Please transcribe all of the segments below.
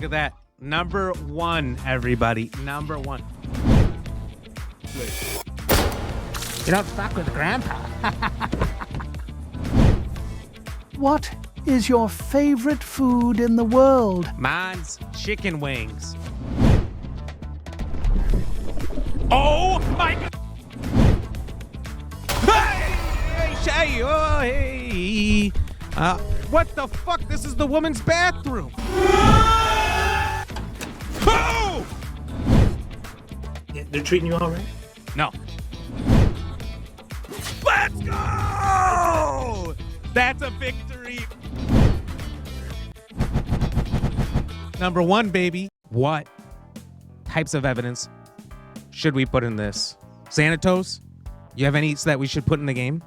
at that. Number one, everybody. Number one. You don't fuck with Grandpa. What is your favorite food in the world? Mine's chicken wings. Oh my God! Hey, oh, hey. What the fuck? This is the woman's bathroom. Oh! They're treating you all right? No. Let's go! That's a victory. Number one, baby. What types of evidence should we put in this? Xanatos? You have any that we should put in the game?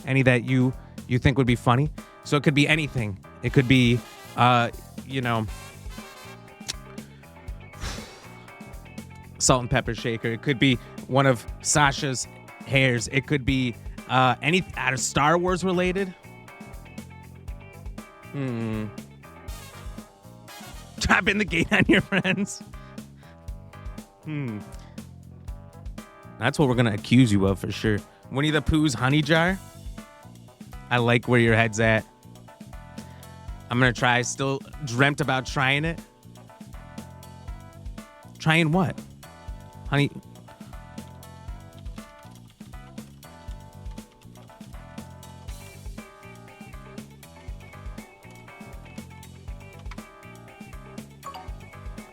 Any that you think would be funny? So it could be anything. It could be, salt and pepper shaker. It could be one of Sasha's hairs. It could be any out of Star Wars related. Dropping the gate on your friends. That's what we're gonna accuse you of for sure. Winnie the Pooh's honey jar. I like where your head's at. I'm gonna try. Still dreamt about trying it. Trying what? Honey.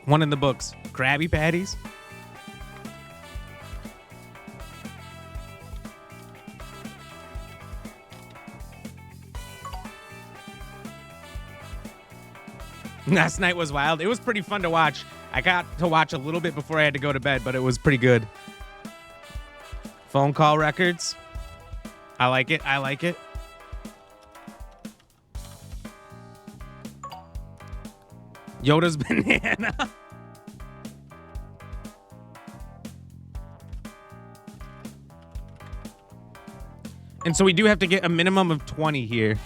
One in the books. Krabby Patties. Last night was wild. It was pretty fun to watch. I got to watch a little bit before I had to go to bed, but it was pretty good. Phone call records. I like it. I like it. Yoda's banana. And so we do have to get a minimum of 20 here.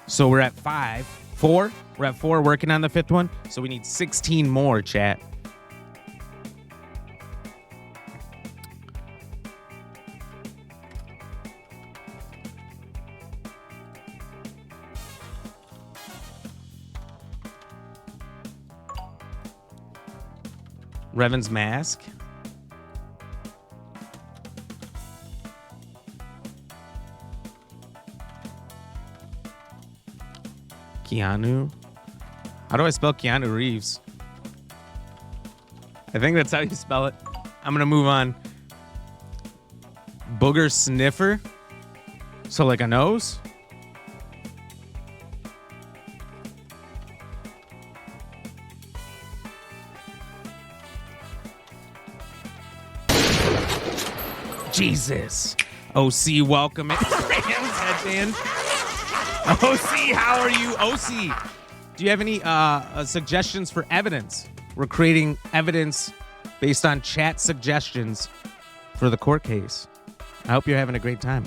So we're at 4. We're at 4 working on the 5th one. So we need 16 more, chat. Revan's mask. Keanu. How do I spell Keanu Reeves? I think that's how you spell it. I'm going to move on. Booger sniffer. So like a nose. Jesus. OC, welcome it. Rams headband. OC, how are you? OC, do you have any suggestions for evidence? We're creating evidence based on chat suggestions for the court case. I hope you're having a great time.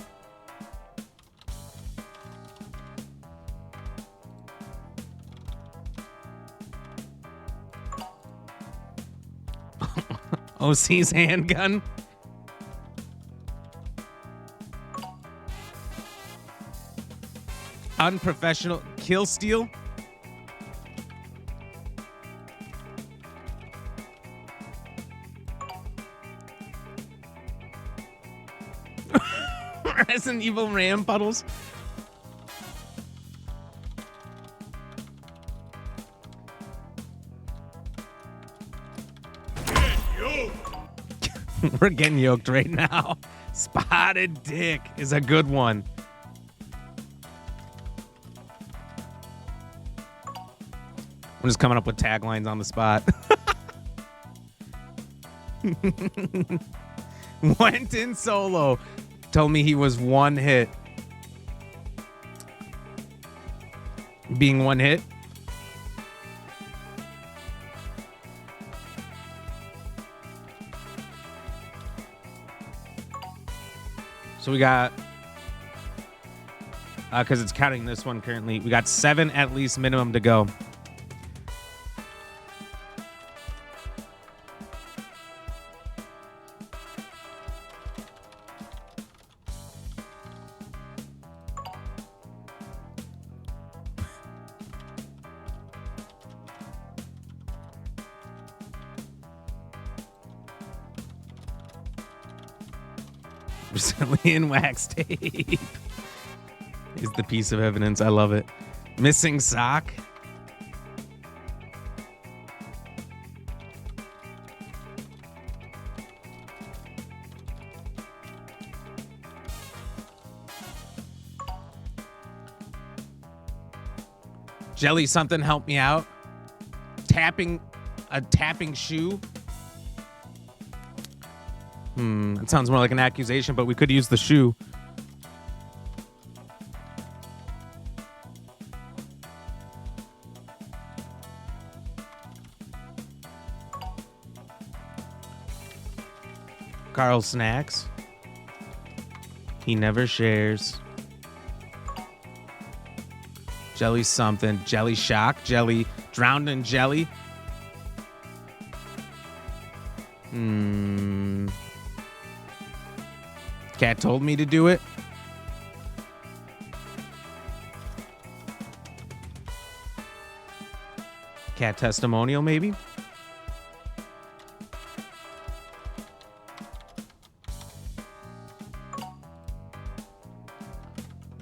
OC's handgun. Unprofessional kill steal. Resident Evil Ram puddles. We're getting yoked right now. Spotted dick is a good one. I'm just coming up with taglines on the spot. Went in solo. Told me he was one hit. Being one hit. So we got, because it's counting this one currently, we got 7 at least minimum to go. Brazilian wax tape is the piece of evidence. I love it. Missing sock. Jelly something help me out. A tapping shoe. It sounds more like an accusation, but we could use the shoe. Carl snacks. He never shares. Jelly something. Jelly shock. Jelly drowned in jelly. Cat told me to do it. Cat testimonial, maybe?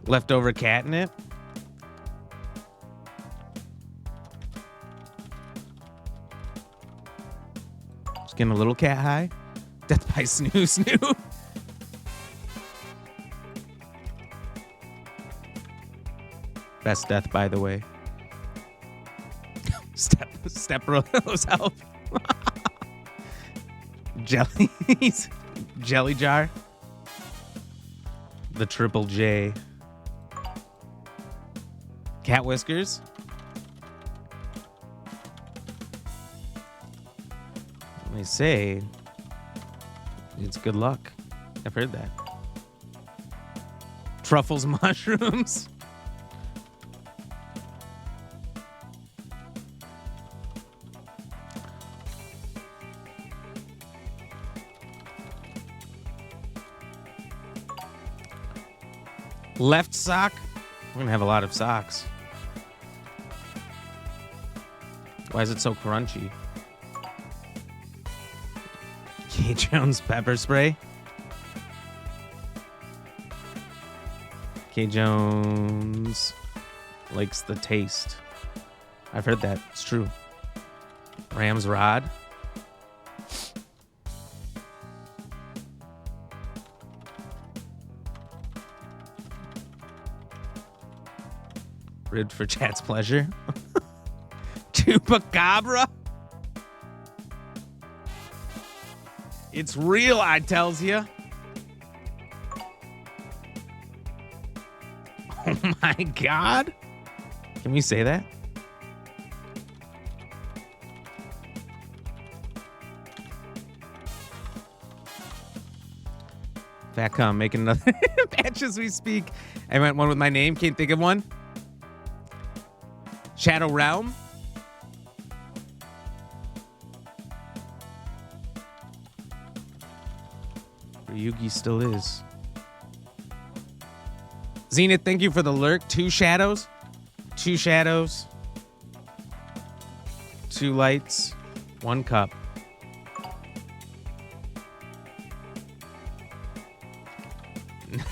Leftover catnip? Just getting a little cat high. Death by snoo snoo. Best death, by the way. Step Bros help. Jellies. Jelly jar. The triple J. Cat whiskers. They say it's good luck. I've heard that. Truffles, mushrooms. Left sock. We're gonna have a lot of socks. Why is it so crunchy? K. Jones pepper spray. K. Jones likes the taste. I've heard that. It's true. Ram's rod. Ribbed for chat's pleasure. Chupacabra. It's real, I tells you. Oh my God. Can we say that? Fatcom making another batch as we speak. I went one with my name. Can't think of one. Shadow Realm. Ryugi still is. Zenith, thank you for the lurk. 2 shadows. 2 shadows. 2 lights. 1 cup.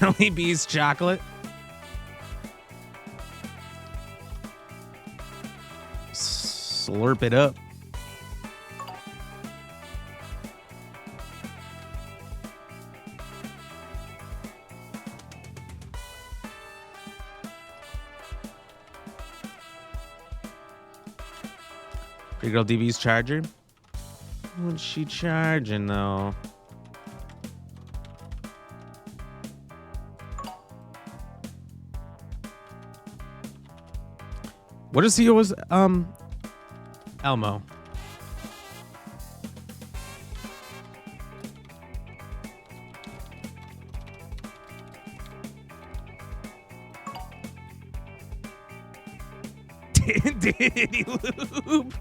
Nelly B's chocolate. Slurp it up. Pretty Girl DB's charger. What's she charging though? What is he always Elmo? Diddy Loop.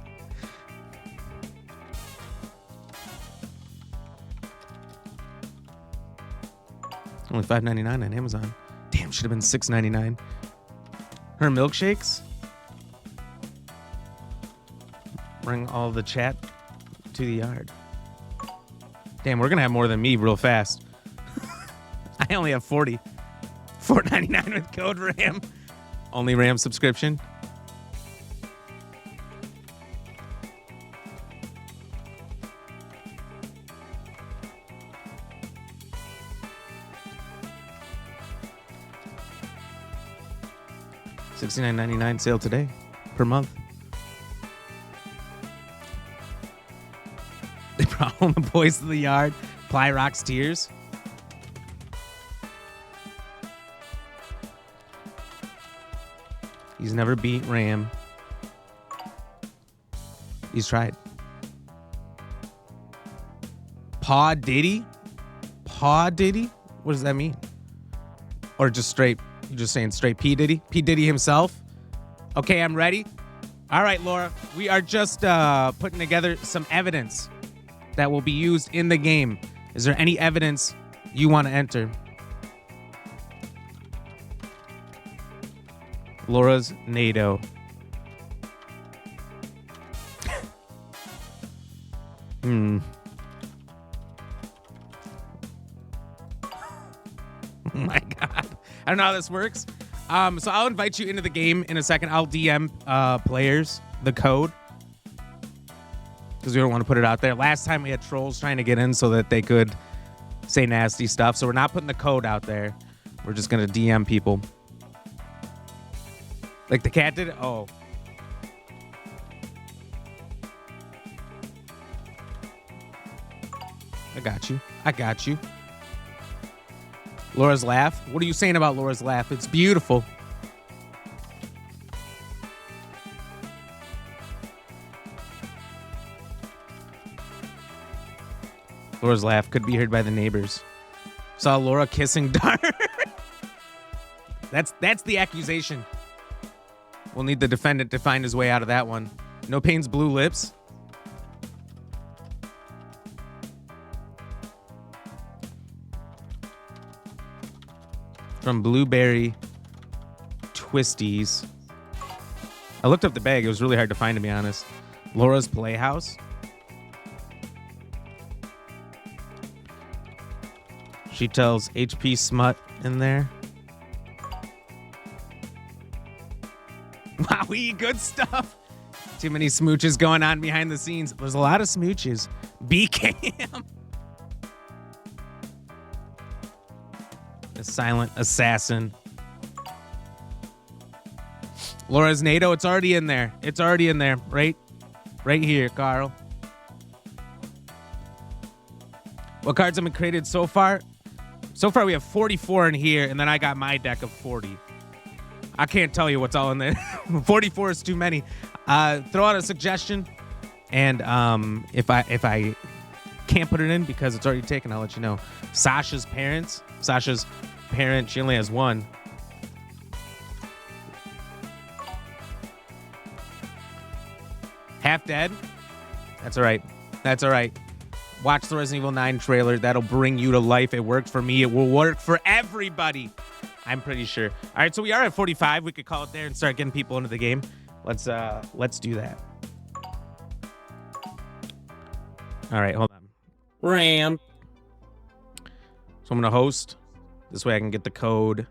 Only $5.99 on Amazon. Damn, should have been $6.99. Her milkshakes. Bring all the chat to the yard. Damn, we're gonna have more than me real fast. I only have 40. $4.99 with code RAM. Only RAM subscription. $69.99 sale today per month. They brought home the boys to the yard. Ply Rock's tears. He's never beat Ram. He's tried. Paw Diddy? Paw Diddy? What does that mean? Or just straight, you're just saying straight P. Diddy? P. Diddy himself? Okay, I'm ready. All right, Laura. We are just putting together some evidence that will be used in the game. Is there any evidence you want to enter? Laura's NATO. Oh my God. I don't know how this works. So I'll invite you into the game in a second. I'll DM players the code because we don't want to put it out there. Last time we had trolls trying to get in so that they could say nasty stuff. So we're not putting the code out there. We're just going to DM people. Like the cat did? Oh. I got you. I got you. Laura's laugh. What are you saying about Laura's laugh? It's beautiful. Laura's laugh could be heard by the neighbors. Saw Laura kissing Dart. That's the accusation. We'll need the defendant to find his way out of that one. No Pain's blue lips. From Blueberry Twisties. I looked up the bag. It was really hard to find, to be honest. Laura's Playhouse. She tells HP Smut in there. Wow, we eat good stuff. Too many smooches going on behind the scenes. There's a lot of smooches. BKM. The silent assassin. Laura's NATO. It's already in there. It's already in there. Right here, Carl. What cards have been created so far? So far, we have 44 in here, and then I got my deck of 40. I can't tell you what's all in there. 44 is too many. Throw out a suggestion, and if I can't put it in because it's already taken, I'll let you know. Sasha's parent, she only has one. Half dead? That's all right. That's all right. Watch the Resident Evil 9 trailer. That'll bring you to life. It worked for me. It will work for everybody. I'm pretty sure. All right, so we are at 45. We could call it there and start getting people into the game. Let's do that. All right, hold on. RAM. So I'm gonna host. This way I can get the code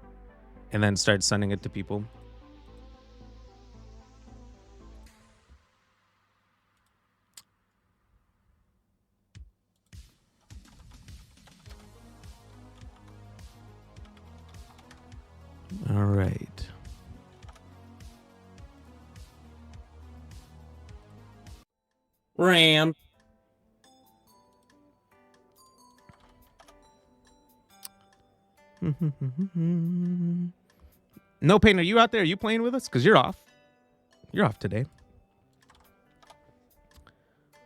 and then start sending it to people. All right. RAM. No Pain, are you out there? Are you playing with us? Because you're off. You're off today.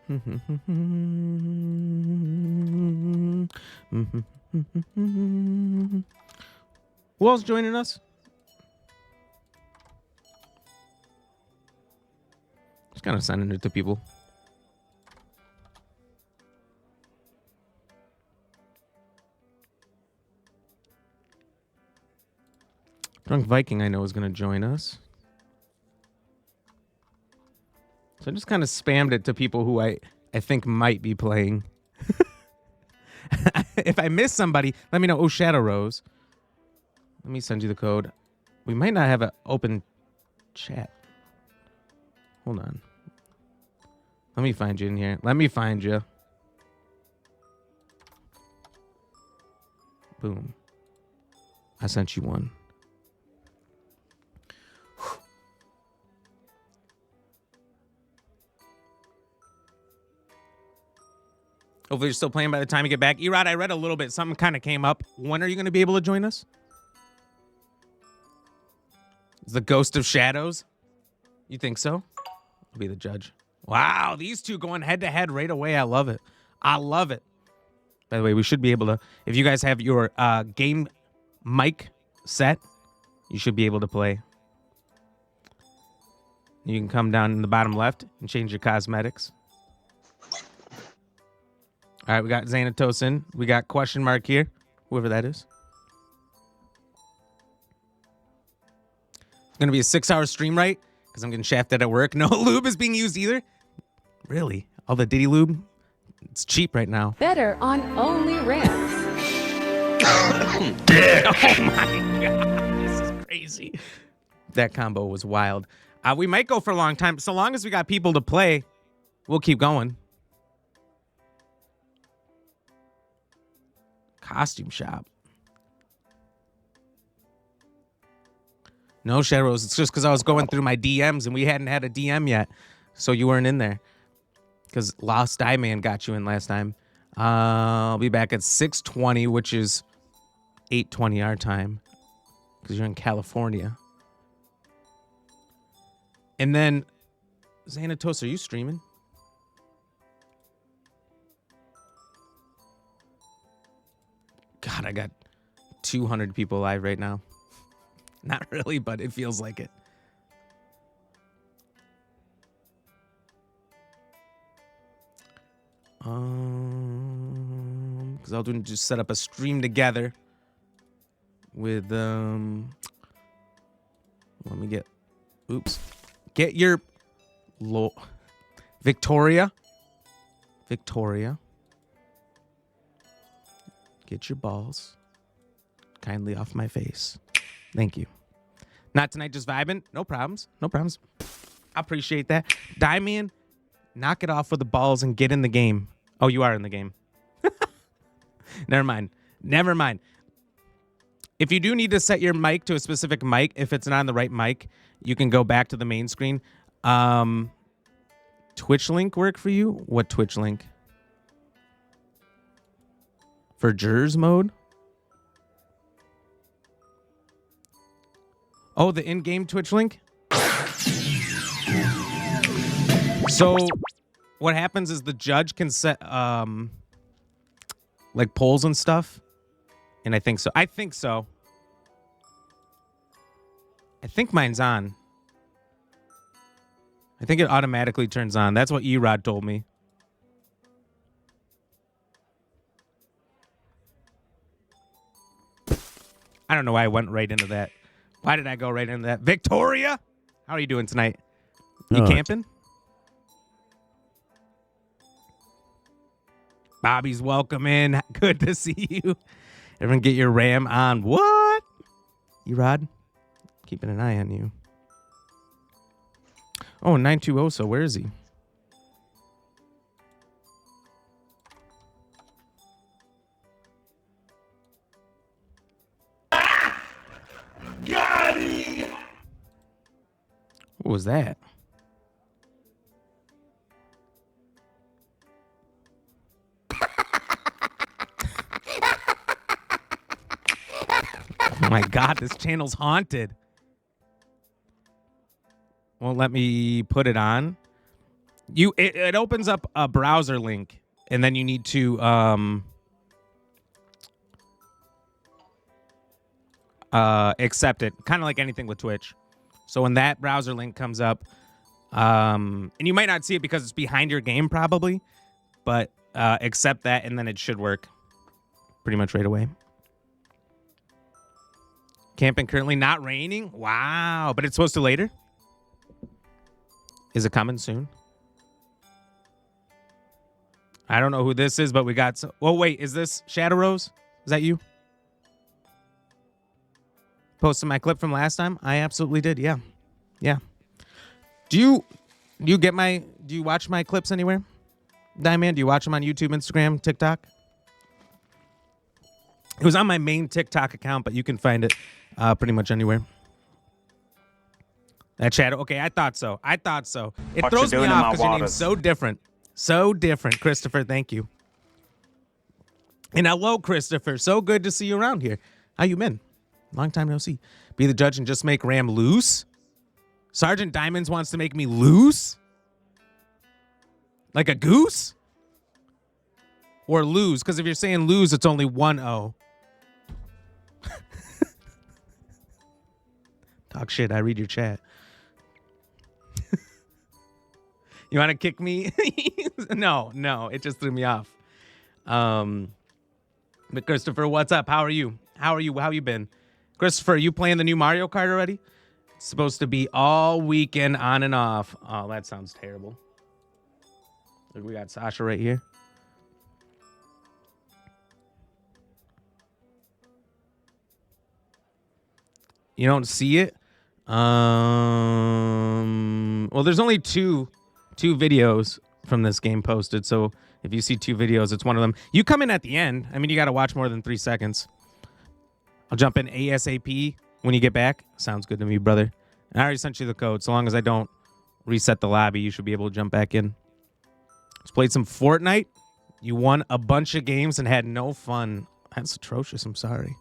Who else joining us? Just kind of sending it to people. Drunk Viking, I know, is going to join us. So I just kind of spammed it to people who I think might be playing. if I miss somebody, let me know. Oh, Shadow Rose. Let me send you the code. We might not have an open chat. Hold on. Let me find you in here. Let me find you. Boom. I sent you one. Hopefully you're still playing by the time you get back. Erod, I read a little bit. Something kind of came up. When are you going to be able to join us? Is the Ghost of Shadows? You think so? I'll be the judge. Wow, these two going head to head right away. I love it. I love it. By the way, we should be able to, if you guys have your game mic set, you should be able to play. You can come down in the bottom left and change your cosmetics. All right, we got Xanatosin. We got question mark here, whoever that is. It's going to be a 6-hour stream, right? Because I'm getting shafted at work. No lube is being used either. Really? All the Diddy lube? It's cheap right now. Better on only rants. Oh my God. This is crazy. That combo was wild. We might go for a long time. So long as we got people to play, we'll keep going. Costume shop. No, Shadows. It's just because I was going through my DMs and we hadn't had a DM yet. So you weren't in there. Because Lost Eye Man got you in last time. I'll be back at 6:20, which is 8:20 our time. Because you're in California. And then, Xanatos, are you streaming? God, I got 200 people live right now. Not really, but it feels like it. Because I'll just set up a stream together with let me get your Victoria, get your balls kindly off my face. Thank you. Not tonight, just vibing. No problems. I appreciate that. Diamond, knock it off with the balls and get in the game. Oh, you are in the game. Never mind. If you do need to set your mic to a specific mic, if it's not on the right mic, you can go back to the main screen. Twitch link work for you? What Twitch link? For jurors mode? Oh, the in-game Twitch link? So what happens is the judge can set like polls and stuff. And I think so. I think mine's on. I think it automatically turns on. That's what Erod told me. I don't know why I went right into that. Why did I go right into that? Victoria, how are you doing tonight? You camping? Bobby's welcome in. Good to see you. Everyone get your RAM on. What? Erod? Keeping an eye on you. Oh, 920. So where is he? Got him! What was that? Oh my God, this channel's haunted. Won't let me put it on. It opens up a browser link, and then you need to accept it, kind of like anything with Twitch. So when that browser link comes up, and you might not see it because it's behind your game probably, but accept that, and then it should work pretty much right away. Camping currently, not raining. Wow, but it's supposed to later. Is it coming soon? I don't know who this is, but we got. Oh wait, is this Shadow Rose? Is that you? Posted my clip from last time. I absolutely did. Yeah, yeah. Do you watch my clips anywhere? Diamond, do you watch them on YouTube, Instagram, TikTok? It was on my main TikTok account, but you can find it pretty much anywhere. That Shadow. Okay, I thought so. It What throws you me doing in off my because your name's waters? so different. So different, Christopher. Thank you. And hello, Christopher. So good to see you around here. How you been? Long time no see. Be the judge and just make Ram loose? Sergeant Diamonds wants to make me loose? Like a goose? Or lose? Because if you're saying lose, it's only 1-0. Talk shit. I read your chat. You want to kick me? No. It just threw me off. But Christopher, what's up? How are you? How you been? Christopher, you playing the new Mario Kart already? It's supposed to be all weekend on and off. Oh, that sounds terrible. Look, we got Sasha right here. You don't see it? Well, there's only two videos from this game posted, so if you see 2 videos, it's one of them. You come in at the end. I mean, you got to watch more than 3 seconds. I'll jump in ASAP when you get back. Sounds good to me, brother. I already sent you the code. So long as I don't reset the lobby, you should be able to jump back in. Just played some Fortnite. You won a bunch of games and had no fun. That's atrocious. I'm sorry.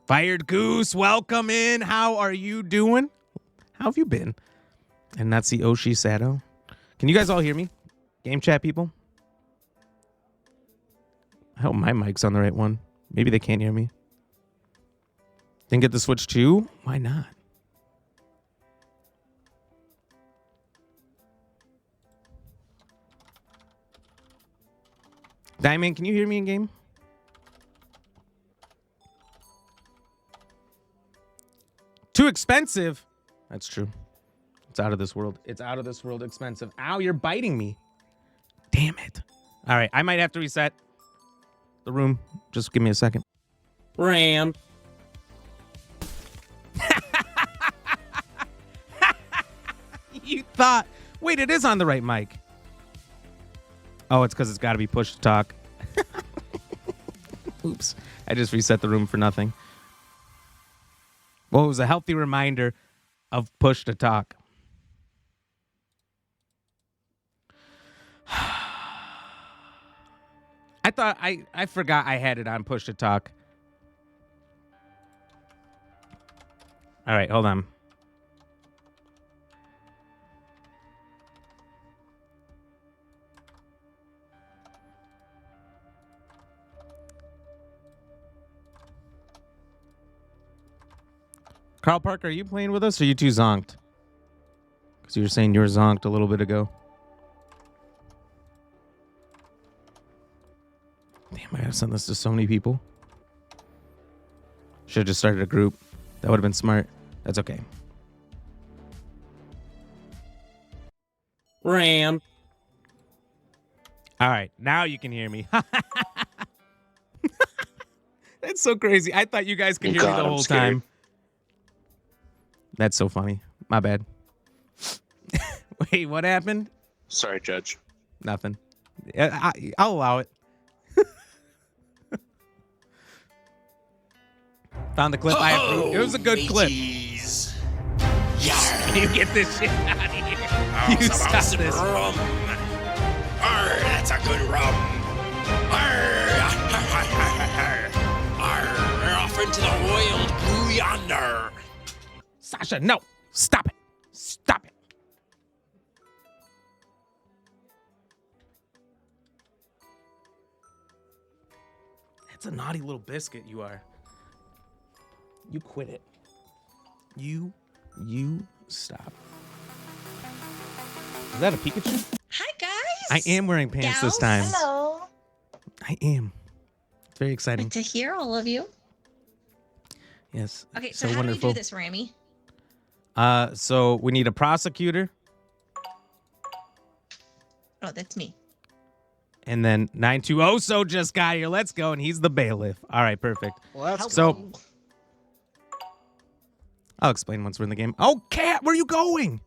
Fired Goose, welcome in. How are you doing? How have you been? And that's the Oshi Sato. Can you guys all hear me? Game chat people? I hope my mic's on the right one. Maybe they can't hear me. Didn't get the Switch 2? Why not? Diamond, can you hear me in game? Too expensive. That's true. It's out of this world. It's out of this world expensive. Ow, you're biting me. Damn it. All right, I might have to reset the room. Just give me a second. Ram. You thought. Wait, it is on the right mic. Oh, it's because it's got to be push to talk. Oops. I just reset the room for nothing. Well, it was a healthy reminder of push to talk. I thought I forgot I had it on push to talk. All right, hold on. Carl Parker, are you playing with us or are you too zonked? Because you were saying you were zonked a little bit ago. Damn, I gotta send this to so many people. Should have just started a group. That would have been smart. That's okay. Ram. All right, now you can hear me. That's so crazy. I thought you guys could hear me the whole time. That's so funny. My bad. Wait, what happened? Sorry, Judge. Nothing. I'll allow it. Found the clip. I approved. It was a good clip. Yes. You get this shit out of here. You stop this. Rum. Arr, that's a good rum. Arr, arr, off into the wild blue yonder. Sasha, no. Stop it. Stop it. That's a naughty little biscuit you are. You quit it. You stop. Is that a Pikachu? Hi, guys. I am wearing pants this time. Hello. I am. It's very exciting. Good to hear all of you. Yes. Okay, so how wonderful. do we do this, Rami? So we need a prosecutor. Oh, that's me. And then 920 so just got here. Let's go. And he's the bailiff. All right, perfect. Well, that's So I'll explain once we're in the game. Oh, Cat, where are you going?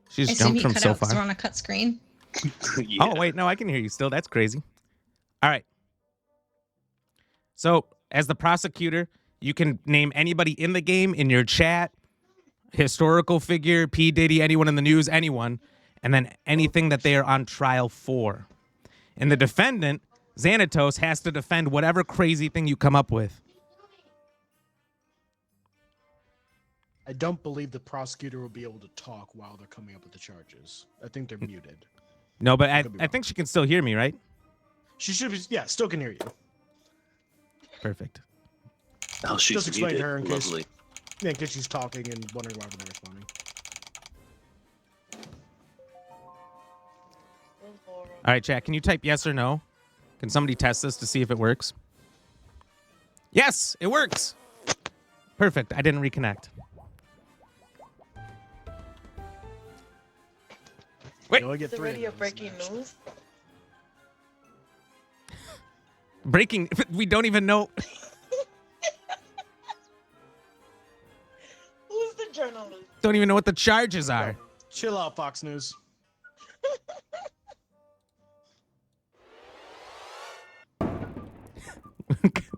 She I just assume jumped you from cut so out because far. we're on a cut screen. Yeah. Oh, wait, no, I can hear you still. That's crazy. All right. So, as the prosecutor, you can name anybody in the game, in your chat, historical figure, P. Diddy, anyone in the news, anyone, and then anything that they are on trial for. And the defendant, Xanatos, has to defend whatever crazy thing you come up with. I don't believe the prosecutor will be able to talk while they're coming up with the charges. I think they're muted. No, but could be I wrong. think she can still hear me, right? She should be, yeah, still can hear you. Perfect. Oh, she's Just explain muted. her in case- Lovely. Yeah, in case she's talking and wondering why we're not responding. All right, chat, can you type yes or no? Can somebody test this to see if it works? Yes, it works. Perfect. I didn't reconnect. Wait. You only get Is it 3 really a of those breaking matched. news? Breaking. We don't even know. Who's the journalist? Don't even know what the charges are. Chill out, Fox News.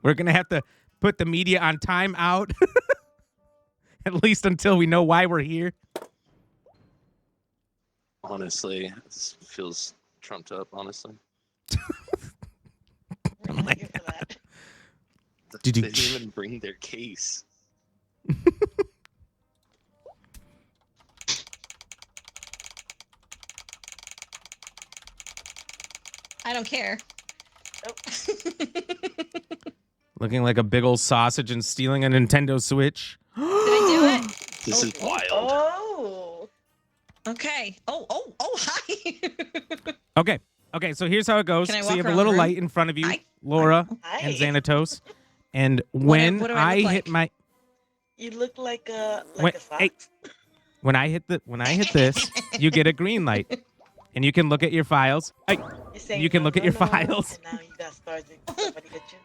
We're gonna have to put the media on timeout, at least until we know why we're here. Honestly, this feels trumped up, honestly. We're not here for that. Did They you- didn't even bring their case. I don't care. Looking like a big old sausage and stealing a Nintendo Switch. Did I do it? This is wild. Oh. Okay. Oh, hi. Okay. Okay, so here's how it goes. Can I So walk you have a around little the room? light in front of you, Hi. Laura Hi. and Xanatos. And when what do I I look hit like? my You look like a Wait, fox. hey. when I hit this, you get a green light. And you can look at your files. Hey, You're saying you can look at your no, files. And now you got stars and somebody get you.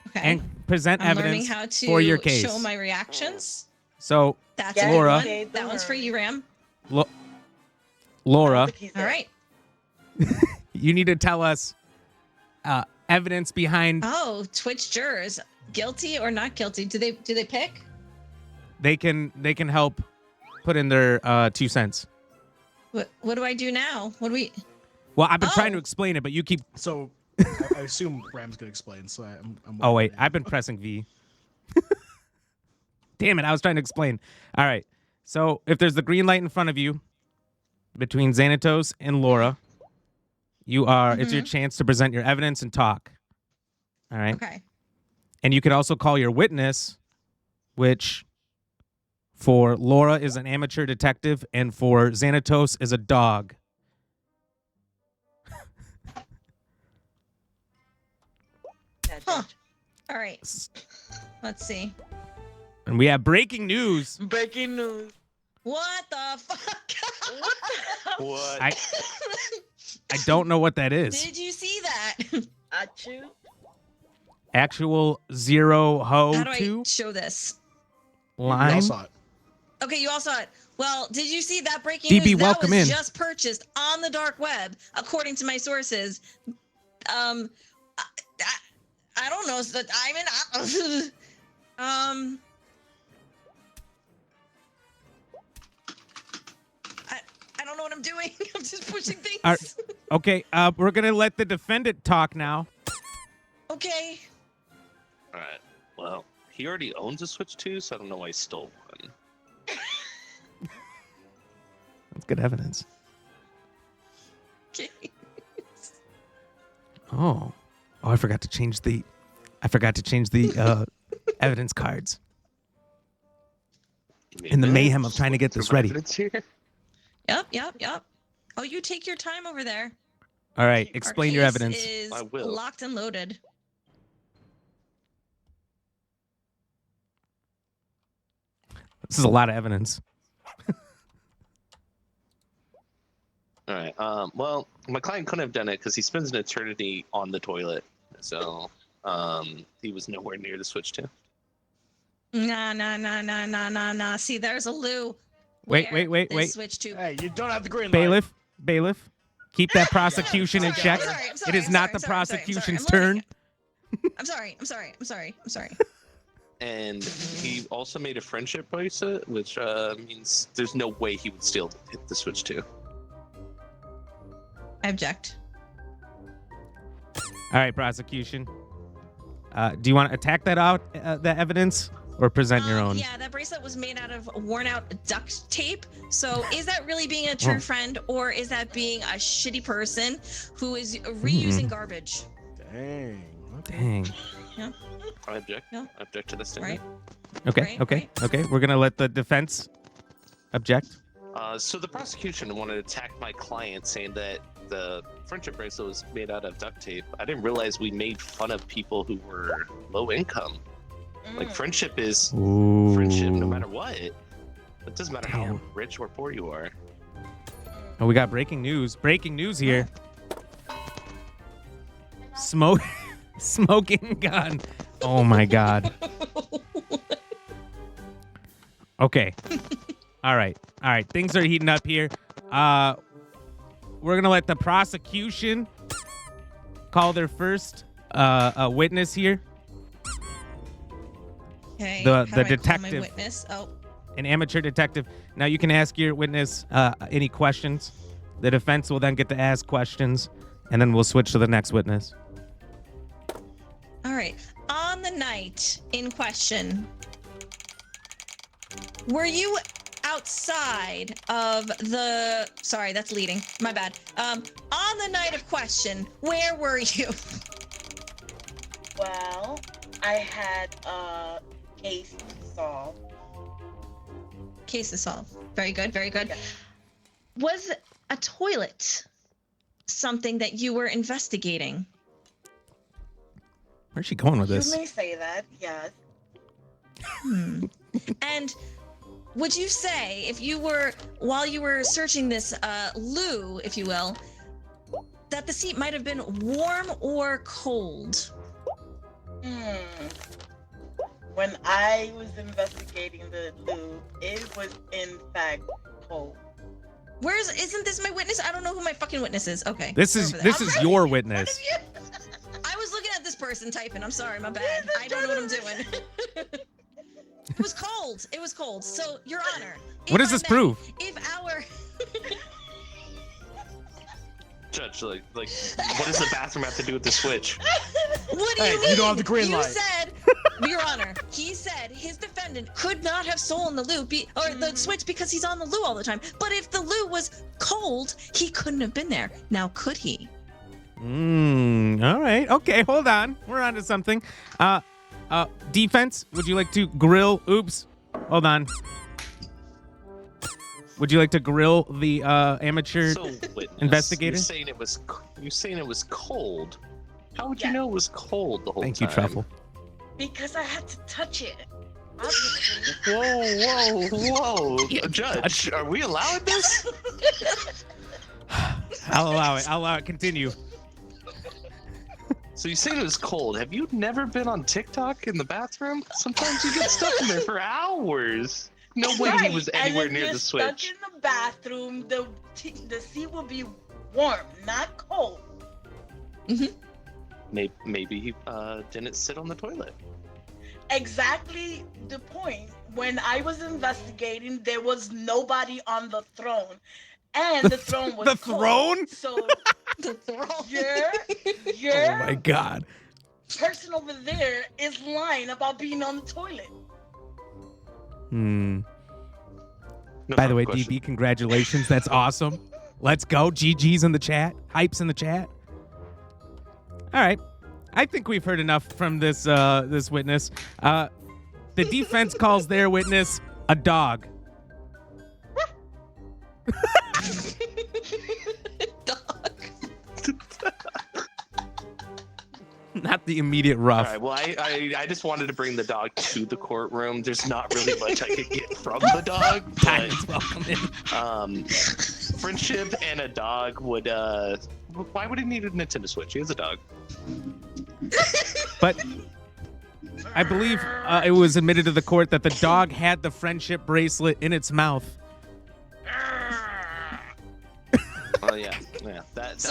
Okay. and present I'm learning evidence how to for your case. show my reactions. So, That's Yeah, a good Laura. one. okay, That don't one's for worry. you, Ram. Laura, All right. you need to tell us evidence behind. Oh, Twitch jurors, guilty or not guilty? Do they pick? They can help put in their 2 cents. What do I do now? What do we? Well, I've been trying to Oh. explain it, but you keep. So, I assume Ram's gonna explain. So I'm Oh wait, waiting. I've been pressing V. Damn it, I was trying to explain. All right. So if there's the green light in front of you between Xanatos and Laura, it's your chance to present your evidence and talk. All right. Okay. And you can also call your witness, which for Laura is an amateur detective and for Xanatos is a dog. That Huh. judge. All right. Let's see. And we have breaking news. Breaking news. What the fuck? What the hell? What? I don't know what that is. Did you see that? Achoo. Actual zero ho How do I two show this? We line. all saw it. Okay, you all saw it. Well, did you see that breaking DB, news? That welcome was in. just purchased on the dark web, according to my sources. I don't know. So I don't know what I'm doing. I'm just pushing things. All right. Okay, we're gonna let the defendant talk now. Okay. All right. Well, he already owns a Switch 2, so I don't know why he stole one. That's good evidence. Okay. Oh, I forgot to change the evidence cards in the mayhem of trying to get this ready. Yep. Oh, you take your time over there. All right, Our explain your case evidence. Is I will. locked and loaded. This is a lot of evidence. All right. Well, my client couldn't have done it because he spends an eternity on the toilet, so he was nowhere near the switch too. Nah. See, there's a Lou. Wait. Switch to. Hey, you don't have the green light. Bailiff, keep that prosecution in check. I'm sorry, It is not the prosecution's turn. I'm sorry. And he also made a friendship bracelet, which means there's no way he would still hit the switch too. I object. All right, prosecution. Do you want to attack that the evidence, or present your own? Yeah, that bracelet was made out of worn out duct tape. So is that really being a true friend, or is that being a shitty person who is reusing garbage? Dang. Yeah. I object. Yeah. I object to this statement. Okay. We're gonna let the defense object. So the prosecution wanted to attack my client, saying that the friendship bracelet was made out of duct tape. I didn't realize we made fun of people who were low income. Like, friendship is friendship no matter what. It doesn't matter how rich or poor you are. Oh, we got breaking news. Breaking news here. Smoking gun. Oh my God. Okay. All right. Things are heating up here. We're gonna let the prosecution call their first witness here. Okay. The detective. Witness? Oh. An amateur detective. Now you can ask your witness any questions. The defense will then get to ask questions, and then we'll switch to the next witness. All right. On the night in question, were you outside of the... Sorry, that's leading. My bad. On the night of question, where were you? Well, I had a case to solve. Case to solve. Very good. Yeah. Was a toilet something that you were investigating? Where's she going with this? You may say that, yes. And would you say, while you were searching this loo, if you will, that the seat might have been warm or cold? When I was investigating the loo, it was in fact cold. Isn't this my witness? I don't know who my fucking witness is. Okay. This is your witness. I was looking at this person typing. I'm sorry, my bad. I don't know what I'm doing. It was cold. So, Your Honor. What does this prove? If our... Judge, like, what does the bathroom have to do with the switch? What do you mean? You don't have the green light. You said, Your Honor, he said his defendant could not have stolen the loo the switch because he's on the loo all the time. But if the loo was cold, he couldn't have been there. Now, could he? All right. Okay, hold on. We're on to something. Defense, would you like to grill? Oops. Hold on. Would you like to grill the amateur investigator? You're saying it was cold. How would you know it was cold the whole time? Thank you, Truffle. Because I had to touch it. Whoa. Judge, are we allowing this? I'll allow it. Continue. So you say it was cold. Have you never been on TikTok in the bathroom? Sometimes you get stuck in there for hours. No way he was anywhere near the switch. Stuck in the bathroom, the seat will be warm, not cold. Maybe he didn't sit on the toilet. Exactly the point. When I was investigating, there was nobody on the throne. And the throne was the cold. Throne? So The throne? your Oh my God. person over there is lying about being on the toilet. No By the way, question. DB, congratulations. That's awesome. Let's go. GG's in the chat. Hype's in the chat. All right. I think we've heard enough from this this witness. The defense calls their witness a dog. Dog. Not the immediate rough. All right, well, I just wanted to bring the dog to the courtroom. There's not really much I could get from the dog. Diamond's welcome in. Friendship and a dog would. Why would he need a Nintendo Switch? He has a dog. But I believe it was admitted to the court that the dog had the friendship bracelet in its mouth. Oh yeah. That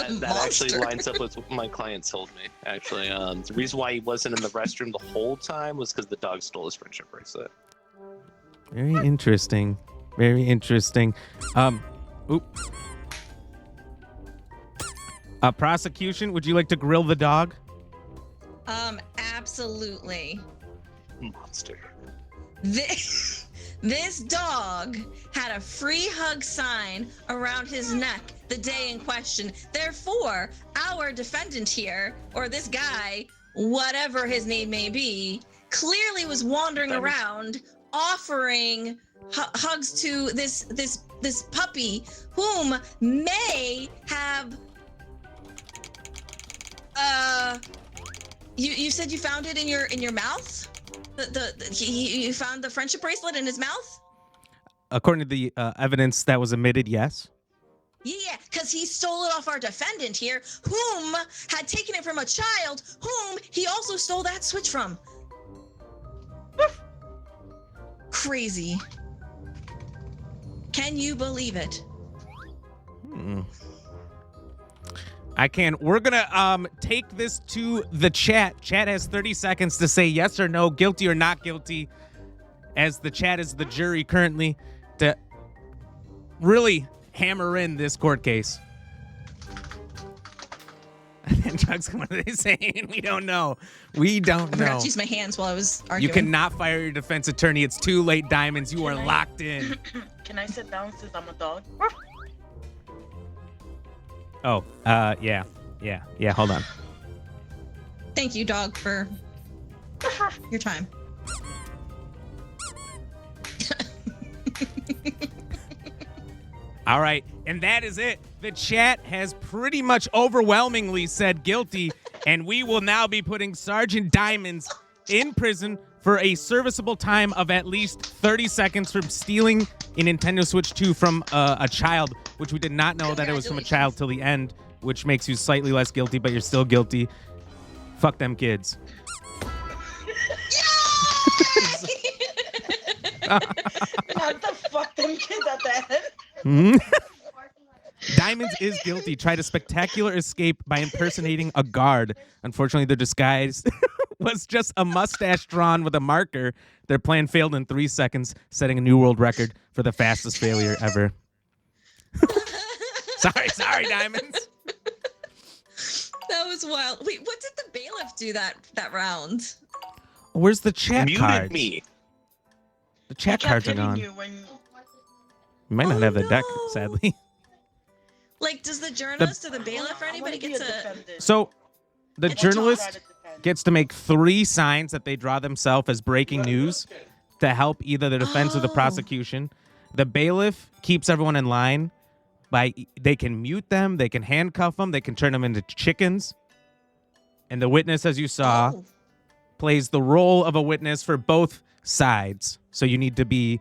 actually lines up with what my client told me. Actually, the reason why he wasn't in the restroom the whole time was because the dog stole his friendship bracelet. Very interesting. Very interesting. Prosecution, would you like to grill the dog? Absolutely. Monster. This dog had a free hug sign around his neck the day in question. Therefore, our defendant here, or this guy, whatever his name may be, clearly was wandering around offering hugs to this puppy, whom may have. You said you found it in your mouth? You found the friendship bracelet in his mouth? According to the evidence that was admitted, yes. Yeah, because he stole it off our defendant here, whom had taken it from a child, whom he also stole that Switch from. Crazy. Can you believe it? I can. We're gonna take this to the chat. Chat has 30 seconds to say yes or no, guilty or not guilty, as the chat is the jury currently, to really hammer in this court case. And Chuck's what are they saying? We don't know. We don't I know. forgot to use my hands while I was arguing. You cannot fire your defense attorney. It's too late, Diamonds. You are locked in. Can I sit down since I'm a dog? Oh, yeah. Hold on. Thank you, dog, for your time. All right, and that is it. The chat has pretty much overwhelmingly said guilty, and we will now be putting Sergeant Diamonds in prison for a serviceable time of at least 30 seconds from stealing a Nintendo Switch 2 from a child, which we did not know that it was from a child till the end, which makes you slightly less guilty, but you're still guilty. Fuck them kids. Not the fuck them kids at the end. Diamonds is guilty. Tried a spectacular escape by impersonating a guard. Unfortunately, their disguise was just a mustache drawn with a marker. Their plan failed in 3 seconds, setting a new world record for the fastest failure ever. Sorry, Diamonds. That was wild. Wait, what did the bailiff do that round? Where's the chat Muted cards? me. The chat cards are gone. You might not have the deck, sadly. Like, does the journalist or the bailiff or anybody get to? So, the journalist gets to make 3 signs that they draw themselves as breaking news to help either the defense or the prosecution. The bailiff keeps everyone in line by they can mute them, they can handcuff them, they can turn them into chickens. And the witness, as you saw, plays the role of a witness for both sides. So you need to be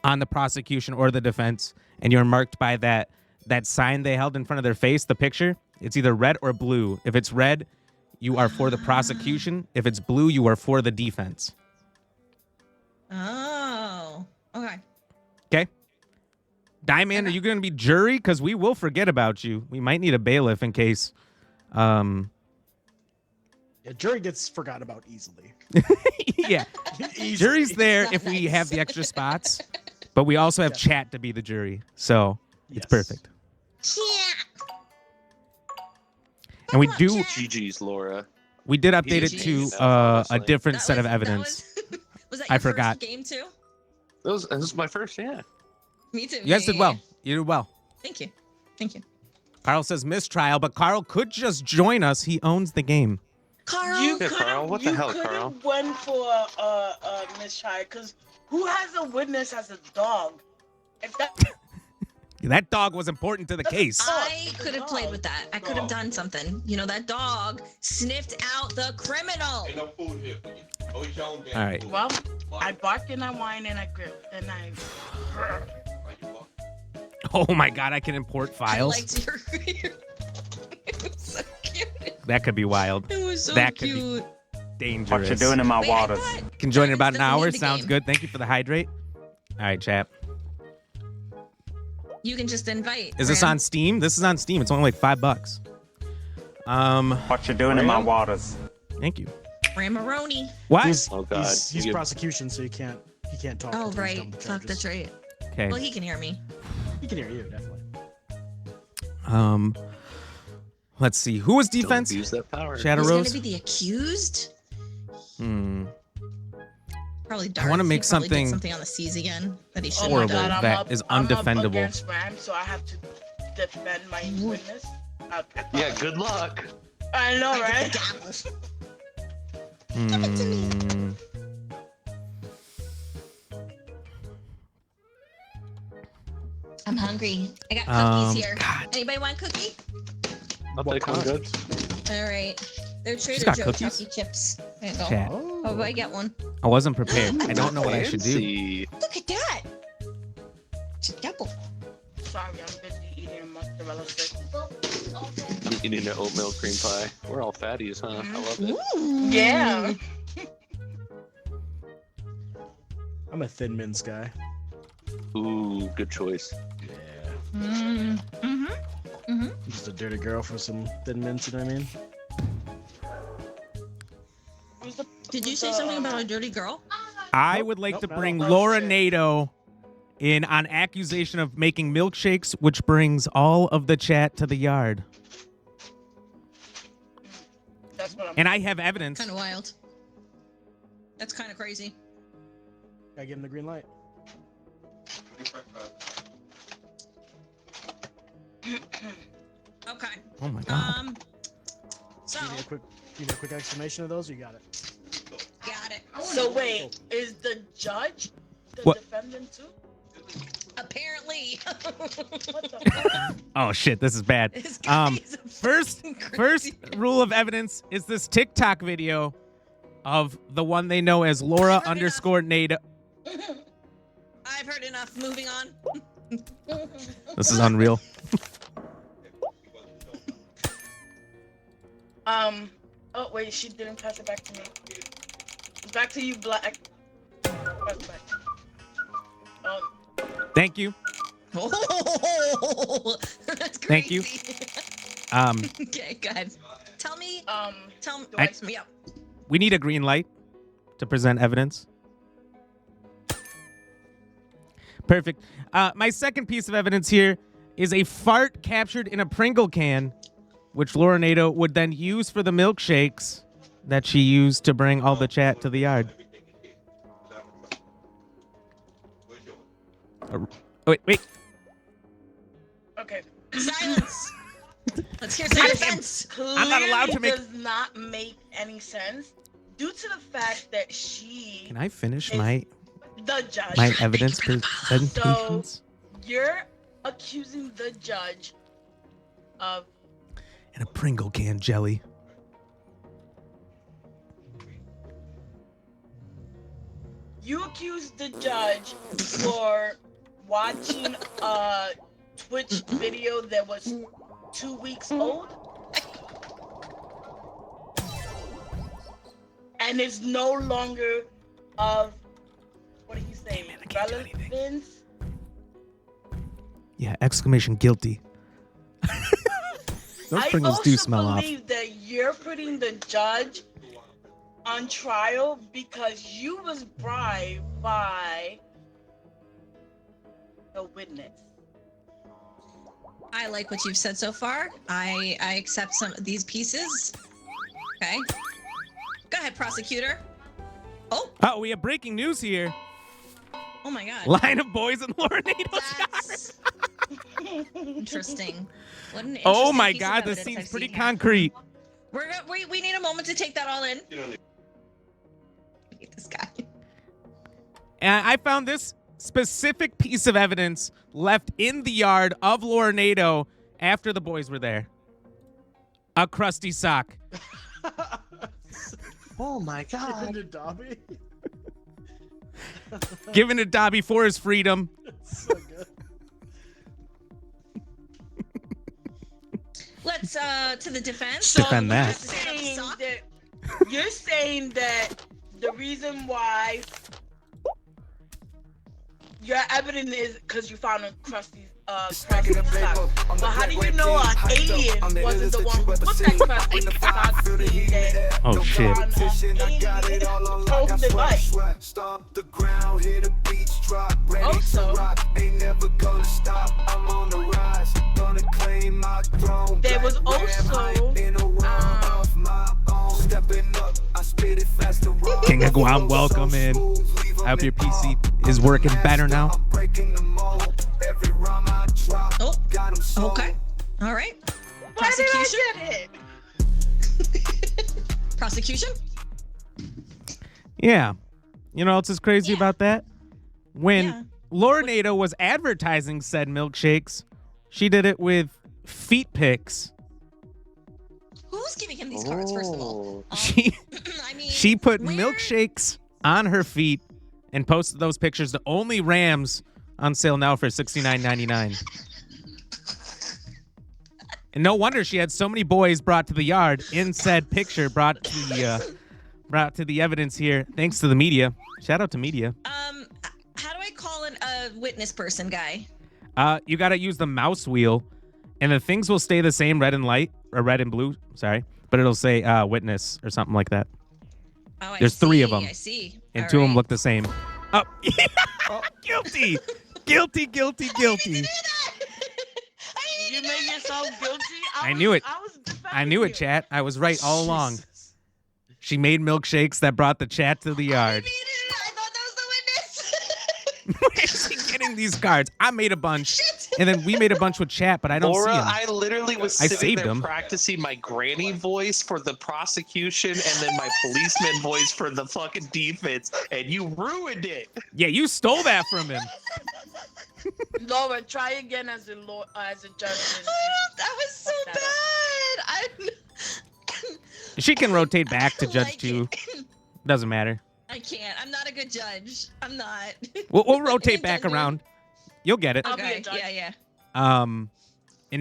on the prosecution or the defense, and you're marked by that sign they held in front of their face, the picture. It's either red or blue. If it's red, you are for the prosecution. If it's blue, you are for the defense. Oh, okay. Okay. Diamond, are you going to be jury? Because we will forget about you. We might need a bailiff in case. Yeah, jury gets forgotten about easily. Yeah. Jury's there if we have the extra spots, but we also have chat to be the jury. So it's perfect. Yeah. And we do. GG's, Laura. We did update it to a different set of evidence. Was that I your forgot. first game too? This was my first, yeah. Me too. You guys did well. You did well. Thank you. Thank you. Carl says mistrial, but Carl could just join us. He owns the game. Carl. You Yeah, could Carl, what the hell, have Carl? went for a mistrial, because who has a witness as a dog? If that That dog was important to the case. I could have played with that. I could have done something. You know, that dog sniffed out the criminal. All right. well, I barked and I whined and I grilled and I. Oh my god, I can import I files. liked your. It was so cute. That could be wild. It was so That could be cute. Dangerous. What you doing in my Wait, I waters? thought Can join in about diamonds an doesn't hour. leave the Sounds game. good. Thank you for the hydrate. All right, chap. You can just invite. Is this Ram. on Steam? This is on Steam. It's only like $5. What you doing in my waters? Thank you. Ramaroni. What? Oh god. He's You- prosecution, so he can't talk. Oh until he's right. done with the Fuck, that's charges. right. Okay. Well, he can hear me. He can hear you, definitely. Let's see. Who was Don't defense? abuse that power. Shadow Who's Rose. gonna be the accused? Probably Darth. I wanna He make probably did something something on the seas again that he should. horrible. I'm that up, is I'm up undefendable. against Ram, so I have to defend my witness. Yeah, good luck. I know, right? Hmm. I'm hungry. I got cookies here. God. Anybody want a cookie? I'll take one good. All right. They're Trader got Joe cookies? Chucky chips. There you go. Chat. Oh, do I get one? I wasn't prepared. I don't know what I should do. Fancy. Look at that. It's a double. Sorry, I'm busy eating a mozzarella stick. I'm eating an oatmeal cream pie. We're all fatties, huh? I love it. Ooh. Yeah. I'm a thin mince guy. Ooh, good choice. Yeah. Just a dirty girl for some thin mince, you know what I mean? Did you say something about a dirty girl? I would like Nope, to not bring all. Laura Nato in on accusation of making milkshakes, which brings all of the chat to the yard. That's what I'm. And I have evidence. Kind of wild. That's kind of crazy. Gotta give him the green light. Okay. Oh my god. So Give me a quick explanation of those. Or you got it. got it. So wait, is the judge the What? defendant too? Apparently. What the fuck? Oh shit, this is bad. This guy is a First fucking crazy. first rule of evidence is this TikTok video of the one they know as Laura underscore Nato. I've heard enough. Moving on. This is unreal. Oh wait, she didn't pass it back to me. Back to you, Black. Pass it back. Thank you. Oh, that's crazy. Thank you. Okay, go ahead. Tell me. Tell me. do I- Yeah. We need a green light to present evidence. Perfect. My second piece of evidence here is a fart captured in a Pringle can, which Laura Nato would then use for the milkshakes that she used to bring all the chat to the yard. Wait. Okay. Silence. Let's hear some defense. I'm not allowed to make- Does not make any sense due to the fact that she, Can I finish Is- my the judge. evidence presentations? You're accusing the judge of And a Pringle can jelly. you accused the judge for watching a Twitch video that was 2 weeks old and is no longer of what do you say man, I can't do anything. relevance. Yeah, exclamation guilty. Those I Pringles also do smell off. believe that you're putting the judge on trial because you was bribed by the witness. I like what you've said so far. I accept some of these pieces. Okay. Go ahead, prosecutor. Oh, Oh, we have breaking news here. oh my God. Line of boys in Laura Nato's yard. That's interesting. What an Oh interesting my piece of god, this evidence seems I've pretty seen here. concrete. We need a moment to take that all in. I hate this guy. And I found this specific piece of evidence left in the yard of Laura Nato after the boys were there. A crusty sock. Oh my god. Into Dobby. Given to Dobby for his freedom. So good. let's to the defense. Defend that. You're saying that the reason why your evidence is because you found a crusty sock. But how do you know an alien wasn't the one who put that crusty sock there? Oh shit. Also, there was also King of Guam, welcome in. I hope your PC is working better now. Oh, okay. All right. Prosecution. Prosecution? Yeah. You know what else is crazy about that? When Laura Nato was advertising said milkshakes, she did it with feet pics. Who's giving him these cards, first of all? She put milkshakes on her feet and posted those pictures to only Rams on sale now for $69.99. And no wonder she had so many boys brought to the yard in said picture brought to the evidence here, thanks to the media. Shout out to media. How do I call a witness person, guy? You got to use the mouse wheel, and the things will stay the same, red and blue. Sorry, but it'll say witness or something like that. Oh, There's three of them. I see. And All two of them right. look the same. Oh, guilty, guilty, guilty, guilty. you made yourself guilty. I knew it. I knew it, chat. I was right all along. She made milkshakes that brought the chat to the yard. I thought that was the witness. Where's he getting these cards? I made a bunch, and then we made a bunch with chat, but I don't Laura, see them. I literally was I sitting saved there them. practicing my granny voice for the prosecution and then my policeman voice for the fucking defense, and you ruined it. Yeah, you stole that from him. Laura, try again as a judge. That was so bad. She can rotate back to judge two. Doesn't matter. I can't. I'm not a good judge. I'm not. We'll rotate back around. You'll get it. Okay. Yeah. In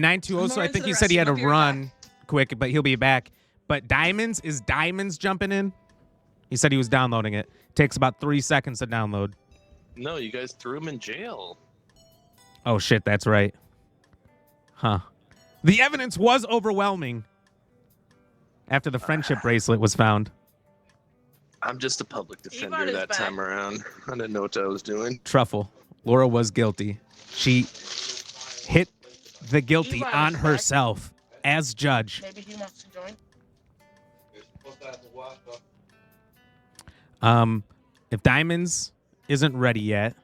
920, so I More think into he the said he had to restroom. I'll be right run quick, but he'll be back. But Diamonds jumping in? He said he was downloading it. Takes about 3 seconds to download. No, you guys threw him in jail. Oh shit, that's right. Huh. The evidence was overwhelming after the friendship bracelet was found. I'm just a public defender Yvonne is that back. time around. I didn't know what I was doing. Truffle. Laura was guilty. She hit the guilty Yvonne on is back. herself as judge. Maybe he wants to join. If Diamonds isn't ready yet,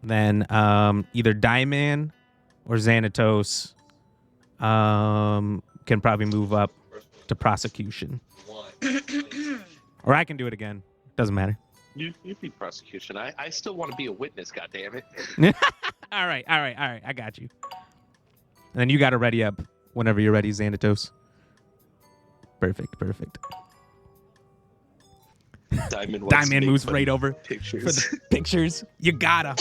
then either Diamond or Xanatos can probably move up to prosecution. Or I can do it again. Doesn't matter. You be prosecution. I still want to be a witness, goddammit. All right. I got you. And then you got to ready up whenever you're ready, Xanatos. Perfect. Diamond Moves right over pictures. for the pictures. You gotta.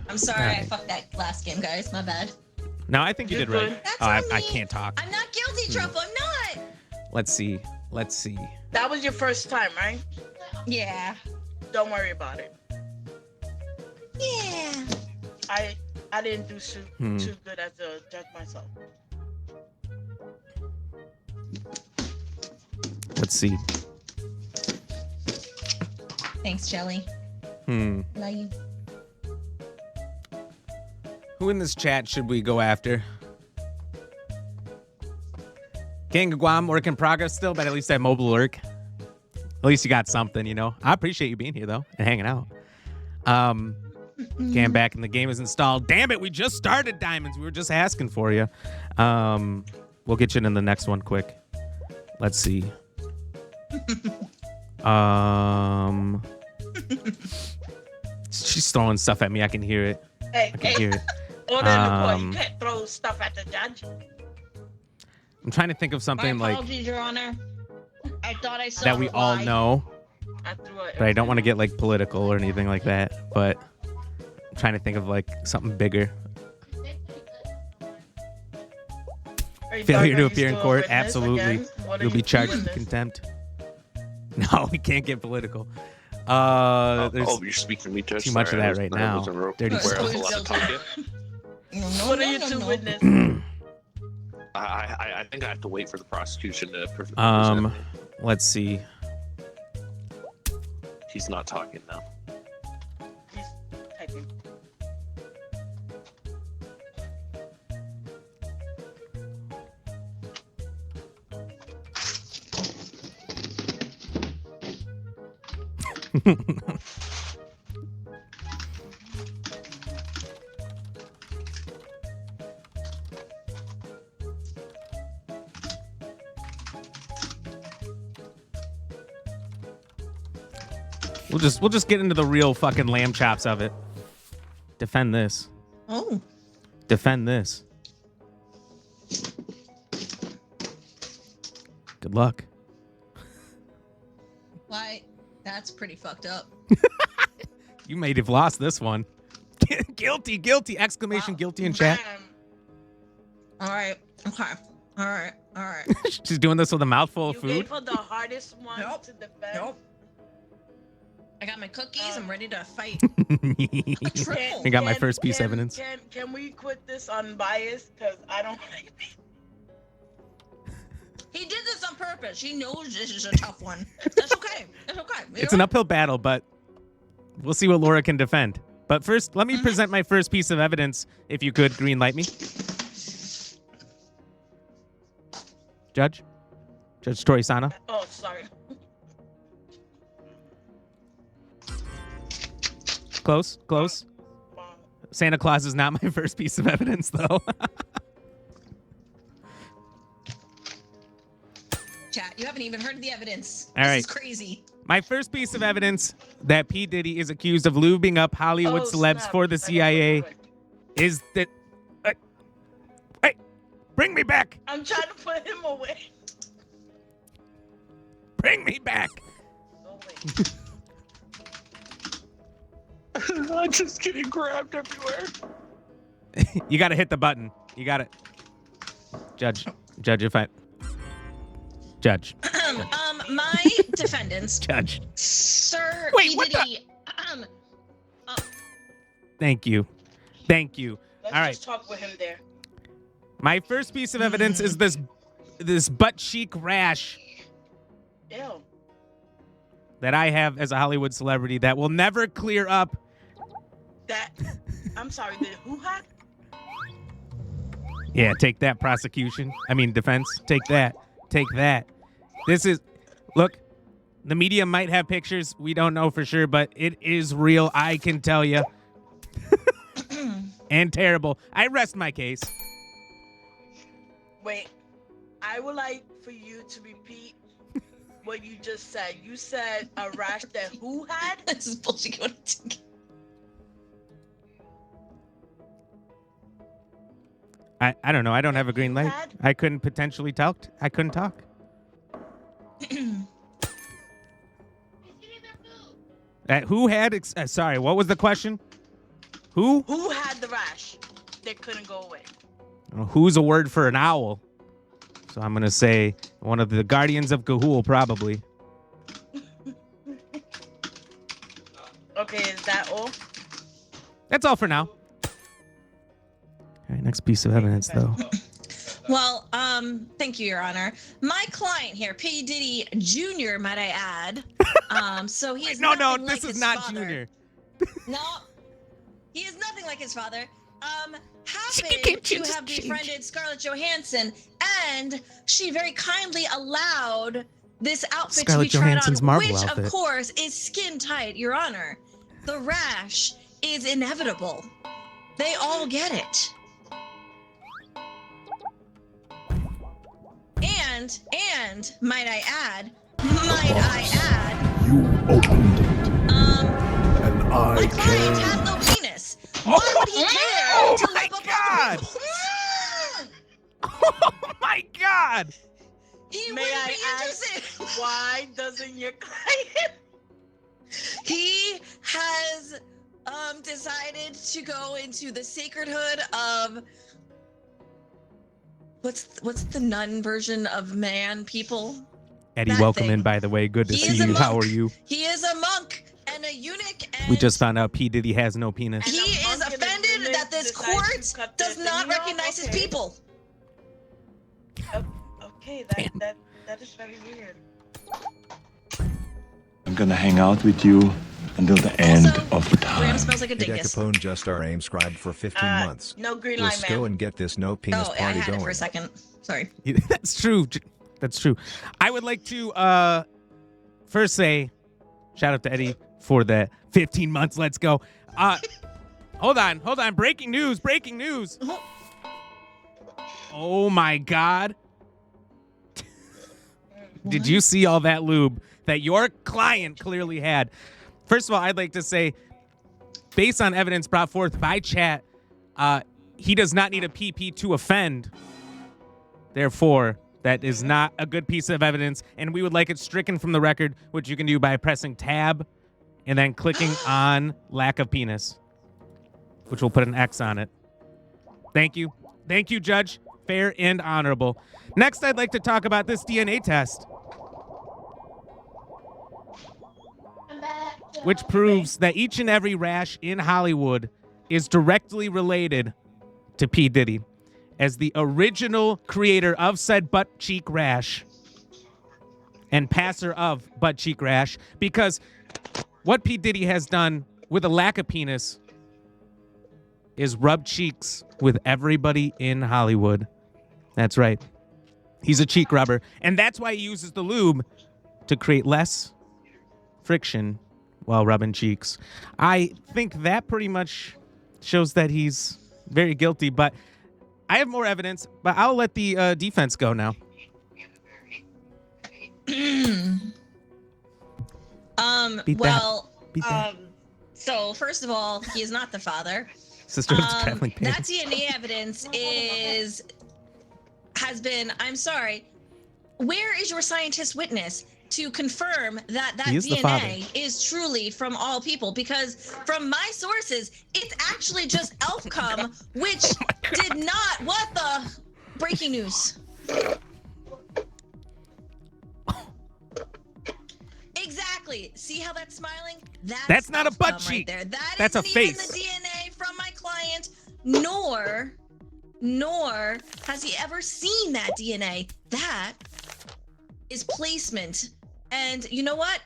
I'm sorry. I fucked that last game, guys. My bad. No, I think you did right. That's Oh, on I me. can't talk. I'm not guilty, Truffle. I'm not. Let's see. That was your first time, right? Yeah. Don't worry about it. Yeah. I didn't do too good as a judge myself. Let's see. Thanks, Jelly. Who Love you. in this chat should we go after? King of Guam, work in progress still, but at least that mobile lurk. At least you got something, you know. I appreciate you being here though and hanging out. Cam back and the game is installed. Damn it, we just started Diamonds. We were just asking for you. We'll get you in the next one quick. Let's see. She's throwing stuff at me. I can hear it. Hey, I can hear it. order in the court. You can't throw stuff at the judge. I'm trying to think of something My like apologies, Your Honor. I thought I saw that we the all lie. know, I threw it. but I don't want to get like political or anything like that. But I'm trying to think of like something bigger. Are you Failure to talking appear in to a court, witness absolutely. again? What are You'll be you charged doing with this? contempt. No, we can't get political. There's you're speaking to me, Judge. too much of Sorry, that I was- right I now. wasn't real- Dirty aware I was stuff. allowed to talk yet. What are your two witnesses? I think I have to wait for the prosecution to present me. Let's see. He's not talking now. He's typing. We'll just get into the real fucking lamb chops of it. Defend this. Oh. Defend this. Good luck. Why? That's pretty fucked up. You may have lost this one. Guilty, guilty! Exclamation guilty in chat. All right. Okay. All right. All right. She's doing this with a mouthful of You food. gave her the hardest one to defend. Nope. I got my cookies. I'm ready to fight. I got my first piece of evidence. Can we quit this unbiased? Because I don't like it. He did this on purpose. He knows this is a tough one. That's okay. That's okay. It's an uphill battle, but we'll see what Laura can defend. But first, let me present my first piece of evidence, if you could green light me. Judge Tori-sana. Oh, sorry. Close. Santa Claus is not my first piece of evidence, though. Chat, you haven't even heard the evidence. All right. This is crazy. My first piece of evidence that P. Diddy is accused of lubing up Hollywood celebs snap. for the CIA is that... Hey, bring me back! I'm trying to put him away. Bring me back! Go away. I'm just getting grabbed everywhere. You got to hit the button. You got it. Judge, if I... Judge. My defendants, Judge. Sir Wait, P. what the- Diddy. Thank you. Let's All right. just talk with him there. My first piece of evidence is this butt cheek rash Ew. that I have as a Hollywood celebrity that will never clear up. I'm sorry, the who had? Yeah, take that, prosecution. I mean, defense. Take that. This is... Look, the media might have pictures. We don't know for sure, but it is real. I can tell you. And terrible. I rest my case. Wait, I would like for you to repeat what you just said. You said a rash that who had? This is bullshit. I don't know. I don't have a green light. Had? I couldn't potentially talk. I couldn't talk. Who had... sorry, what was the question? Who? Who had the rash that couldn't go away? Who's a word for an owl? So I'm going to say one of the guardians of Gahul, probably. Okay, is that all? That's all for now. All right, next piece of evidence, though. Well, thank you, Your Honor. My client here, P. Diddy Jr., might I add. So he is No, nothing like this is his not father. Junior. No, he is nothing like his father. She Happened can't to just have change. befriended Scarlett Johansson, and she very kindly allowed this outfit Scarlett to be tried Johansson's on, Marvel which outfit. of course is skin tight, Your Honor. The rash is inevitable. They all get it. And might I add, You opened it, and I my client came. has no penis. Why would he care to my love up God. other people? Oh, my God. He May wouldn't I be ask interested. why doesn't your client? He has decided to go into the sacredhood of what's the nun version of man people? Eddie, That welcome thing. in, by the way. Good to He see is a you. How monk. are you? He is a monk and a eunuch. And We just found out P. Diddy has no penis. he is offended that this court does not recognize his people. Okay, that is very weird. I'm gonna hang out with you until the end of time. Graham smells like a Hey, dingus. Capone just our aim scribed for 15 months. No green Let's line, go man. and get this no penis Oh, I party had going. it for a second. Sorry. That's true. That's true. I would like to first say shout out to Eddie for the 15 months. Let's go. Hold on. Breaking news. Oh my God. Did you see all that lube that your client clearly had? First of all, I'd like to say, based on evidence brought forth by chat, he does not need a PP to offend. Therefore, that is not a good piece of evidence, and we would like it stricken from the record, which you can do by pressing tab and then clicking on lack of penis, which will put an X on it. Thank you. Thank you, Judge. Fair and honorable. Next, I'd like to talk about this DNA test, which proves that each and every rash in Hollywood is directly related to P. Diddy as the original creator of said butt cheek rash and passer of butt cheek rash, because what P. Diddy has done with a lack of penis is rub cheeks with everybody in Hollywood. That's right. He's a cheek rubber, and that's why he uses the lube to create less friction while rubbing cheeks. I think that pretty much shows that he's very guilty, but I have more evidence, but I'll let the defense go now. So first of all, he is not the father. Sister of the traveling that pants. DNA evidence has been, I'm sorry, where is your scientist witness to confirm that He is the father. DNA is truly from all people? Because from my sources, it's actually just elf cum, which did not, what the, breaking news. Exactly. See how that's smiling? That's not a elf butt cum cheek. Right there. That's a isn't even face. the DNA from my client, nor has he ever seen that DNA. That is placement. And you know what?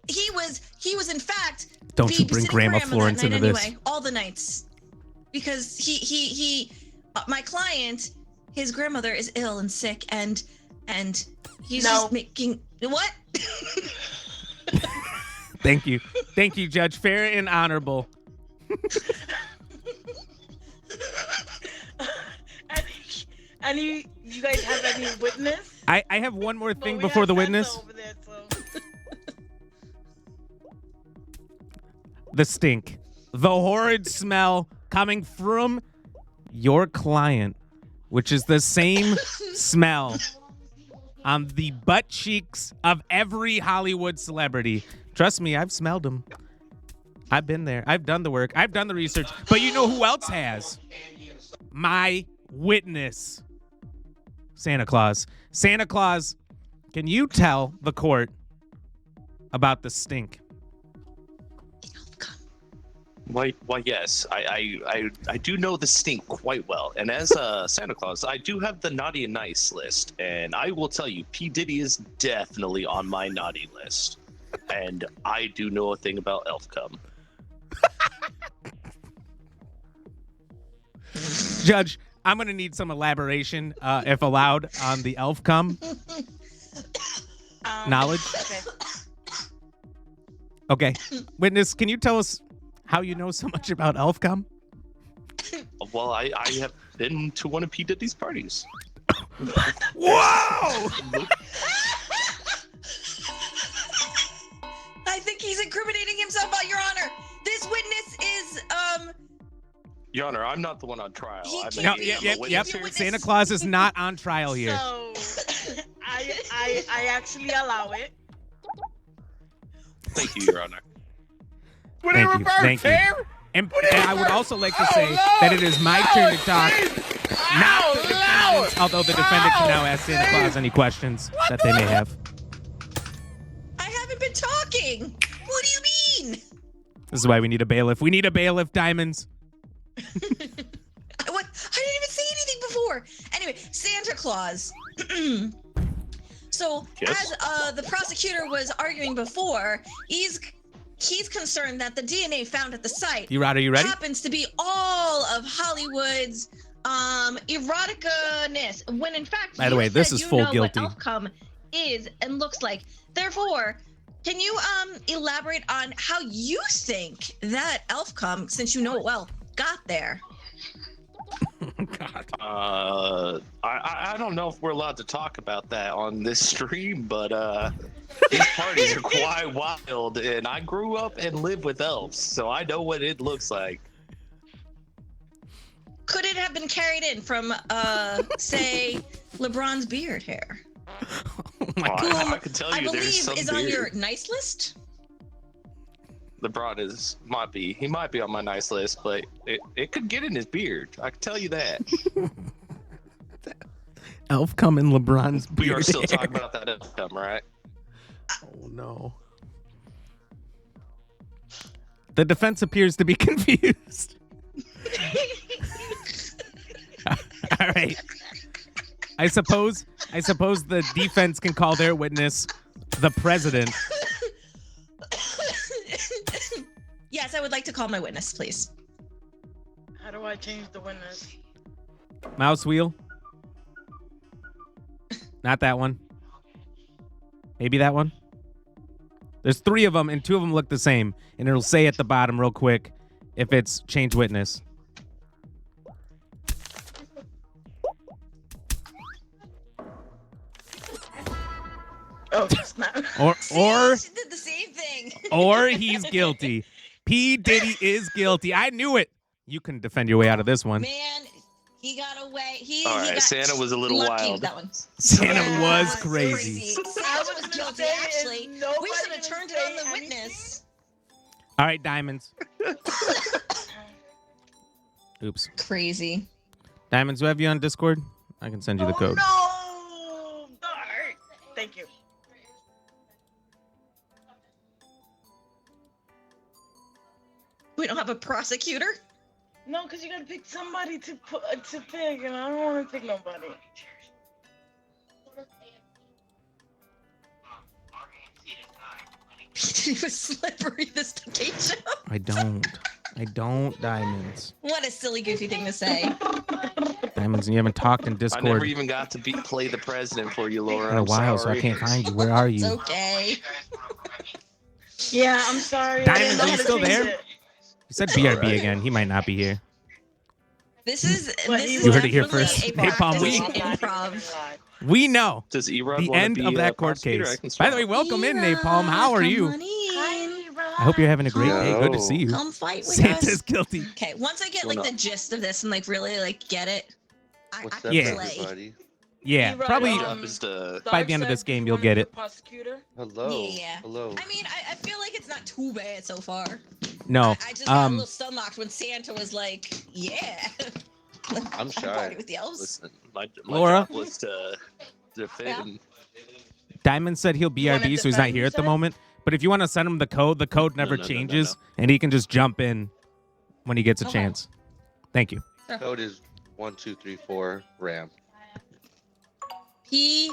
He was in fact Don't you bring babysitting Grandma that Florence night into this. anyway, all the nights. Because he my client, his grandmother is ill and sick, and he's just making what? Thank you, Judge. Fair and honorable. Any, you guys have any witness? I have one more thing We before have the Sansa witness. over there, so. The stink, the horrid smell coming from your client, which is the same smell on the butt cheeks of every Hollywood celebrity. Trust me, I've smelled them. I've been there. I've done the work. I've done the research. But you know who else has? My witness, Santa Claus. Santa Claus, can you tell the court about the stink? Why, yes, I do know the stink quite well, and as Santa Claus, I do have the naughty and nice list, and I will tell you, P. Diddy is definitely on my naughty list, and I do know a thing about elf cum. Judge, I'm gonna need some elaboration, if allowed, on the elf cum knowledge. Okay, witness, can you tell us how you know so much about elf cum? Well, I have been to one of P. Diddy's parties. Whoa! I think he's incriminating himself, Your Honor. This witness is Your Honor, I'm not the one on trial. Yep. Santa Claus is not on trial here. So, I actually allow it. Thank you, Your Honor. Thank you. And I would also like to say that it is my turn to talk, not the defendants, although the defendant can now ask Santa Claus any questions that they may have. I haven't been talking. What do you mean? This is why we need a bailiff. We need a bailiff, Diamonds. What? I didn't even say anything before. Anyway, Santa Claus. So, Yes? as the prosecutor was arguing before, he's concerned that the DNA found at the site Are you ready? happens to be all of Hollywood's erotica-ness, when in fact, By the way, this is full guilty. What Elfcom is and looks like. Therefore, can you elaborate on how you think that Elfcom, since you know it well, got there? I don't know if we're allowed to talk about that on this stream, but these parties are quite wild, and I grew up and lived with elves, so I know what it looks like. Could it have been carried in from, say, LeBron's beard hair? I can tell you, I believe there's some is beard. on your nice list. LeBron might be on my nice list, but it could get in his beard. I can tell you that. Elfcom and LeBron's beard. We are still talking about that outcome, right? Oh no. The defense appears to be confused. All right. I suppose the defense can call their witness the president. Yes, I would like to call my witness, please. How do I change the witness? Mouse wheel. Not that one. Maybe that one. There's 3 of them, and 2 of them look the same. And it'll say at the bottom real quick if it's change witness. Oh, snap. Or She did the same thing. or he's guilty. P. Diddy is guilty. I knew it. You couldn't defend your way out of this one. Man, he got away. All right, got Santa was a little lucky wild. with that one. Santa was crazy. Santa was guilty, actually. We should have turned it on the witness. All right, Diamonds. Oops. Crazy. Diamonds, do I have you on Discord? I can send you the code. No! All right. Thank you. We don't have a prosecutor? No, because you gotta pick somebody to pick, and I don't want to pick nobody. He was slippery this vacation. I don't, Diamonds. What a silly, goofy thing to say. Diamonds, and you haven't talked in I Discord never even got to play the president for you, Laura. in a I'm while, so I sorry. can't find you. Where are It's you? okay. Yeah, I'm sorry. Diamonds, I are you didn't know still how to change there? it. You said BRB again. He might not be here. This is You heard it here definitely first. a Napalm, practice we- in improv. We know Does Erod the wanna end be of a that court prosecutor? I case. can By the way, swap. welcome in, Napalm. How are you? I hope you're having a great day. Good to see you. Come fight with Santa's us. guilty. Okay, once I get like the gist of this and like really like get it, I can Yeah. play. Yeah, Erod, probably by the end of this game you'll get it. Prosecutor. Hello. Yeah. Hello. I mean, I feel like it's not too bad so far. No. I just got a little stomached when Santa was like, "Yeah." I'm shy. Party with the elves. Listen, my Laura? job was to defend. Diamond said he'll BRB, so he's not here at the moment. But if you want to send him the code never no, changes, and he can just jump in when he gets a chance. Thank you. Code is 1234 RAM. P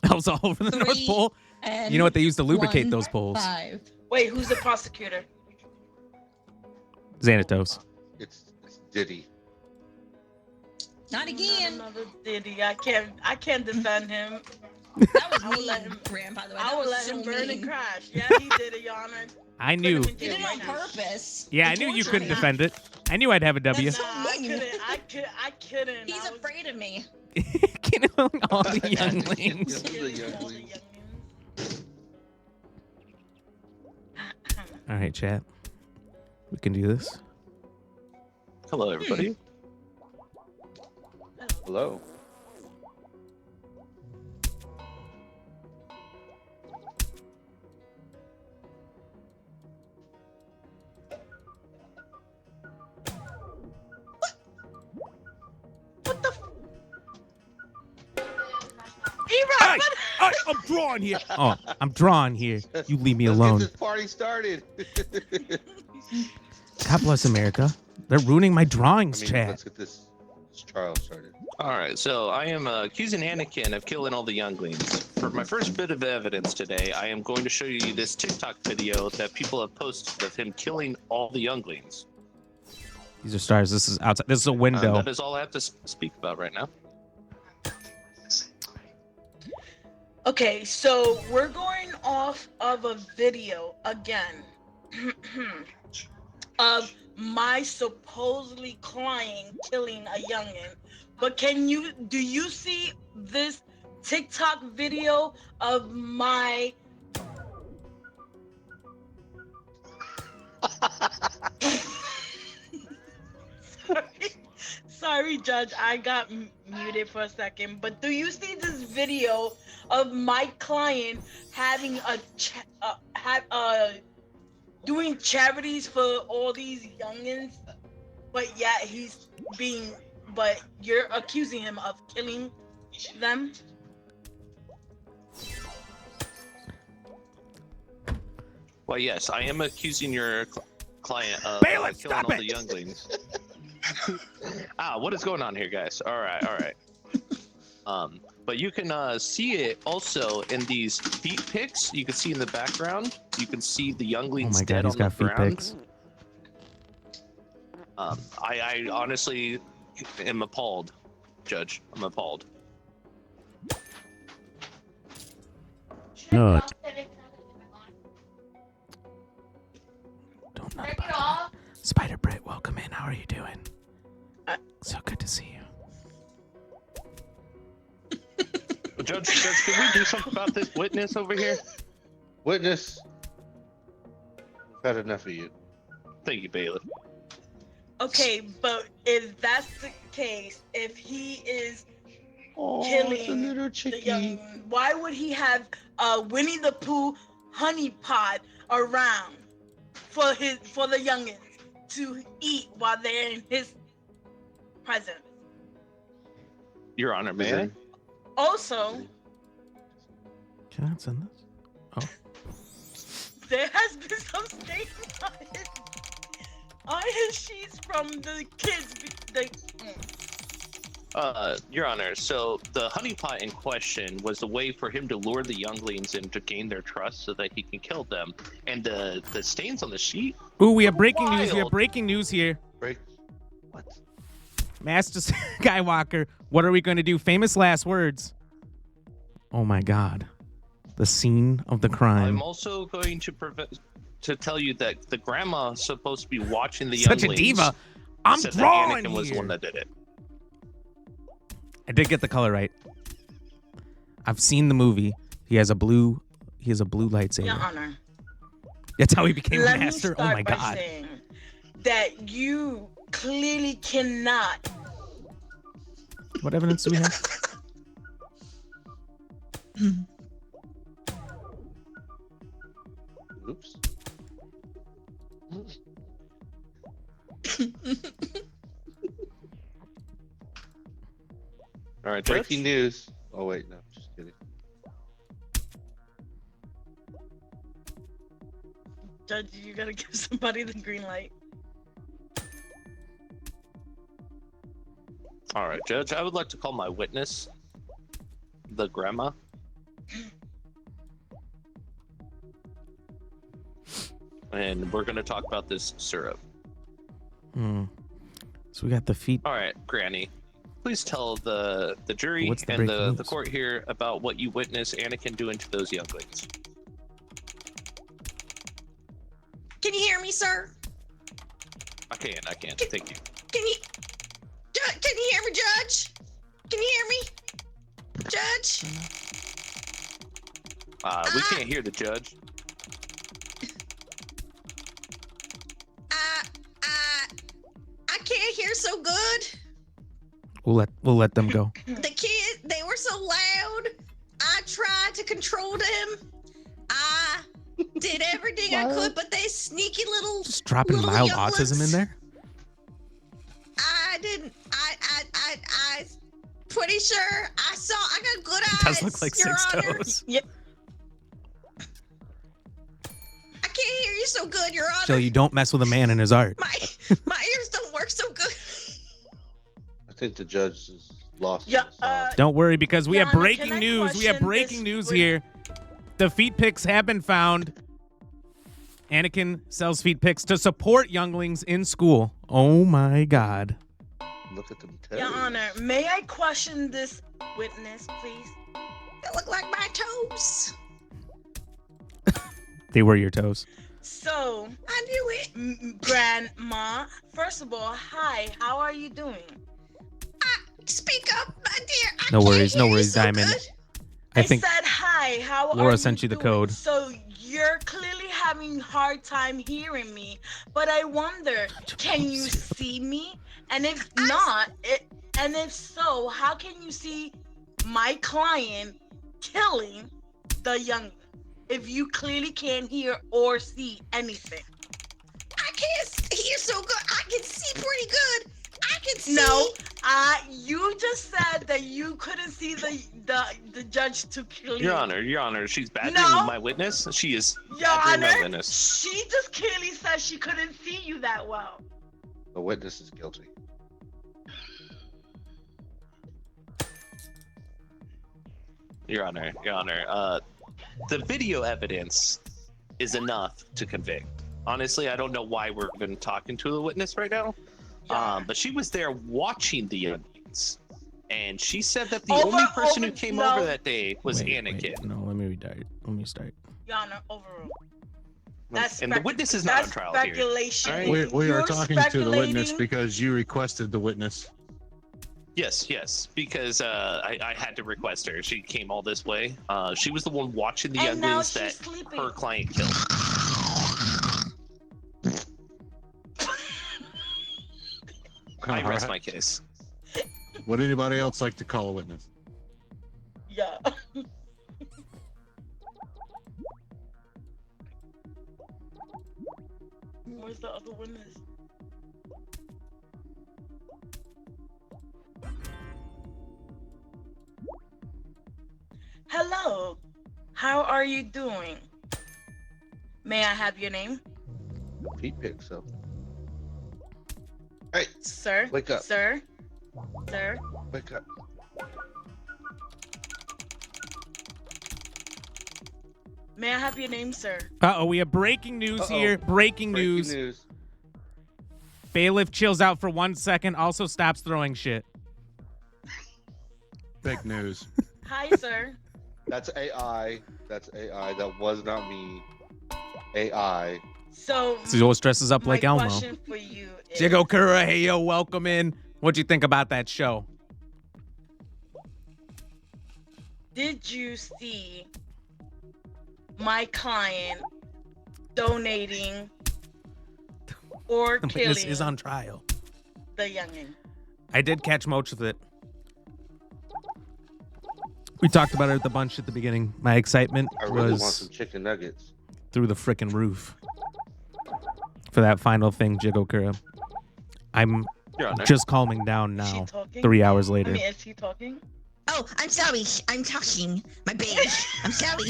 Elves all over the North Pole. and You know what they use to lubricate 1, those poles? 5. Wait, who's the prosecutor? Xanatos. It's Diddy. Not again. Another Diddy. I can't defend him. That was I would mean, let him. Graham, by the way. I That would was let so him burn mean. and crash. Yeah, he did it, Your Honor. I knew. He did it on purpose. Yeah, I knew you couldn't defend it. I knew I'd have a W. That's so I mean. couldn't. He's afraid of me. Killing all the younglings. All right, chat. We can do this. Hello, everybody. Hello. Hey, I'm drawing here. Oh, I'm drawing here. You leave me Let's alone. get this party started. God bless America. They're ruining my drawings, chat. Let's get this trial started. All right, so I am accusing Anakin of killing all the younglings. For my first bit of evidence today, I am going to show you this TikTok video that people have posted of him killing all the younglings. These are stars. This is outside. This is a window. That is all I have to speak about right now. Okay, so we're going off of a video again of my supposedly client killing a youngin. But do you see this TikTok video of my Sorry, Judge, I got muted for a second. But do you see this video of my client having doing charities for all these youngins, but yet but you're accusing him of killing them? Well, yes, I am accusing your client of killing all the younglings. What is going on here, guys? All right. But you can see it also in these feet pics. You can see in the background. You can see the younglings dead on the ground. I honestly am appalled, Judge. I'm appalled. No. Don't know about that. Spider Brit, welcome in. How are you doing? So good to see you. Judge, can we do something about this witness over here? Witness, we've had enough of you. Thank you, bailiff. Okay, but if that's the case, if he is killing the young, why would he have Winnie the Pooh honey pot around for the youngins to eat while they're in his presence? Your Honor, may I? Also, can I send this? Oh. There has been some stains on his sheets from the kids. Your Honor, so the honeypot in question was a way for him to lure the younglings in to gain their trust so that he can kill them. And the stains on the sheet? Ooh, we have breaking news. We have breaking news here. What? Master Skywalker, what are we going to do? Famous last words. Oh my God. The scene of the crime. I'm also going to tell you that the grandma is supposed to be watching the Such younglings. a diva. I'm said drawing that Anakin was the here. one that did it. I did get the color right. I've seen the movie. He has a blue lightsaber. Your Honor. That's how he became Let master. Me Oh start my by God. saying that you clearly cannot. What evidence do we have? Oops. All right, breaking news. Oh wait, no, just kidding. Judge, you gotta give somebody the green light. All right, Judge, I would like to call my witness, the grandma. And we're going to talk about this syrup. So we got the feet. All right, Granny. Please tell the jury What's the and breaking the court here about what you witnessed Anakin doing to those younglings. Can you hear me, sir? I can. Thank you. Can you hear me, Judge? Can you hear me? Judge? We can't hear the judge. I can't hear so good. We'll let them go. The kids, they were so loud. I tried to control them. I did everything I could, but they sneaky little. Just dropping little mild younglings. autism in there. I didn't. I pretty sure I got good eyes. It does look like Your 6 Honor. toes. Yep. I can't hear you so good, Your Honor. Jill, you don't mess with a man in his art. My ears don't work so good. I think the judge is lost. Yeah. Don't worry, because we have Yana, breaking can I news. We have question breaking this news with- here. The feet pics have been found. Anakin sells feet pics to support younglings in school. Oh my God. Look at them. Your Honor, may I question this witness, please? They look like my toes. They were your toes. So, I knew it. Grandma, first of all, hi, how are you doing? Speak up, my dear. I No can't worries, no hear you worries, so Diamond. good. I think said hi, how are Laura you sent you the doing? code. So you're clearly having hard time hearing me, but I wonder, can you see me? And if not, and if so, how can you see my client killing the young? If you clearly can't hear or see anything. I can't hear so good. I can see pretty good. I can see. No, you just said that you couldn't see the judge to clearly. Your Honor, she's badgering No. my witness. She is Your badgering my Honor, witness. she just clearly said she couldn't see you that well. The witness is guilty. Your Honor, the video evidence is enough to convict. Honestly, I don't know why we're even talking to the witness right now. But she was there watching the youngins, and she said that the only person who came over that day was Anakin. No, let me start. Your Honor, overruled. And the witness is not on trial here. Speculation. All right? We are You're talking to the witness speculating. because you requested the witness. Yes, because I had to request her. She came all this way. She was the one watching the And now younglings she's that sleeping. her client killed. I rest Alright. my case. Would anybody else like to call a witness? Yeah. Where's the other witness? Hello. How are you doing? May I have your name? Pete picks up. Hey, Sir? Wake up. Sir? Sir? wake up. May I have your name, sir? Uh-oh, we have breaking news here. Breaking news. Bailiff chills out for 1 second, also stops throwing shit. Fake news. Hi, sir. That's AI. That's AI. That was not me. AI. So he always dresses up like my Elmo. question for you is, Jigo Kura, hey yo, welcome in. What'd you think about that show? did you see my client donating or The witness killing is on trial. the youngin? I did catch most of it. We talked about it a bunch at the beginning. My excitement I really want was some chicken nuggets. through the frickin' roof for that final thing, Jigo Kura. I'm Your Honor. just calming down Is she now, talking? 3 hours I later. mean, is he talking? Oh, I'm sorry. I'm talking. My baby. I'm sorry.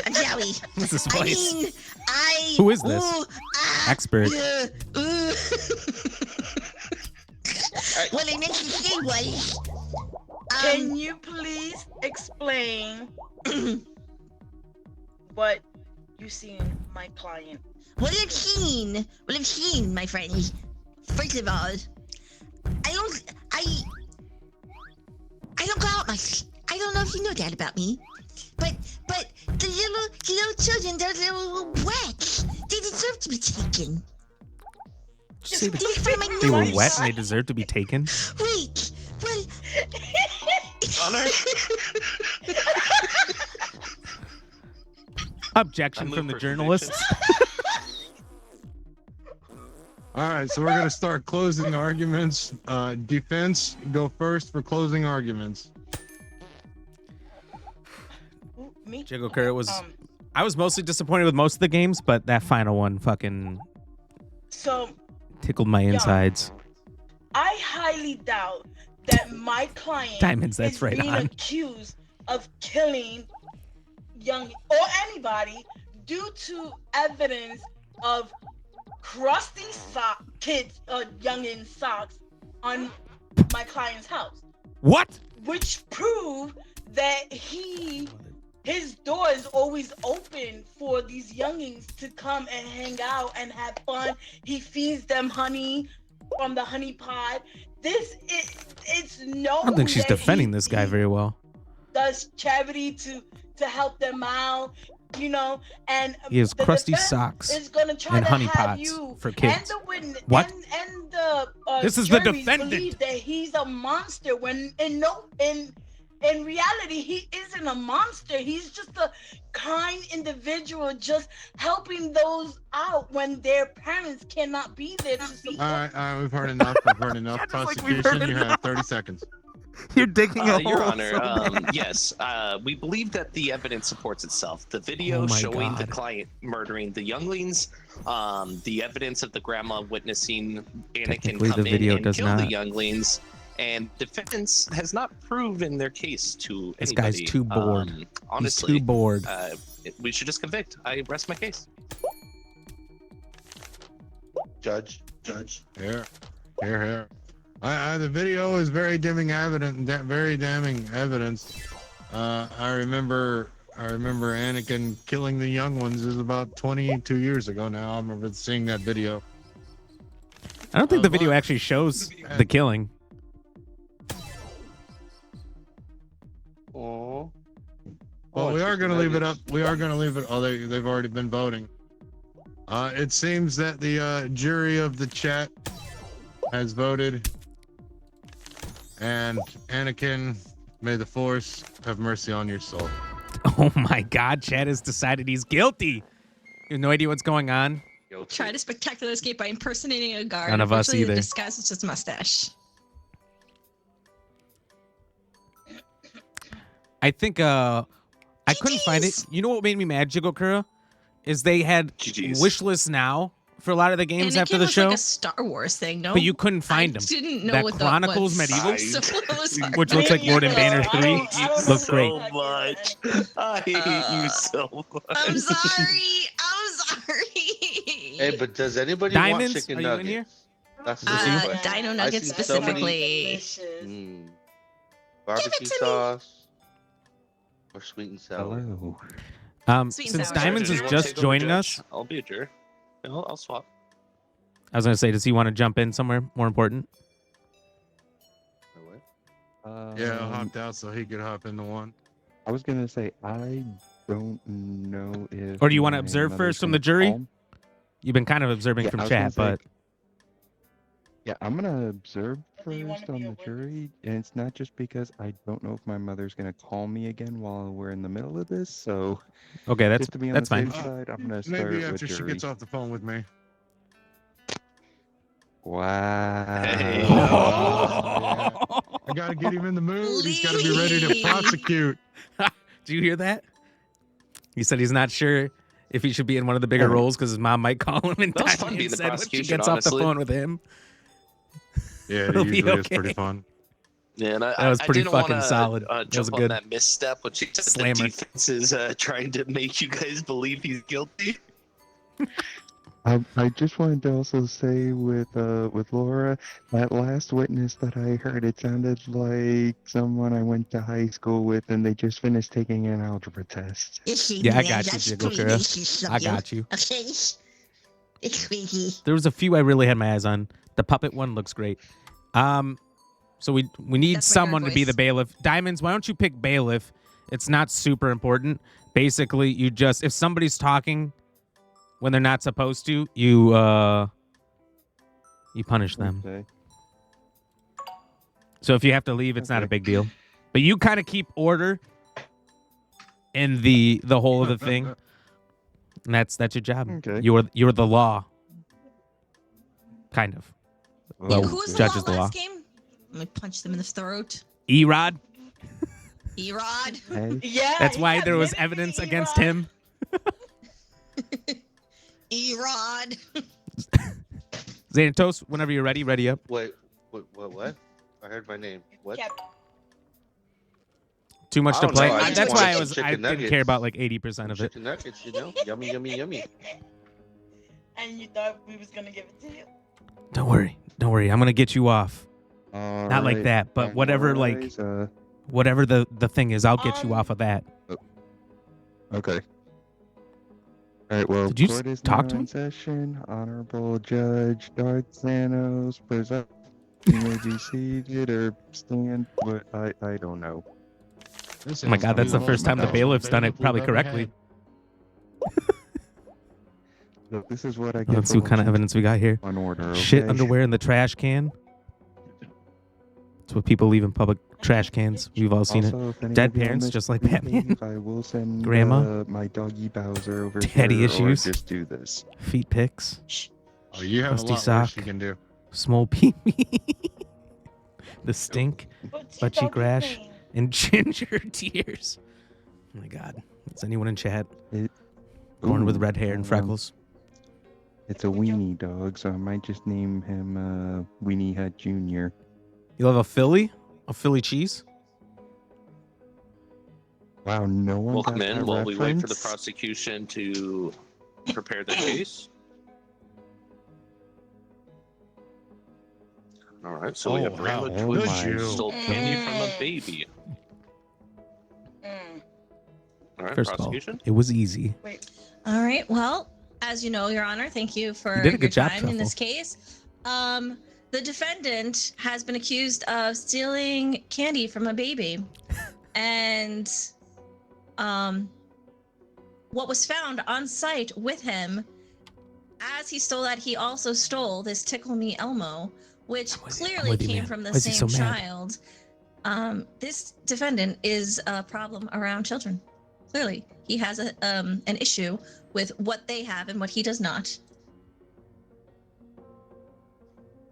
I'm sorry. What's this I place? mean, Who is this? Ooh, Expert. What I meant to say was... Can you please explain what you see in my client? What I've seen, my friend. First of all, I don't go out much. I don't know if you know that about me, but the little children, they're little brats. They deserve to be taken. Say Did you find my They were nose? wet and they deserve to be taken. Wait, well, Honor? Objection I from move the for journalists. All right, so we're going to start closing arguments. Defense, go first for closing arguments. Ooh, me? Jigo Kura was... I was mostly disappointed with most of the games, but that final one fucking So tickled my insides. I highly doubt that my client Diamonds, that's is right being on. accused of killing young or anybody due to evidence of crusty kids youngin socks on my client's house. What? Which prove that his door is always open for these youngins to come and hang out and have fun. He feeds them honey from the honey pot. It's no. I don't think she's defending this guy very well. Does charity to help them out, and He has the crusty defense socks is gonna try and to honey have pots you for kids. And the witness, What? And the This is the juries defendant. believe that he's a monster when in reality he isn't a monster. He's just a kind individual, just helping those out when their parents cannot be there to support. All right, we've heard enough. We've heard enough. Prosecution, you have 30 seconds. You're digging a Your hole. Honor, so bad. yes, we believe that the evidence supports itself. The video Oh my showing the God. client murdering the younglings, the evidence of the grandma witnessing Anakin Technically, come the video in and does kill not. the younglings, and defense has not proven their case to This anybody. guy's too bored. Honestly, He's too bored. We should just convict. I rest my case. Judge. Here. The video is very damning evidence. I remember Anakin killing the young ones is about 22 years ago now. I remember seeing that video. I don't think the video actually shows the killing. Oh. Well, we are going to leave it up. We are going to leave it. Oh, they've already been voting. It seems that the jury of the chat has voted. And Anakin, may the Force have mercy on your soul. Oh my God, Chad has decided he's guilty. You have no idea what's going on. Tried a spectacular escape by impersonating a guard. None of us Unfortunately, either. The disguise was just a mustache. I think I couldn't find it. You know what made me mad, Jigokura? Is they had wish lists now for a lot of the games Anakin after the was show. like a Star Wars thing, no? But you couldn't find them. I didn't know that what Chronicles that was. Medieval, So it was hard. which looks like Lord and Banner 3, looks great. So much. I hate you so much. I'm sorry. Hey, but does anybody Diamonds? want chicken Are you nuggets? in here? That's the question. Dino I nuggets see so many- specifically. Barbecue sauce or sweet and sour. Sweet and Since sour. Diamonds is Judge, just take over, joining Judge. us, I'll be a juror. I'll swap. I was going to say, does he want to jump in somewhere more important? Yeah, I hopped out so he could hop into one. I was gonna say I don't know if. Or do you want to my observe mother's first from the gonna jury? call. You've been kind of observing Yeah, from I was gonna chat, say- but Yeah, I'm gonna observe first on the jury, and it's not just because I don't know if my mother's gonna call me again while we're in the middle of this. So okay, that's just to be on that's the fine. safe side, I'm gonna start Maybe with after she jury. gets off the phone with me. Wow. Hey. I gotta get him in the mood. He's gotta be ready to prosecute. Do you hear that? He said he's not sure if he should be in one of the bigger roles because his mom might call him and That was time fun and being the said when she prosecution, gets off the honestly. phone with him. Yeah, it It'll be usually is okay. pretty fun. Yeah, and That was pretty I didn't fucking wanna, solid. That was Jump good. on that misstep when she said Slammer. the defense is trying to make you guys believe he's guilty. I just wanted to also say with Laura, that last witness that I heard, it sounded like someone I went to high school with, and they just finished taking an algebra test. Yeah, I got you, Jigokura. I got you. Okay. It's squeaky. There was a few I really had my eyes on. The puppet one looks great. So we need That's my someone to be voice. the bailiff. Diamonds, why don't you pick bailiff? It's not super important. Basically, you just if somebody's talking when they're not supposed to, you punish them. Okay. So if you have to leave, it's not a big deal. But you kind of keep order in the whole of the thing. And that's your job. Okay. You're the law. Kind of. Well, Who was the judge law is the law. last game? Let me punch them in the throat. Erod. Erod. Hey. Yeah. That's he why there was admitted evidence to against Erod. him. Erod. Xanatos, whenever you're ready, ready up. Wait, what? I heard my name. What? Too much I to don't play. know, I just That's wanted why I some chicken didn't nuggets. care about like 80% of it. Chicken nuggets, you know? Yummy, yummy, yummy. And you thought we was gonna give it to you? Don't worry. I'm gonna get you off. Not like Alright, that, but whatever like guys, whatever the thing is, I'll get you off of that. Okay. All right. Well, Did you court is talk now to me? in session. Honorable Judge Darth Thanos, please up. You may be seated or stand, but I don't know. Oh my God, that's the first time the bailiff's done it probably correctly. Look, this is what I get. Let's see what kind of evidence we got here. On order, Shit okay? underwear in the trash can. That's what people leave in public trash cans. We've all seen Also, if it. any Dead of you parents, miss just like me, Batman. I will send Grandma. my doggy Bowser over Daddy here, issues. or just do this. Feet pics. Oh, you have Rusty a lot sock. worse you can do. Small pee. The stink. Butt cheek rash. And ginger tears. Oh my God. Is anyone in chat born with red hair and freckles? It's a weenie dog, so I might just name him Weenie Hut Jr. You'll have a Philly? A Philly cheese? Wow, no one Welcome got in that while we wait for the reference? prosecution to prepare their case. All right, so we have Rainbow wow. Twitch Oh my. stole candy from a baby. All right, First of all, prosecution. it was easy. All right. Well, as you know, Your Honor, thank you for You did a your good job, time in this Truffle. case. The defendant has been accused of stealing candy from a baby. And what was found on site with him as he stole that, he also stole this Tickle Me Elmo, which clearly with you, came man. from the Why is he same so mad? child. This defendant is a problem around children. Clearly, he has an issue with what they have and what he does not.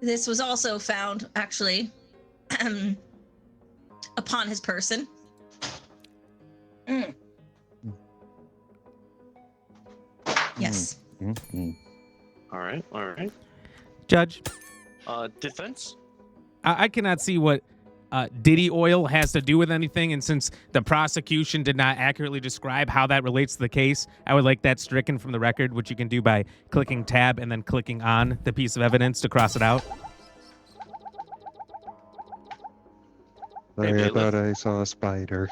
This was also found, actually, upon his person. Yes. All right. Judge, Defense. I cannot see what Diddy oil has to do with anything, and since the prosecution did not accurately describe how that relates to the case, I would like that stricken from the record, which you can do by clicking tab and then clicking on the piece of evidence to cross it out. Sorry, I bailiff. thought I saw a spider.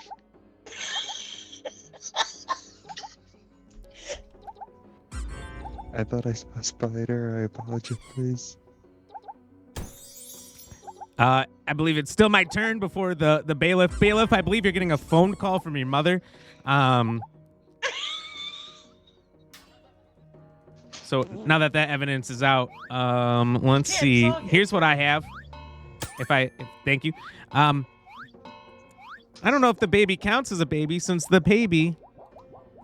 I thought I saw a spider. I apologize. I believe it's still my turn before the bailiff. Bailiff, I believe you're getting a phone call from your mother. So now that evidence is out, let's see. Here's what I have. Thank you. I don't know if the baby counts as a baby since the baby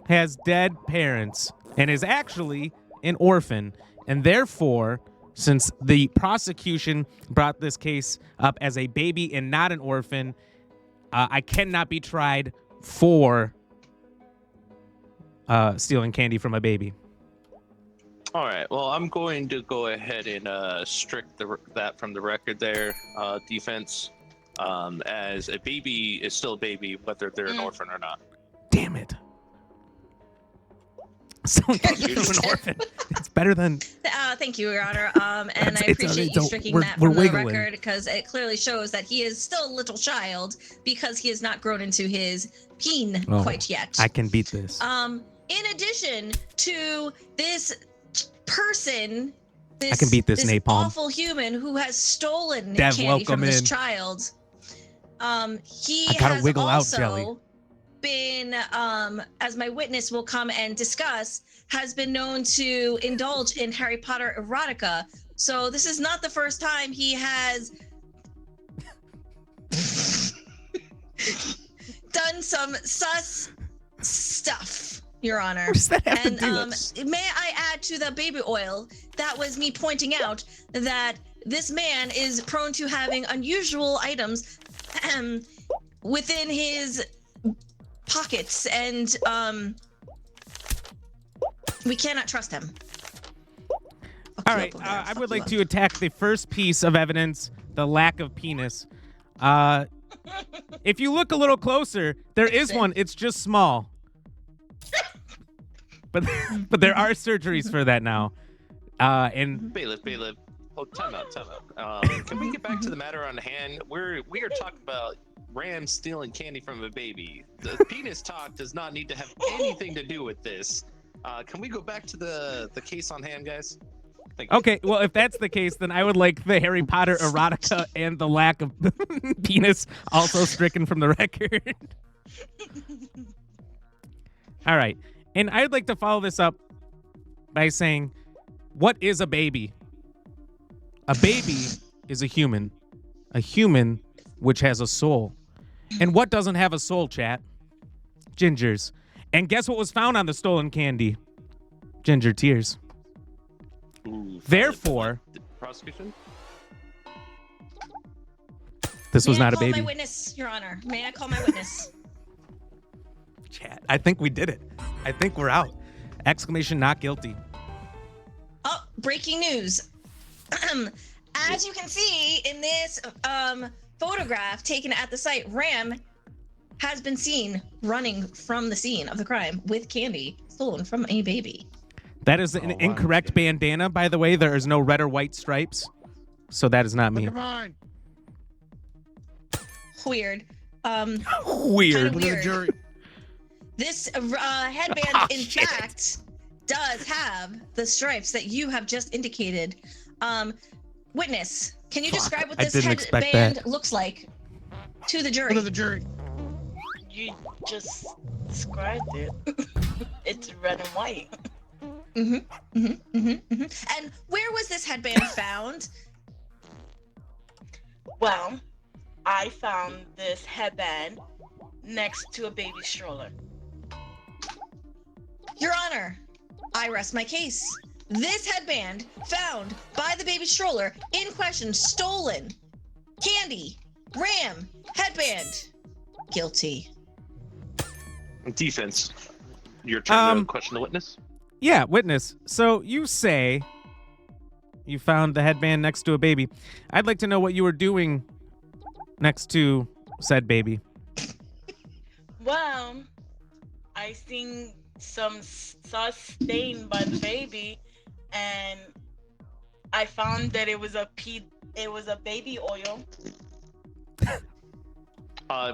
has dead parents and is actually an orphan, and therefore, since the prosecution brought this case up as a baby and not an orphan, I cannot be tried for stealing candy from a baby. All right. Well, I'm going to go ahead and strike that from the record there. Defense, as a baby is still a baby, whether they're an orphan or not. Damn it. Someone called you an orphan. It's better than... Thank you, Your Honor. And I It's appreciate you striking that we're from the wiggling. record because it clearly shows that he is still a little child because he has not grown into his peen Oh, quite yet. I can beat this. In addition to this person, I can beat this napalm. awful human who has stolen Dev, candy from welcome this in. child. He I gotta has wiggle out, also Jelly. been, as my witness will come and discuss, has been known to indulge in Harry Potter erotica. So this is not the first time he has done some sus stuff, Your Honor. What does that have And to do with? may I add to the baby oil, that was me pointing out that this man is prone to having unusual items within his pockets, and we cannot trust him. All right, I would like to attack the first piece of evidence, the lack of penis. If you look a little closer, there is one. It's just small. But there are surgeries for that now. And Bailiff. Oh, time out. Can we get back to the matter on hand? We are talking about Ram stealing candy from a baby. The penis talk does not need to have anything to do with this. Can we go back to the case on hand, guys? okay, well, if that's the case, then I would like the Harry Potter erotica and the lack of penis also stricken from the record. All right. And I'd like to follow this up by saying, what is a baby? A baby is a human which has a soul. And what doesn't have a soul, chat? Gingers. And guess what was found on the stolen candy? Ginger tears. Ooh, Therefore, prosecution? This was not a May I baby. call my witness, Your Honor? May I call my witness? Chat, I think we did it. I think we're out. Exclamation, not guilty. Oh, breaking news. As you can see in this photograph taken at the site, Ram has been seen running from the scene of the crime with candy stolen from a baby. That is an incorrect bandana, by the way. There is no red or white stripes. So that is not me. Weird. Weird. Weird. This headband, in fact, does have the stripes that you have just indicated. Witness, can you describe what this headband looks like to the jury? To the jury. You just described it. It's red and white. And where was this headband found? Well, I found this headband next to a baby stroller. Your Honor, I rest my case. This headband found by the baby stroller in question, stolen. Candy, Ram, headband. Guilty. Defense. Your turn to question the witness. Yeah, witness. So you say you found the headband next to a baby. I'd like to know what you were doing next to said baby. Well, I seen some sauce stain by the baby, and I found that it was a baby oil.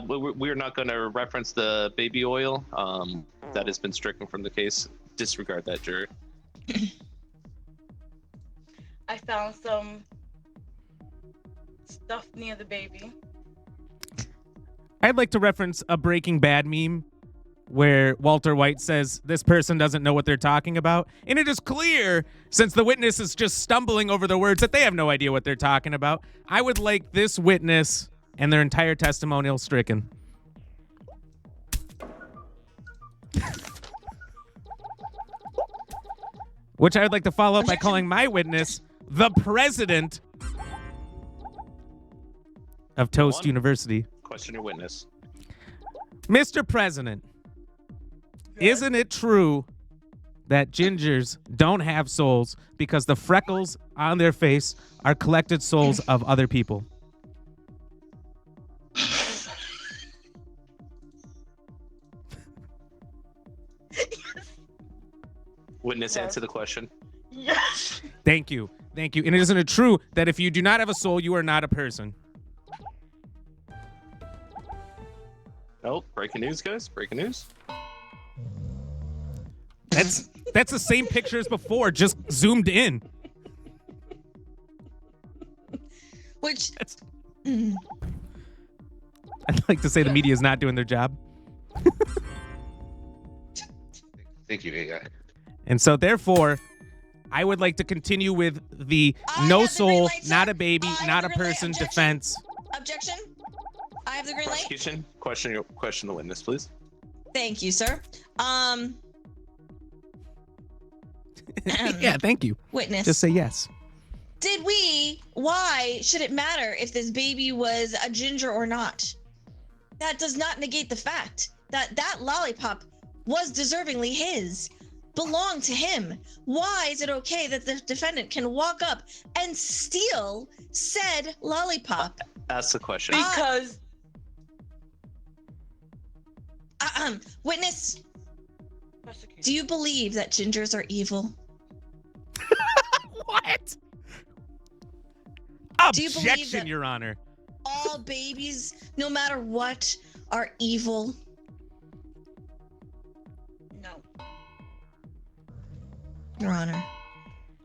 We're not going to reference the baby oil. That has been stricken from the case. Disregard that, jury. I found some stuff near the baby. I'd like to reference a Breaking Bad meme where Walter White says this person doesn't know what they're talking about. And it is clear, since the witness is just stumbling over the words, that they have no idea what they're talking about. I would like this witness and their entire testimonial stricken. Which I would like to follow up by calling my witness the president of Toast University. Question your witness. Mr. President, isn't it true that gingers don't have souls because the freckles on their face are collected souls of other people? Witness, answer the question. Yes. Thank you. Thank you. And isn't it true that if you do not have a soul, you are not a person? Oh, breaking news, guys. Breaking news. That's the same picture as before, just zoomed in. Which I'd like to say the media is not doing their job. Thank you, AI. And so therefore, I would like to continue with the no soul, not a baby, not a person defense. Objection. I have the green light. Prosecution, question the witness, please. Thank you, sir. Yeah, thank you. Witness. Just say yes. Why should it matter if this baby was a ginger or not? That does not negate the fact that that lollipop was deservingly his, belonged to him. Why is it okay that the defendant can walk up and steal said lollipop Ask the question. Because witness, do you believe that gingers are evil? What? Do you believe Objection, that Your Honor. all babies, no matter what, are evil? No. Your Honor,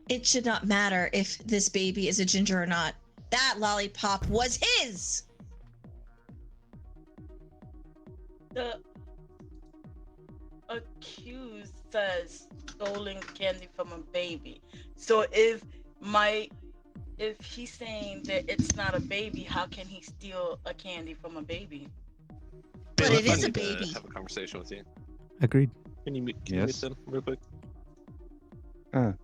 it should not matter if this baby is a ginger or not. That lollipop was his. The accused says stolen candy from a baby. So if he's saying that it's not a baby, how can he steal a candy from a baby? But it I is a need to baby. Have a conversation with you. Agreed. Can you meet Yes. them real quick?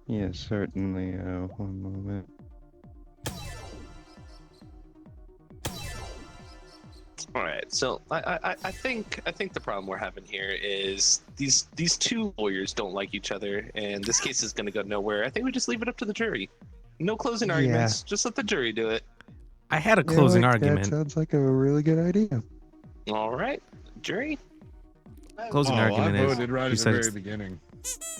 Yeah, certainly. One moment. All right. So I think the problem we're having here is these two lawyers don't like each other, and this case is going to go nowhere. I think we just leave it up to the jury. No closing arguments. Just let the jury do it. I had a You know closing what? argument. That sounds like a really good idea. All right, jury. Closing argument I is voted right you at the said very it's beginning.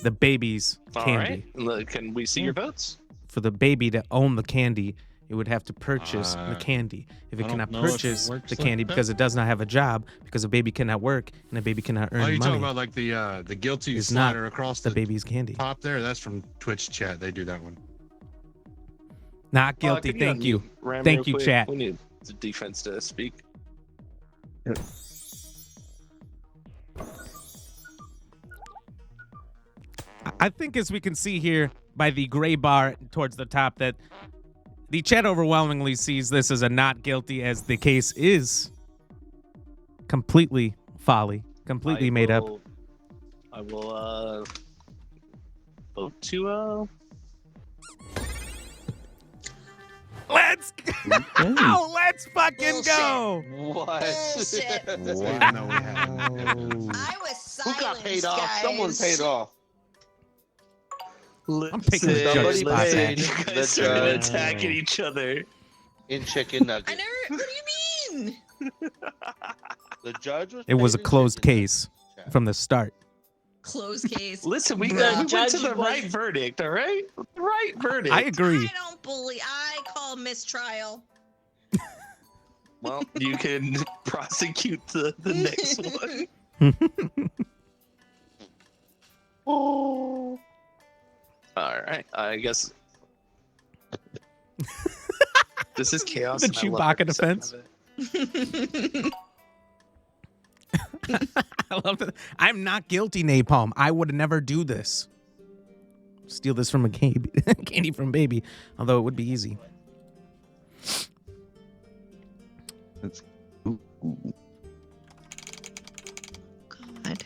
the baby's All candy. right. Can we see your votes? For the baby to own the candy, it would have to purchase the candy. If I it don't cannot know if it purchase works the like candy that. because it does not have a job, because a baby cannot work and a baby cannot earn Oh, you money, talking about like the guilty is not slider across the the baby's candy. top there? That's from Twitch chat. They do that one. Not guilty. Could Thank you. Ram Thank real you, quick? chat. We need the defense to speak. I think, as we can see here by the gray bar towards the top, that the chat overwhelmingly sees this as a not guilty, as the case is completely folly, completely made up. I will vote to Let's oh, let's fucking Bullshit. go. What? Bullshit. Wow. I was silenced, Who got paid off? guys. Someone paid off. I'm picking the judge Somebody spot paid back. You the guys started judge attacking each other. in chicken I nuggets. never. What do you mean? The judge was. It was a paid in closed chicken case nuggets. from the start. Closed case. Listen, we The went to judge the was- right verdict, all right? Right verdict. I agree. I don't believe. I call mistrial. Well, you can prosecute the next one. All right, I guess this is chaos. The and I love Chewbacca every second defense. of it. I love that. I'm not guilty, Napalm. I would never do this. Steal this from a candy from baby, although it would be easy. That's, ooh. God,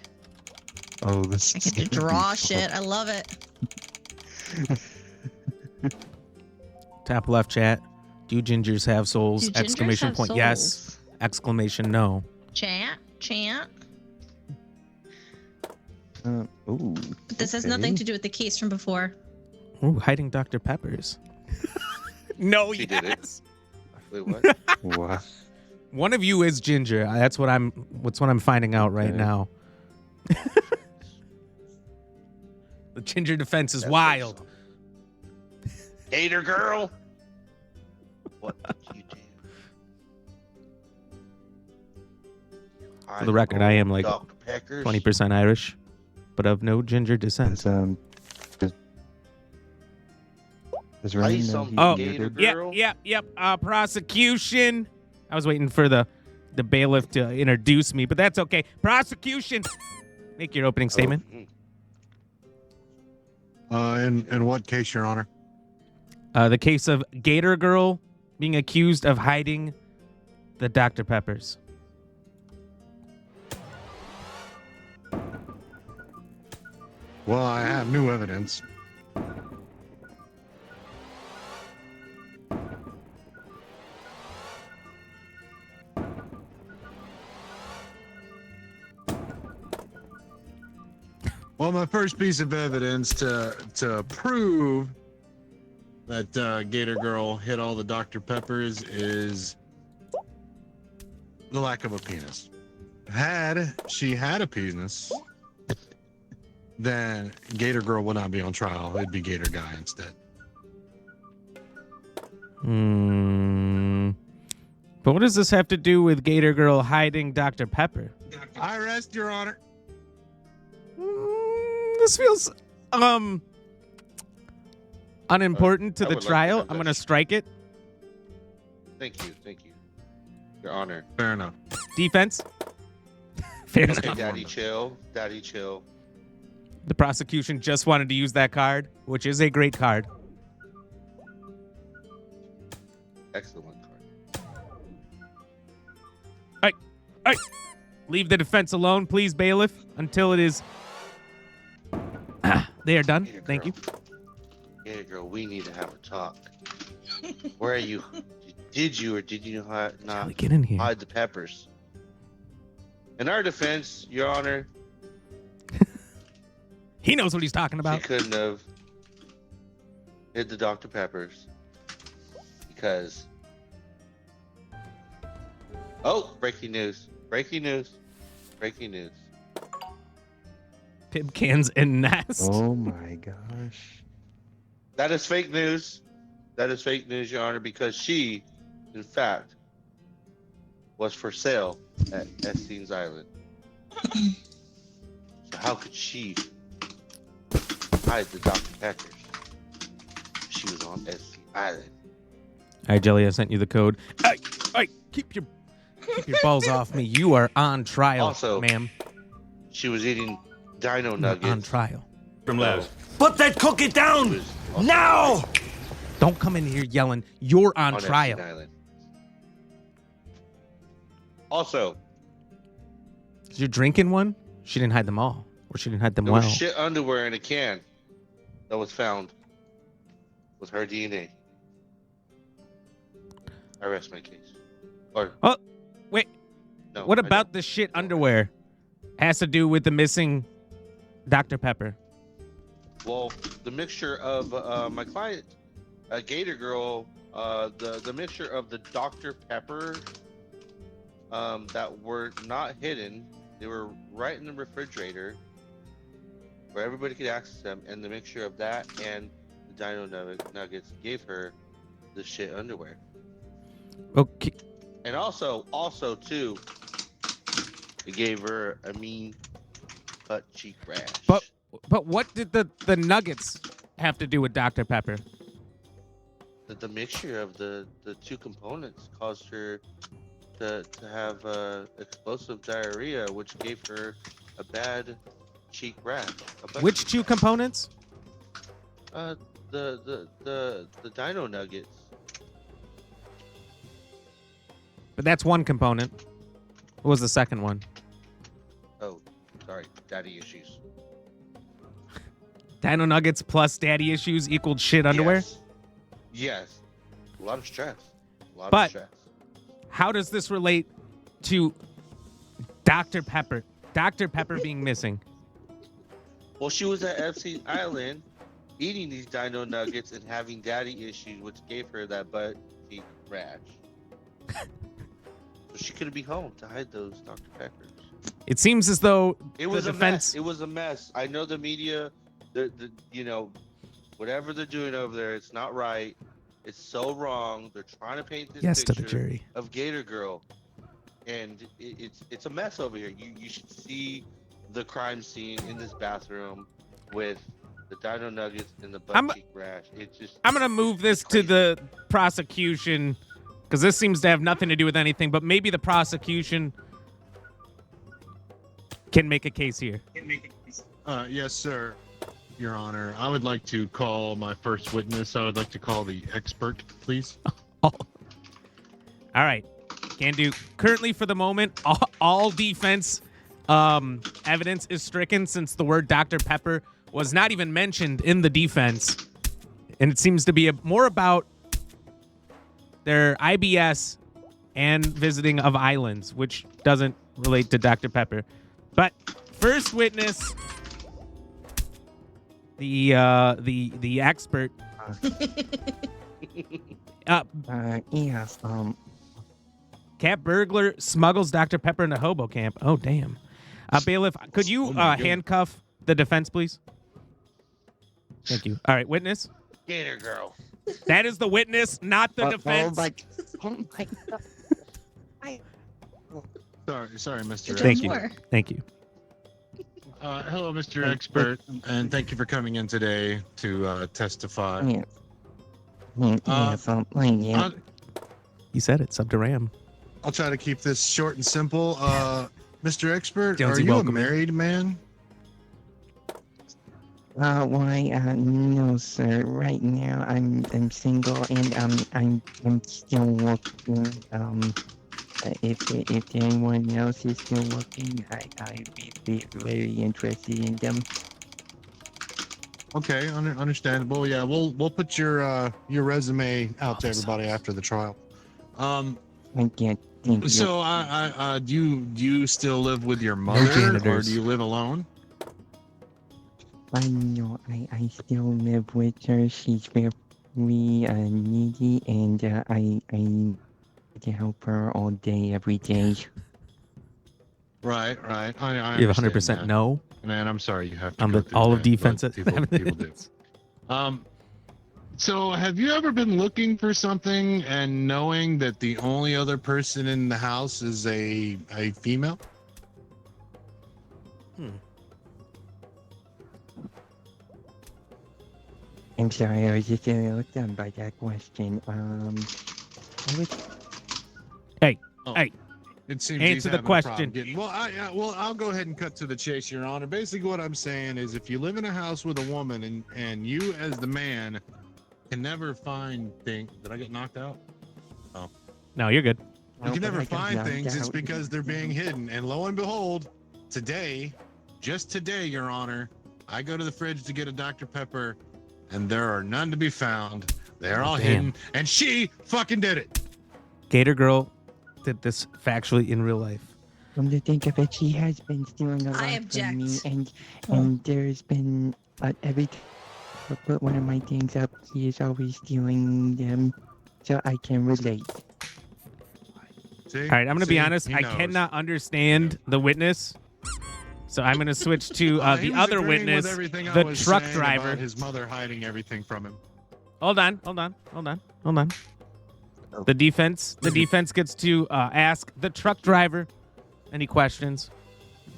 Oh, this I is get to gonna be draw fun. shit. I love it. Top left chat. Do gingers have souls? Do gingers Exclamation have point yes. souls? Exclamation no. Chant. Ooh. But this has okay. nothing to do with the case from before. Ooh, hiding Dr. Peppers. No, She did it. yes. Wait, what? Wow. One of you is ginger. That's what I'm finding out right Okay. now. The ginger defense is That's wild. Hater girl. What did you do? For the record, I am like Dr. Peckers. 20% Irish, but of no ginger descent. Does Ice Ryan know some he Oh, gator muted? girl. Yep. Prosecution. I was waiting for the bailiff to introduce me, but that's okay. Prosecution. Make your opening statement. In what case, Your Honor? The case of Gator Girl being accused of hiding the Dr. Peppers. Well, I have new evidence. Well, my first piece of evidence to prove that Gator Girl hit all the Dr. Peppers is the lack of a penis. Had she had a penis, then Gator Girl would not be on trial. It'd be Gator Guy instead. But what does this have to do with Gator Girl hiding Dr. Pepper? I rest, Your Honor. This feels unimportant to I the would like trial. to I'm gonna strike it. Thank you, Your Honor. Fair enough. Defense. Fair Okay, enough. Daddy, chill. Daddy, chill. The prosecution just wanted to use that card, which is a great card. Excellent card. All right. Leave the defense alone, please, bailiff, until it is. They are done. Thank you. Gator Girl, we need to have a talk. Where are you? Did you or did you not Get in here. hide the peppers? In our defense, Your Honor, He knows what he's talking she about. couldn't have hid the Dr. Peppers because. Oh, breaking news! Breaking news! Breaking news! Pib cans and nest. Oh my gosh. That is fake news. That is fake news, Your Honor, because she, in fact, was for sale at Epstein's Island. So how could she hide the Dr. Peppers? She was on Epstein's Island. All right, Jelly, I sent you the code. Hey, keep your balls off me. You are on trial, Also, ma'am. She was eating dino You're nuggets. on trial. From left. Put that cookie down now! Don't come in here yelling. You're on trial. Epstein Island. Also, You're drinking one? She didn't hide them all. Or she didn't hide them there well. was shit underwear in a can that was found with her DNA. I rest my case. Or Oh, wait. no. What I about the shit underwear? Has to do with the missing Dr. Pepper. Well, the mixture of my client, Gator Girl, the mixture of the Dr. Pepper that were not hidden, they were right in the refrigerator where everybody could access them, and the mixture of that and the dino nuggets gave her the shit underwear. Okay. And also too, it gave her a mean butt cheek rash. But what did the nuggets have to do with Dr. Pepper? The mixture of the two components caused her to have explosive diarrhea, which gave her a bad cheek rash. Which two components? The dino nuggets. But that's one component. What was the second one? Oh, sorry, daddy issues. Dino nuggets plus daddy issues equaled shit underwear? Yes. A lot of stress. A lot But- of stress. How does this relate to Dr. Pepper? Dr. Pepper being missing. Well, she was at Epstein Island eating these dino nuggets and having daddy issues, which gave her that butt cheek rash. So she couldn't be home to hide those Dr. Peppers. It seems as though It was the a defense. mess. It was a mess. I know the media, the whatever they're doing over there, it's not right. It's so wrong. They're trying to paint this Yes to picture the jury. of Gator Girl, and it's a mess over here. You should see the crime scene in this bathroom with the dino nuggets and the butt cheek rash. It's just. I'm going to move this to the prosecution because this seems to have nothing to do with anything, but maybe the prosecution can make a case here. Yes, sir. Your Honor, I would like to call my first witness. I would like to call the expert, please. All right. Can do. Currently, for the moment, all defense evidence is stricken since the word Dr. Pepper was not even mentioned in the defense. And it seems to be more about their IBS and visiting of islands, which doesn't relate to Dr. Pepper. But first witness, the expert. Yes. Cat burglar smuggles Dr. Pepper into hobo camp. Oh, damn. Bailiff, could you handcuff the defense, please? Thank you. All right, witness. Gator girl. That is the witness, not the defense. Oh my God. Sorry, Mr. Thank you. Thank you. Hello, Mr. Expert, and thank you for coming in today to testify. You said it, sub to Ram. I'll try to keep this short and simple. Mr. Expert, Jonesy, are you a welcome in. married man? No, sir. Right now, I'm single and I'm still looking. If anyone else is still looking, I'd be very interested in them. Okay, understandable. Yeah, we'll put your resume out to everybody after the trial. I can't. Thank you. So, do you still live with your mother, or do you live alone? I know. I still live with her. She's very needy, and I need to help her all day, every day. Right. I You have understand 100% that. no. Man, I'm sorry you have to On go the through all of that, defense. but people do. So have you ever been looking for something and knowing that the only other person in the house is a female? I'm sorry, I was just a little done by that question. Hey. It seems Answer he's the having a question. problem getting- I'll go ahead and cut to the chase, Your Honor. Basically, what I'm saying is, if you live in a house with a woman and you, as the man, can never find things. Did I get knocked out? Oh, No, you're good. you can never find things. It's because they're being hidden. And lo and behold, just today, Your Honor, I go to the fridge to get a Dr. Pepper, and there are none to be found. They're all hidden, and she fucking did it. Gator Girl did this factually in real life. Come to think of it, she has been stealing a lot from me, and there's been every time I put one of my things up, he is always stealing them, so I can relate. See? All right, I'm going to be honest. He I knows. cannot understand the witness, so I'm going to switch to He the was other agreeing with witness, everything I the was truck saying driver. about his mother hiding everything from him. Hold on. The defense gets to ask the truck driver any questions.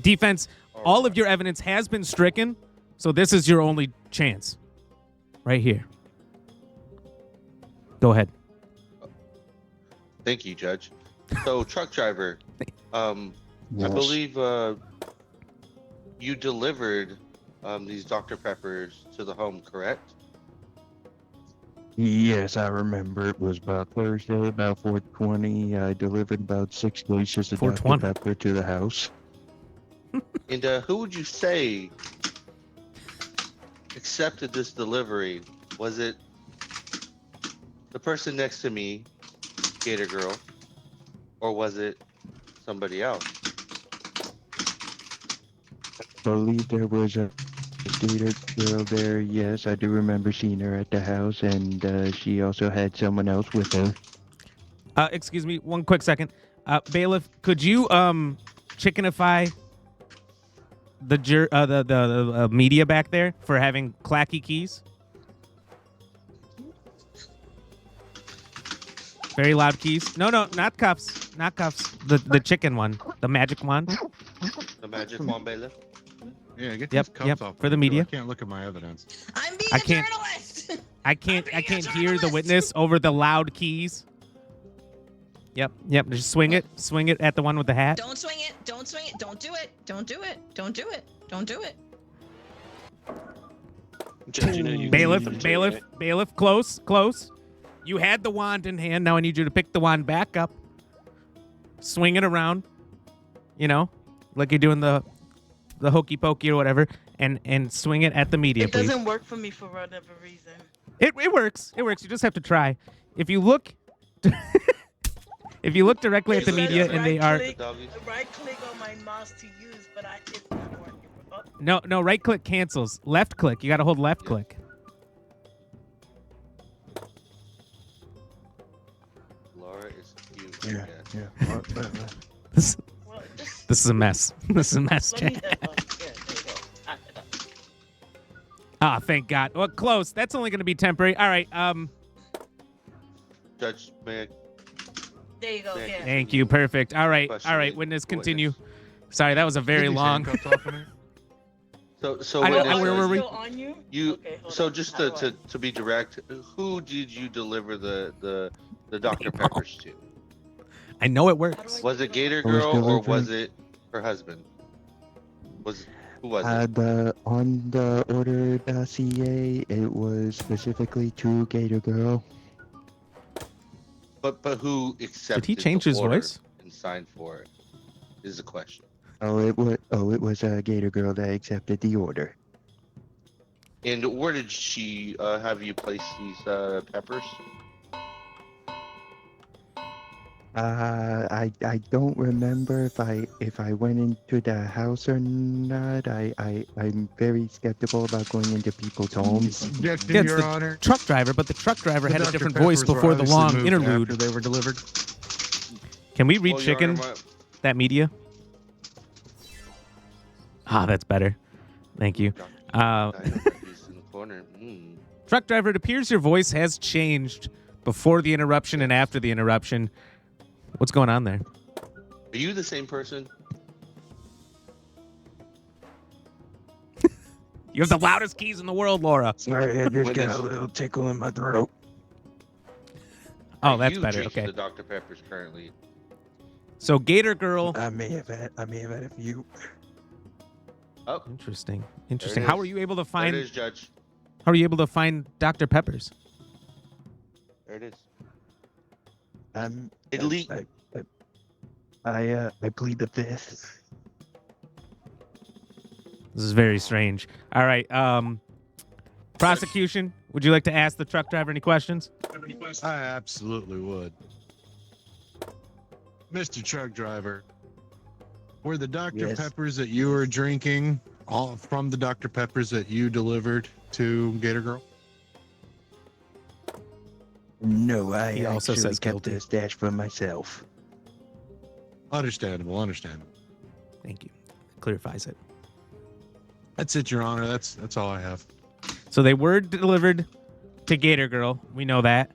Defense, all of your evidence has been stricken, so this is your only chance. Right here. Go ahead. Thank you, Judge. So, truck driver, I believe you delivered these Dr. Peppers to the home, correct? Yes, I remember. It was about Thursday, about 4:20. I delivered about 6 cases of Dr. 420. Pepper to the house. And who would you say accepted this delivery? Was it the person next to me, Gator Girl, or was it somebody else? I believe there was a Gator girl there. Yes, I do remember seeing her at the house, and she also had someone else with her. Excuse me, one quick second. Bailiff, could you chickenify the media back there for having clacky keys? Very loud keys. No, not cuffs. Not cuffs. The chicken one. The magic one. The magic wand, bailiff? Yeah, get Yep, these cups yep, off for the me, too. media. I can't look at my evidence. I'm being I a can't- journalist. I can't hear the witness over the loud keys. Yep. Just swing it at the one with the hat. Don't swing it. Don't swing it. Don't do it. Don't do it. Don't do it. Don't do it. Judge, you know you can leave them too, right? Bailiff, close. You had the wand in hand. Now I need you to pick the wand back up. Swing it around. Like you're doing the hokey pokey or whatever, and swing it at the media, It please. doesn't work for me for whatever reason. It works. It works. You just have to try. If you look directly at the media and they are Right click on my mouse to use, but it's not working. Oh. no right click cancels. Left click. You got to hold left click. Laura is You. Yeah. This is a mess. This is a mess, chat. Ah, thank God. Well, close. That's only going to be temporary. All right. Judge, may There you go. Yeah. Thank you. Perfect. All right. Question All right. it. Witness, continue. Sorry, that was a very long. So I don't- witness, where were we? Still on you? You Okay, hold so on. just How do to be direct, who did you deliver the Dr. Peppers to? I know it works. Was it Gator I was Girl or delivering- was it her husband? Who was it? On the order dossier, it was specifically to Gator Girl. But who accepted? Did he change the his order voice? and signed for it? Is the question. It was Gator Girl that accepted the order. And where did she have you place these peppers? I don't remember if I went into the house or not. I'm very skeptical about going into people's homes. Objection, Yeah, it's Your the Honor. truck driver, but the truck driver The had a Dr. different Peppers voice were before the obviously long moved interlude. after they were delivered. Can we read Well, Your chicken? Honor, That media? Ah, that's better. Thank you. he's in the corner. Truck driver, it appears your voice has changed before the interruption and after the interruption. What's going on there? Are you the same person? You have the loudest keys in the world, Laura. Sorry, I just got Witness. a little tickle in my throat. Oh, that's you better. drinking Okay. the Dr. Peppers currently. So Gator Girl. I may have had a few. Oh, Interesting. there Interesting. it How is. were you able to There find? it is, Judge. How are you able to find Dr. Peppers? There it is. It leaked. I plead the fifth. This is very strange. All right. Prosecution, would you like to ask the truck driver any questions? I absolutely would. Mr. Truck Driver, were the Dr. Yes. Peppers that you were drinking all from the Dr. Peppers that you delivered to Gator Girl? No, I He also actually says kept guilty. the stash for myself. Understandable. Thank you. Clarifies it. That's it, Your Honor. That's all I have. So they were delivered to Gator Girl. We know that.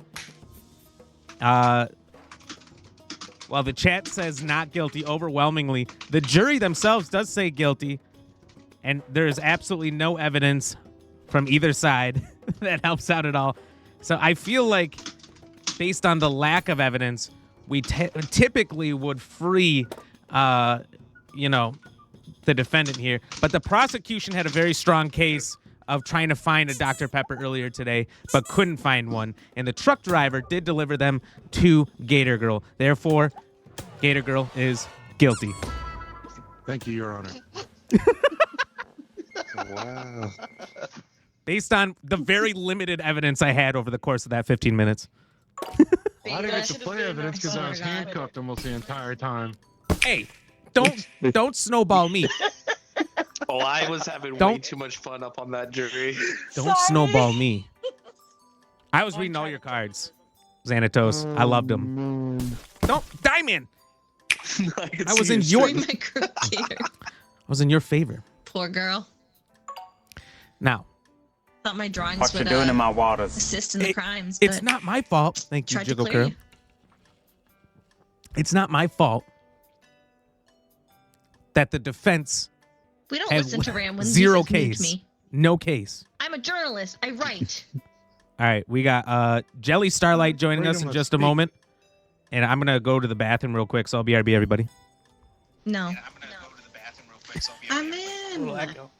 While the chat says not guilty overwhelmingly, the jury themselves does say guilty, and there is absolutely no evidence from either side that helps out at all. So I feel like, based on the lack of evidence, we typically would free, the defendant here. But the prosecution had a very strong case of trying to find a Dr. Pepper earlier today, but couldn't find one. And the truck driver did deliver them to Gator Girl. Therefore, Gator Girl is guilty. Thank you, Your Honor. Wow. Based on the very limited evidence I had over the course of that 15 minutes. I didn't get to play evidence because I was handcuffed almost the entire time. Hey, don't snowball me. Oh, I was having way Don't- too much fun up on that jury. Don't snowball me. I was reading all your cards, Xanatos. I loved them. Don't, Diamond. I was in your. Bring my group here. I was in your favor. Poor girl. Now, Thought my drawings What you would doing in my waters? assist in the crimes. it's but not my fault. Thank you, tried to Jiggle clear Curl. you. It's not my fault that the defense We don't had listen to Ram when zero he says mute case. me. No case. I'm a journalist. I write. All right, we got Jelly Starlight joining us in Freedom of just a speech. moment. And I'm going to go to the bathroom real quick, so I'll BRB, everybody. No. I'm in. Little echo.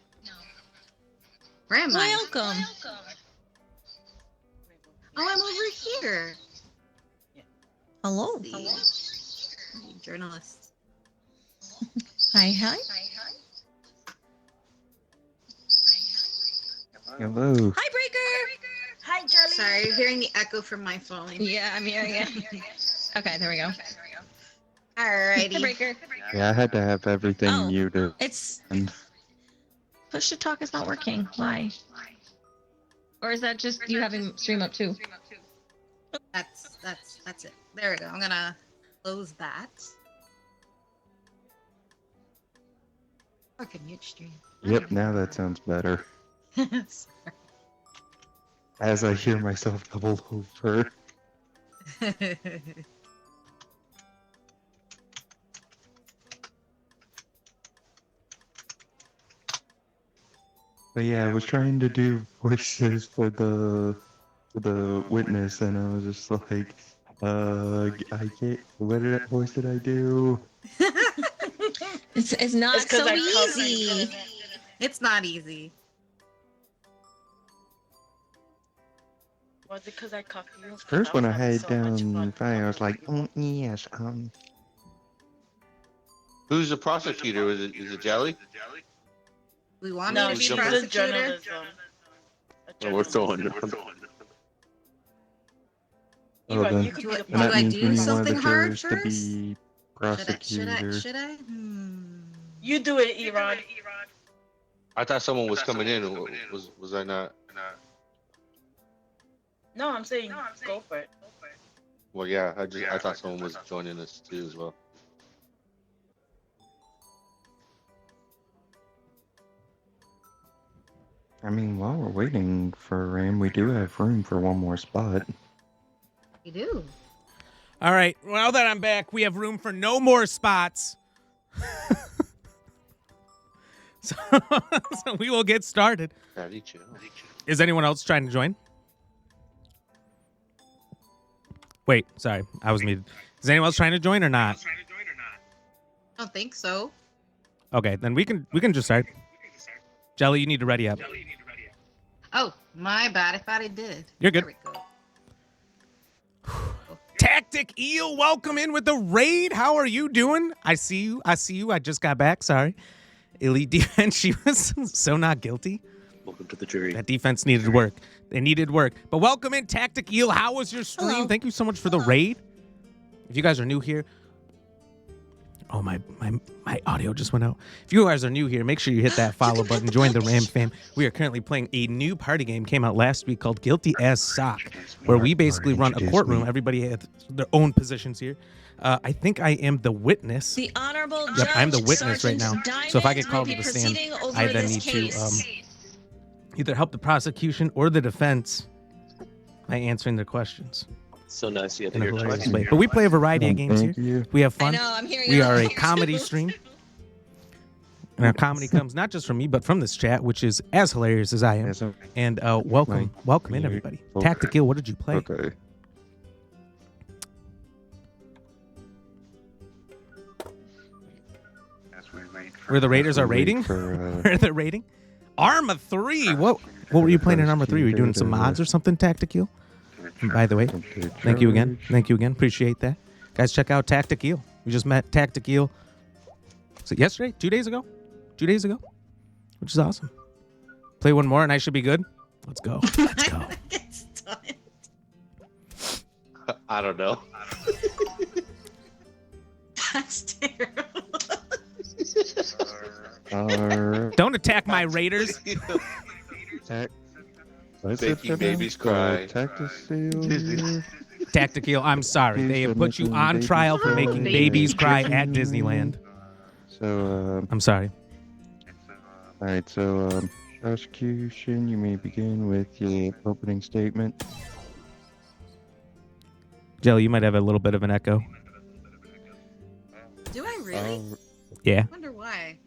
Where am I? Welcome. Oh, I'm over here. Hello. Journalist. Hi, hi. Hello. Hi, Breaker. Hi, Jelly. Sorry, you're hearing the echo from my phone. Yeah, I'm hearing it. Okay, there we go. Alrighty. Hi, Breaker. Yeah, I had to have everything Oh. muted. It's And push to talk is not working. Why? Or is that just you having stream up too? That's it. There we go. I'm gonna close that. Fucking mute stream. Yep, now that sounds better. As I hear myself double over. But yeah, I was trying to do voices for the witness, and I was just like, I can't. What voice did I do? It's not so easy. It's not easy. Was it because I copied you? First one I had down fine, I was like, yes, Who's the prosecutor? Is it Jelly? We want No, me to she's be a prosecutor. journalism. Oh, we're throwing. Well, then, you could be the and that I means do we need one of something the hard jurors to first? be prosecutor. Should I? You do it, Iran. I thought someone was coming in. Was I not? No, I'm saying go for it. Well, yeah. I thought someone was joining us too as well. I mean, while we're waiting for Ram, we do have room for one more spot. You do. All right. Now that I'm back, we have room for no more spots. so we will get started. Is anyone else trying to join? Wait, sorry. I was muted. Is anyone else trying to join or not? I don't think so. Okay, then we can just start. Jelly, you need to ready up. Oh, my bad. I thought I did. You're good. There we go. Tactic Eel, welcome in with the raid. How are you doing? I see you. I just got back. Sorry. Elite defense. She was so not guilty. Welcome to the jury. That defense needed work. They needed work. But welcome in, Tactic Eel. How was your stream? Hello. Thank you so much for the raid. If you guys are new here. Oh, my audio just went out. If you guys are new here, make sure you hit that follow button. Join the Ram fam. We are currently playing a new party game. Came out last week called Guilty as Sock, where we basically run a courtroom. Everybody has their own positions here. I think I am the witness. The honorable Yep, judge, I'm the witness right now. Sergeant So if I get Diamond called will to be the stand, proceeding over I then this need case. to either help the prosecution or the defense by answering their questions. So nice you had to In a hear hilarious twice. way. But we play a variety of games Thank here. you. We have fun. I know, I'm hearing We it are a here, comedy too. stream. And our comedy comes not just from me, but from this chat, which is as hilarious as I am. Yes, And welcome in, everybody. Okay. Tactic Eel, what did you play? Okay. Where the Raiders are Wait rating? for, Where they're rating? Arma 3. What were you playing in Arma 3? Were you doing some mods or something, Tactic Eel? And by the way, thank you again. Thank you again. Appreciate that. Guys, check out Tactic Eel. We just met Tactic Eel. Was it yesterday? 2 days ago? 2 days ago? Which is awesome. Play one more and I should be good. Let's go. Let's go. It's done. I don't know. That's terrible. Don't attack my Raiders. Making babies cry. Tactic Eel, I'm sorry. They have put you on trial for making babies cry at Disneyland. So, I'm sorry. Alright, so, prosecution, you may begin with your opening statement. Jelly, you might have a little bit of an echo. Do I really? Yeah. I wonder why.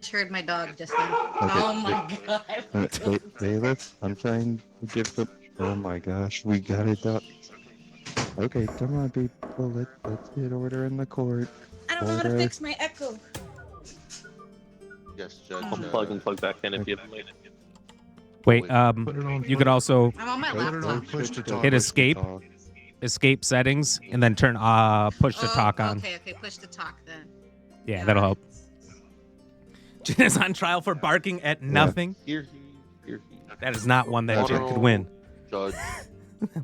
Just heard my dog just then. Okay, Oh my god. Bailiff, I'm trying to give them. Oh my gosh, we got it up. Okay, come on, people. Let's get order in the court. I don't know how to fix my echo. Yes, Judge. Unplug and plug back in if you haven't made it. Wait, you could also I'm on my laptop. hit escape, escape settings, and then turn push to talk on. Okay, push to talk then. Yeah, that'll help. Jen is on trial for barking at nothing. That is not one that Jen could win. Judge.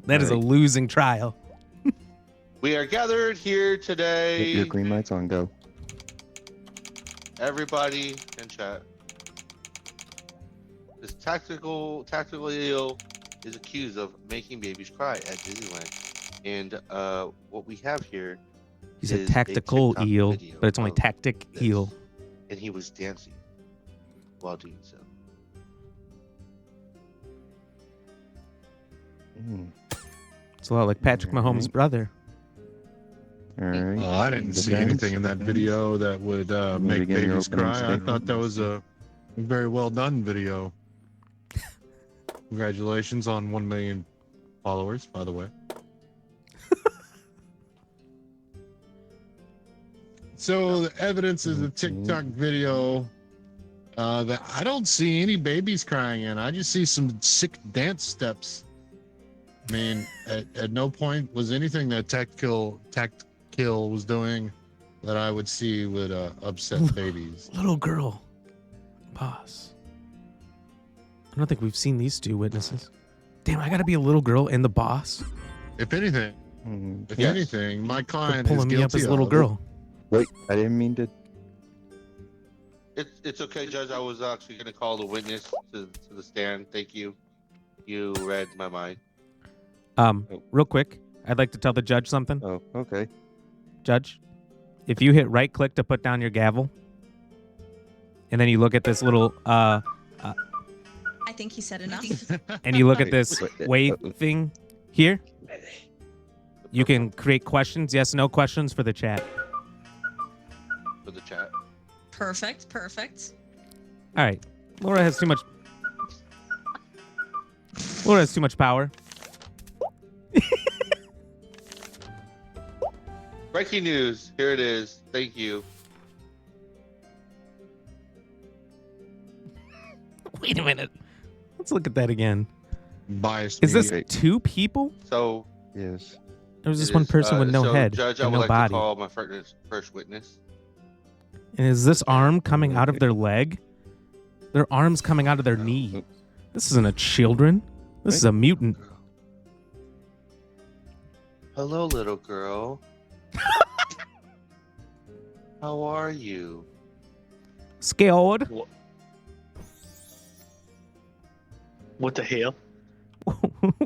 That is a losing trial. We are gathered here today. Get your green lights on, go. Everybody in chat. This tactical eel is accused of making babies cry at Disneyland. And what we have here He's is a tactical TikTok eel, video but it's only of tactic this. eel. And he was dancing while doing so. It's a lot like Patrick Mahomes' brother. All right. Oh, I didn't see anything in that video that would make begin your babies opening cry. I statement. thought that was a very well done video. Congratulations on 1 million followers, by the way. So the evidence is a TikTok video that I don't see any babies crying in. I just see some sick dance steps. I mean, at no point was anything that Tactkill was doing that I would see would upset babies. Little girl. Boss. I don't think we've seen these two witnesses. Damn, I gotta be a little girl and the boss. If anything, my client Pulling is me up guilty as a little of- girl. Wait, I didn't mean to. It's okay, Judge. I was actually going to call the witness to the stand. Thank you. You read my mind. Real quick, I'd like to tell the judge something. Oh, okay. Judge, if you hit right click to put down your gavel, and then you look at this little I think he said enough. and you look at this wave thing here, you can create questions, yes, no questions for the chat. For the chat. Perfect. Perfect. All right. Laura has too much power. Breaking news. Here it is. Thank you. Wait a minute. Let's look at that again. Biased. Is this media. 2 people? So yes, There was it just one is, person with no so, head Judge, I and would no like body. to call my first witness. And is this arm coming out of their leg? Their arm's coming out of their knee. This isn't a children. This is a mutant. Hello, little girl. How are you? Scared. What the hell?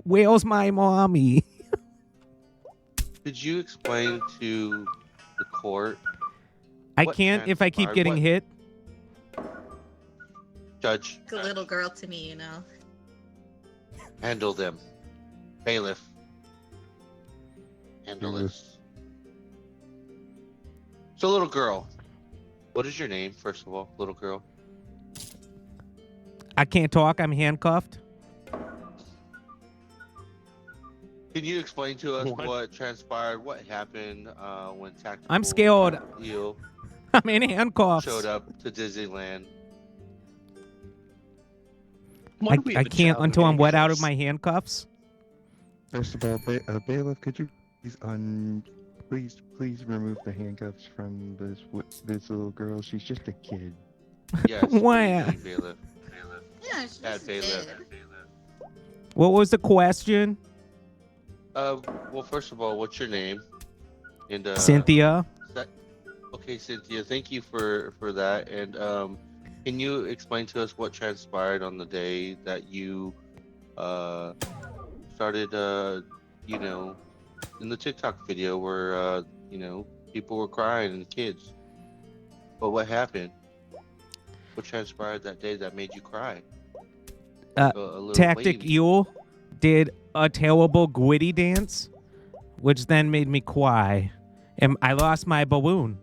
Where's my mommy? Could you explain to the court? I what can't if I keep transpired? getting What- hit. Judge, Like a little girl to me, you know. handle them. Bailiff. Handle this. So, little girl, what is your name, first of all, little girl? I can't talk. I'm handcuffed. Can you explain to us what transpired, what happened when Tactical I'm scared. Eel I'm in handcuffs. showed up to Disneyland? I can't until I'm wet out of my handcuffs. First of all, bailiff, could you please remove the handcuffs from this little girl? She's just a kid. Yes. Why? what do you mean, bailiff? Yeah, she's Bad just a bailiff. kid. What was the question? Well, first of all, what's your name? And Cynthia. Okay, Cynthia, thank you for that. And can you explain to us what transpired on the day that you started, in the TikTok video where people were crying and kids. But what happened? What transpired that day that made you cry? A little Tactic wavy. Eel did a terrible gwitty dance, which then made me cry, and I lost my balloon.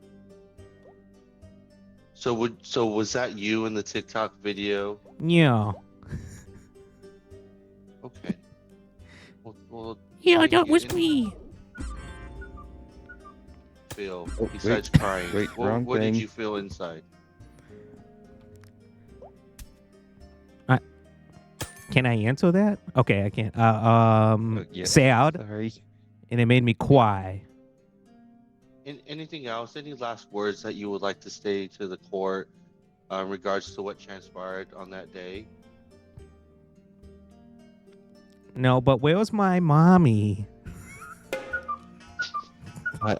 So was that you in the TikTok video? Yeah. Okay. Well, Yeah, thank that you. was And me. Feel Oh, besides wait, crying. wait, what wrong what thing. did you feel inside? Can I answer that? Okay, I can't. Yeah, Sad, sorry. and it made me cry. Anything else? Any last words that you would like to say to the court in regards to what transpired on that day? No, but where was my mommy?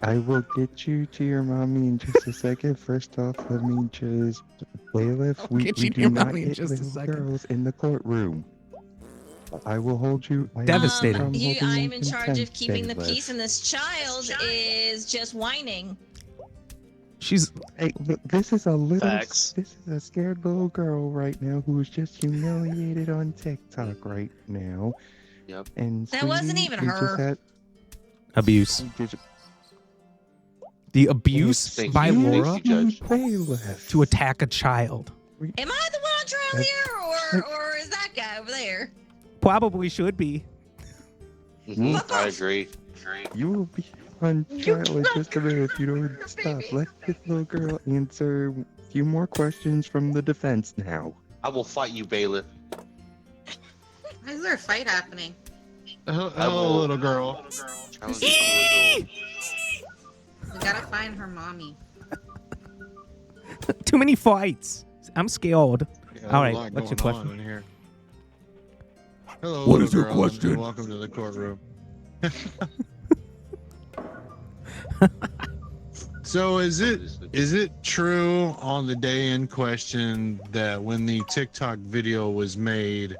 I will get you to your mommy in just a second. First off, let me just bailiff. We get you to do your not mommy in hit just a little second. girls in the courtroom. I will hold you. Devastating. I'm in charge of keeping the peace, and this child is just whining. She's. Hey, look, this is a little. Facts. This is a scared little girl right now who is just humiliated on TikTok right now. Yep. And That wasn't sweetie, even we just her. had- Abuse. Did The abuse Thank by you. Laura Thank you, Judge. bailiff. to attack a child. Am I the one on trial here, or is that guy over there? Probably should be. I agree. You will be on trial in just a minute if you don't stop. Let this little girl answer a few more questions from the defense now. I will fight you, bailiff. Why is there a fight happening? Hello, little girl. Challenge you to a duel. We gotta find her mommy. Too many fights. I'm scared. Yeah, All there's right, a lot what's your going on question? in here. Hello, What little is your girl, question? and welcome to the courtroom. So is it true on the day in question that when the TikTok video was made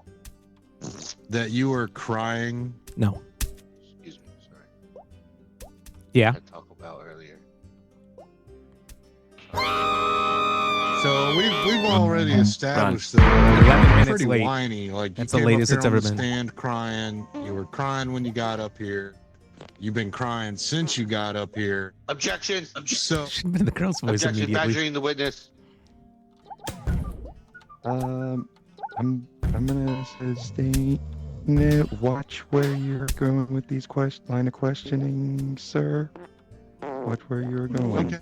that you were crying? No. Excuse me, sorry. Yeah. I talked about earlier. So we've already established Run. that 11 you're minutes pretty late. whiny. Like That's you the came latest up it's here ever on the been. stand crying. You were crying when you got up here. You've been crying since you got up here. Objection. So Should have been the girl's voice Objection. immediately. Badgering the witness. I'm gonna stay. Watch where you're going with these line of questioning, sir. Watch where you're going.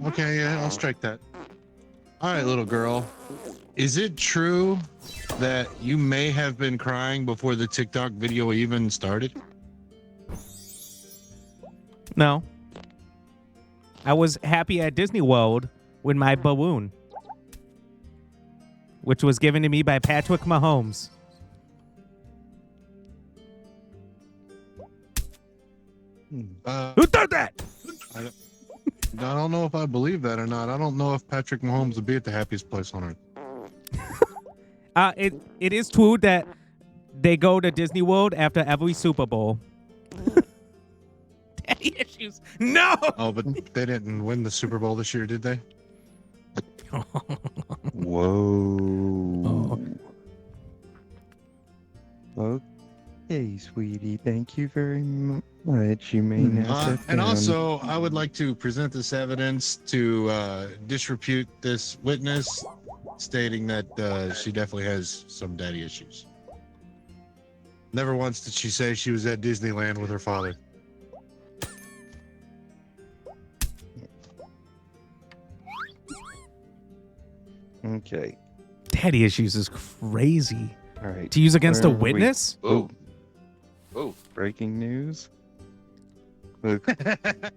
Okay, yeah, I'll strike that. All right, little girl. Is it true that you may have been crying before the TikTok video even started? No. I was happy at Disney World with my balloon, which was given to me by Patrick Mahomes. Who did that? I don't know if I believe that or not. I don't know if Patrick Mahomes would be at the happiest place on earth. It is true that they go to Disney World after every Super Bowl. Daddy issues. No. Oh, but they didn't win the Super Bowl this year, did they? Whoa. Okay, sweetie. Thank you very much. You may now sit And down. also, I would like to present this evidence to disrepute this witness, stating that she definitely has some daddy issues. Never once did she say she was at Disneyland with her father. Okay. Daddy issues is crazy. All right. To use against a Where are we? witness? Oh. Oh. Breaking news. Look. That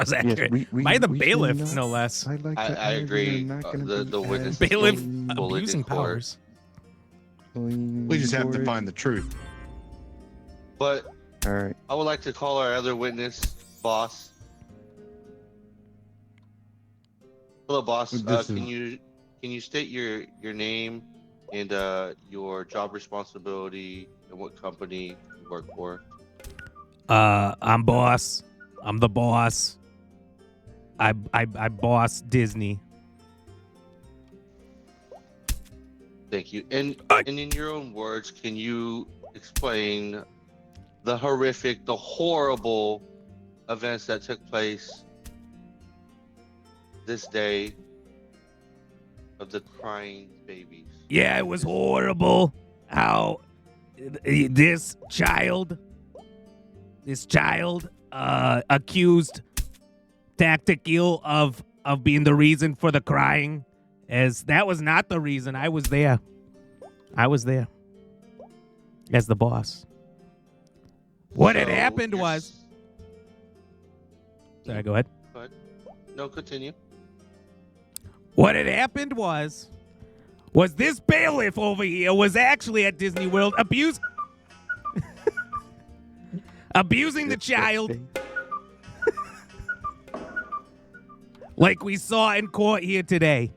was Yes, accurate. we By the should bailiff, not- no less. I'd like to I add agree. we're not gonna The be witness as Bailiff bullied in abusing court. powers. We just have to find the truth. But All right. I would like to call our other witness, boss. Hello, boss. This Can is- you state your name and your job responsibility and what company you work for? I'm boss. I'm the boss. I boss Disney. Thank you. And in your own words, can you explain the horrific, the horrible events that took place this day of the crying babies? Yeah, it was horrible how this child accused Tactical of being the reason for the crying, as that was not the reason. I was there as the boss. What had So happened you're was, sorry, go ahead. But no, continue. What had happened was this bailiff over here was actually at Disney World abusing the child, like we saw in court here today.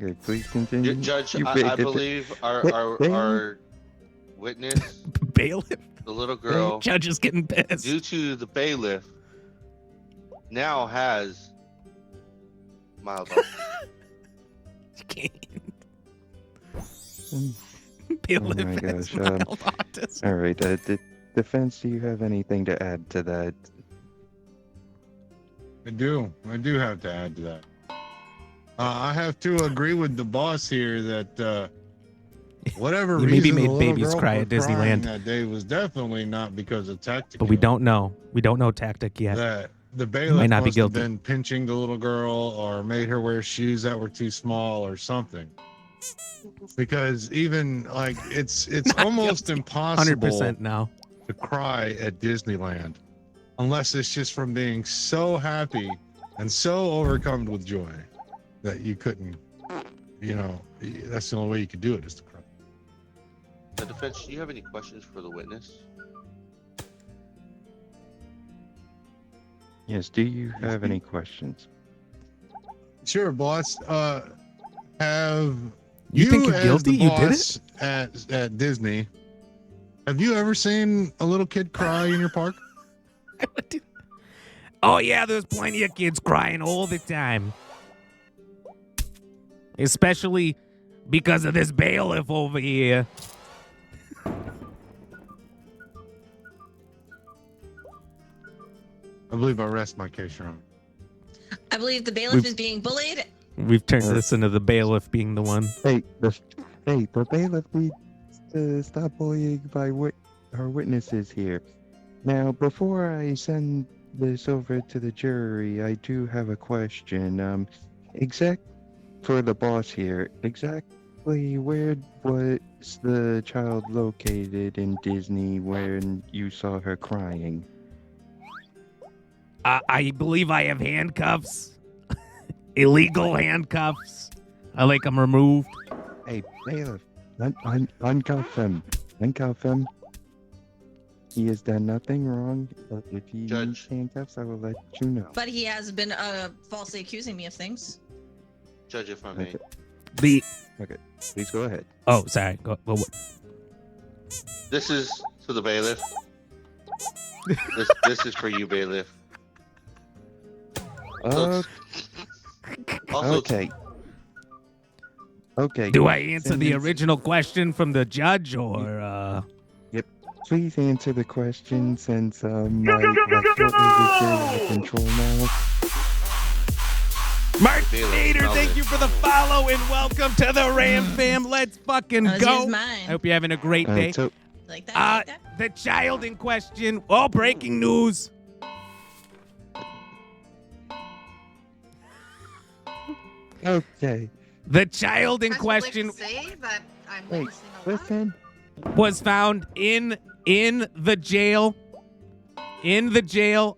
Okay, please continue. Judge, You I wait, believe wait. our witness, Bailiff. the little girl, Judge is getting pissed. due to the bailiff, now has mild autism. Bailiff Oh my has gosh. mild autism. All right. Defense, do you have anything to add to that? I do have to add to that. I have to agree with the boss here that whatever You reason maybe the made little babies girl cry for at Disneyland. crying that day was definitely not because of tactic. But we don't know. We don't know tactic yet. That the He bailiff might not be must have guilty. been pinching the little girl or made her wear shoes that were too small or something. Because even like it's almost impossible 100% now. to cry at Disneyland unless it's just from being so happy and so overcome with joy that you couldn't, that's the only way you could do it is to cry. The defense, do you have any questions for the witness? Yes. Do you have any questions? Sure, boss. Have You think you're as guilty? the You did boss at Disney, have you ever seen a little kid cry in your park? Oh yeah, there's plenty of kids crying all the time. Especially because of this bailiff over here. I believe I rest my case, Your Honor. I believe the bailiff is being bullied. We've turned this into the bailiff being the one. Hey, the bailiff needs to stop bullying our witnesses here. Now, before I send this over to the jury, I do have a question. For the boss here, exactly where was the child located in Disney when you saw her crying? I believe I have handcuffs. Illegal handcuffs. I like them removed. Hey, bailiff, uncuff him. Uncuff him. He has done nothing wrong, but if he needs handcuffs, I will let you know. But he has been falsely accusing me of things. Judge, if I may. Okay, please go ahead. Oh, sorry. Go. This is to the bailiff. this is for you, bailiff. Okay. Okay. Do I answer the original question from the judge or Yep. Please answer the question since my short is control now. Mark Nader, thank you for the follow and welcome to the Ram fam. Let's fucking That was go. his mine. I hope you're having a great day. Like that. The child in question. Oh, breaking news. Okay. The child in question Listen. was found in the jail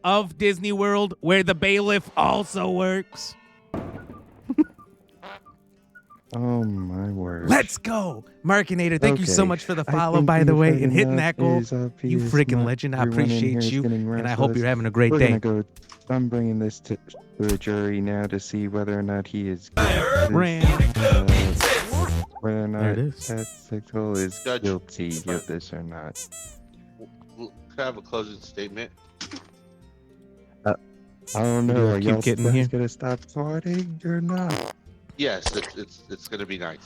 of Disney World where the bailiff also works. Oh my word. Let's go. Markinator, thank you so Okay. much for the I follow, think by the you've way, had and hitting enough. that goal. It is obvious You freaking not legend. I everyone in appreciate here is you, getting and I hope restless. you're having a great We're day. gonna go. I'm bringing this to the jury now to see whether or not he is whether or not Tactical is guilty of this or not. Could I have a closing statement? I don't know. Are keep y'all getting guys here? gonna stop farting or not? Yes, it's gonna be nice.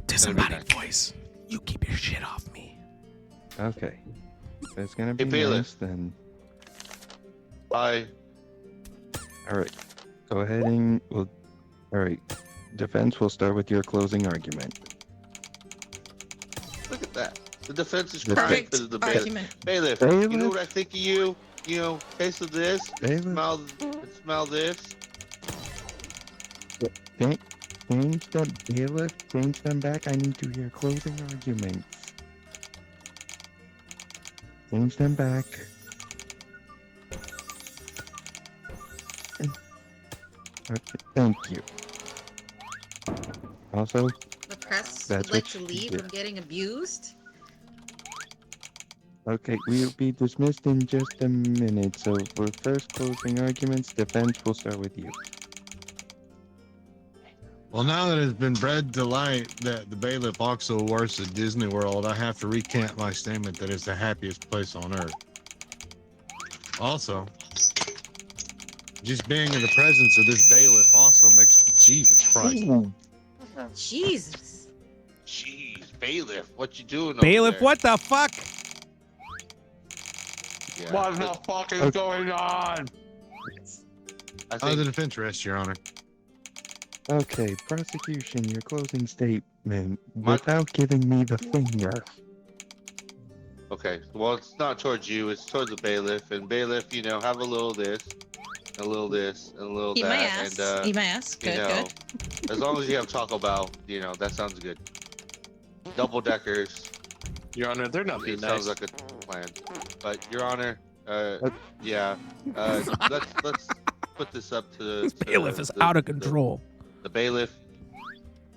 Disembodied voice. You keep your shit off me. Okay. If it's gonna be bailiff. nice, then. Bye. All right. Go ahead and all right. Defense, we'll start with your closing argument. Look at that. The defense is Perfect crying because of the bailiff. argument. Bailiff, Bailiff? you know what I think of you? Taste of this. Bailiff? Smell this. Change them, bailiff. Change them back. I need to hear closing arguments. Change them back. Okay, thank you. Also, The press That's would like what to you leave did. from getting abused. okay, we'll be dismissed in just a minute. So for first closing arguments, defense, we'll start with you. Well, now that it's been bred to light that the bailiff also works at Disney World, I have to recant my statement that it's the happiest place on earth. Also, just being in the presence of this bailiff also makes Jesus Christ. Jesus. Jeez, bailiff, what you doing? Bailiff, over there? what the fuck? Yeah, What the fuck is going on? The defense rests, Your Honor. Okay, prosecution, your closing statement without giving me the finger. Okay, well, it's not towards you, it's towards the bailiff. And bailiff, you know, have a little this, a little this, and a little Eat that. my ass. And, Eat my ass. Good, you know, good. as long as you have Taco Bell, you know, that sounds good. Double deckers. Your Honor, they're not being Sounds nice. like a plan. But, Your Honor, yeah, let's put this up to This bailiff is out of control. The bailiff,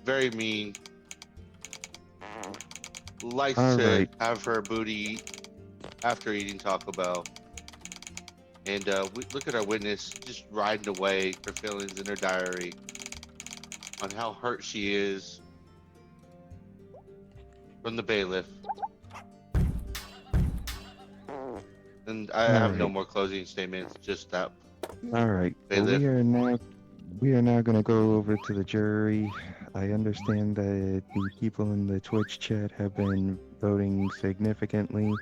very mean. Likes to have her booty after eating Taco Bell. And we look at our witness just riding away her feelings in her diary on how hurt she is from the bailiff. And I have no more closing statements, just that. All right, well, we are now going to go over to the jury. I understand that the people in the Twitch chat have been voting significantly,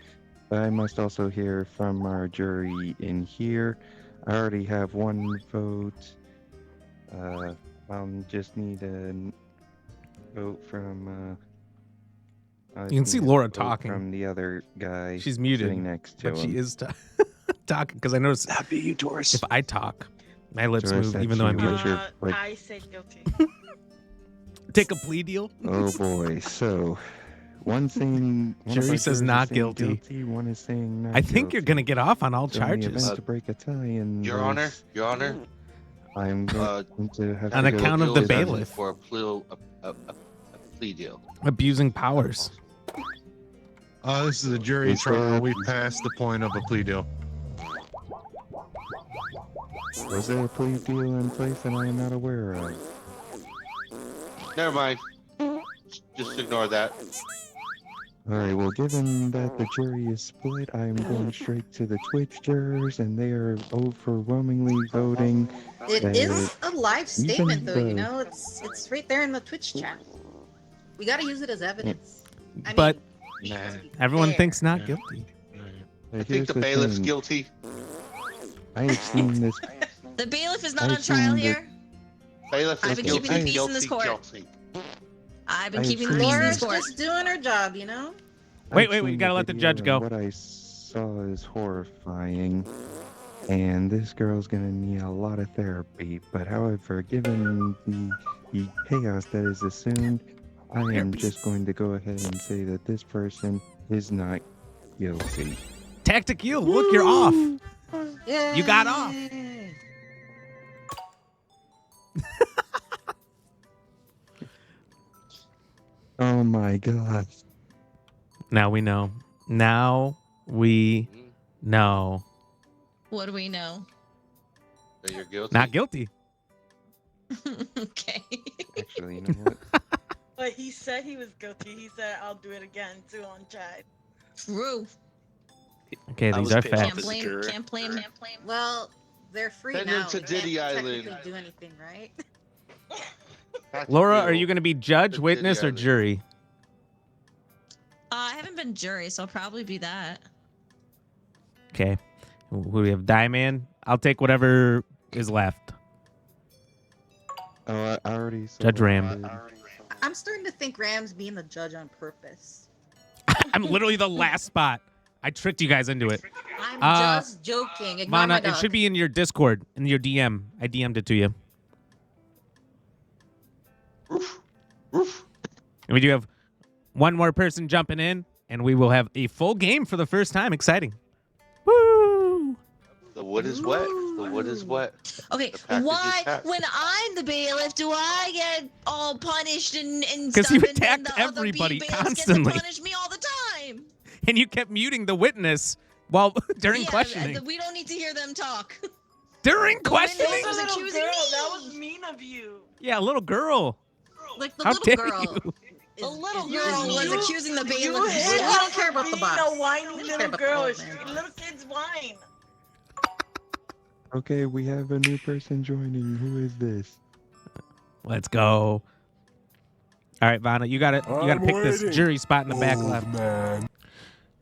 but I must also hear from our jury in here. I already have one vote. I'll just need a vote from. You can see Laura talking from the other guy. She's muted, sitting next to but him. she is talking because I noticed That'd be you, Doris. if I talk, my lips Doris, move that's even though I'm you. muted. I say guilty. Take a plea deal. Oh boy! So, one saying Jury says not guilty. One is saying not I think you're gonna get off on all So in the charges. event to break a tie in Your Honor, Your Honor. I'm going to have On to go account of the with this. bailiff. For a plea deal. Abusing powers. This is a jury trial. We've passed the point of a plea deal. Was there a plea deal in place that I am not aware of? Never mind. Just ignore that. Alright, well, given that the jury is split, I am going straight to the Twitch jurors, and they are overwhelmingly voting. It that is a live statement, though. the- You know, it's right there in the Twitch chat. We gotta use it as evidence. But everyone fair. thinks not guilty. I think the bailiff's guilty. I have seen this. The bailiff is not I've on trial seen here. Bailiff I've is been guilty. keeping the peace in this Guilty, court. guilty. I've been I've keeping the seen peace in Laura's this court. just doing her job, you know. Wait, I've we seen gotta the let the video, judge go. and what I saw is horrifying, and this girl's gonna need a lot of therapy. But however, given the chaos that is assumed, I am just going to go ahead and say that this person is not guilty. Tactic you. Look, you're off. Yeah. You got off. Oh my god. Now we know. Now we know. What do we know? That you're guilty. Not guilty. Okay. Actually, you know what? But he said he was guilty. He said, I'll do it again, too, on chat. True. Okay, I these was are pissed off facts. as a juror. Can't blame. Well, they're free Send now. them to They Diddy can't Island. technically do anything, right? Laura, are you going to be judge, The witness, or Diddy jury? I haven't been jury, so I'll probably be that. Okay. Who do we have? Diamond? I'll take whatever is left. Oh, I already saw Judge Ram. I'm starting to think Ram's being the judge on purpose. I'm literally the last spot. I tricked you guys into it. I'm Uh, just joking. Ignore my Mana, dog. it should be in your Discord, in your DM. I DM'd it to you. And we do have one more person jumping in, and we will have a full game for the first time. Exciting. Woo! The wood is wet. The wood is wet. Okay, The package is why, packed. when I'm the bailiff, do I get all punished and 'Cause stuff? you and attacked the other everybody bailiffs constantly. Get to punish me all the time. And you kept muting the witness while during Yeah, questioning. we don't need to hear them talk. During The witness questioning? was accusing me. That was mean of you. Yeah, little girl. Like the How little dare girl. you? The little girl was accusing the bailiff. You hit I her don't care for about the being box. a whiny I don't care little about the girl. old man box. Little kids whine. Okay, we have a new person joining. Who is this? Let's go. All right, Vanna, you gotta pick this jury spot in the back left. Man.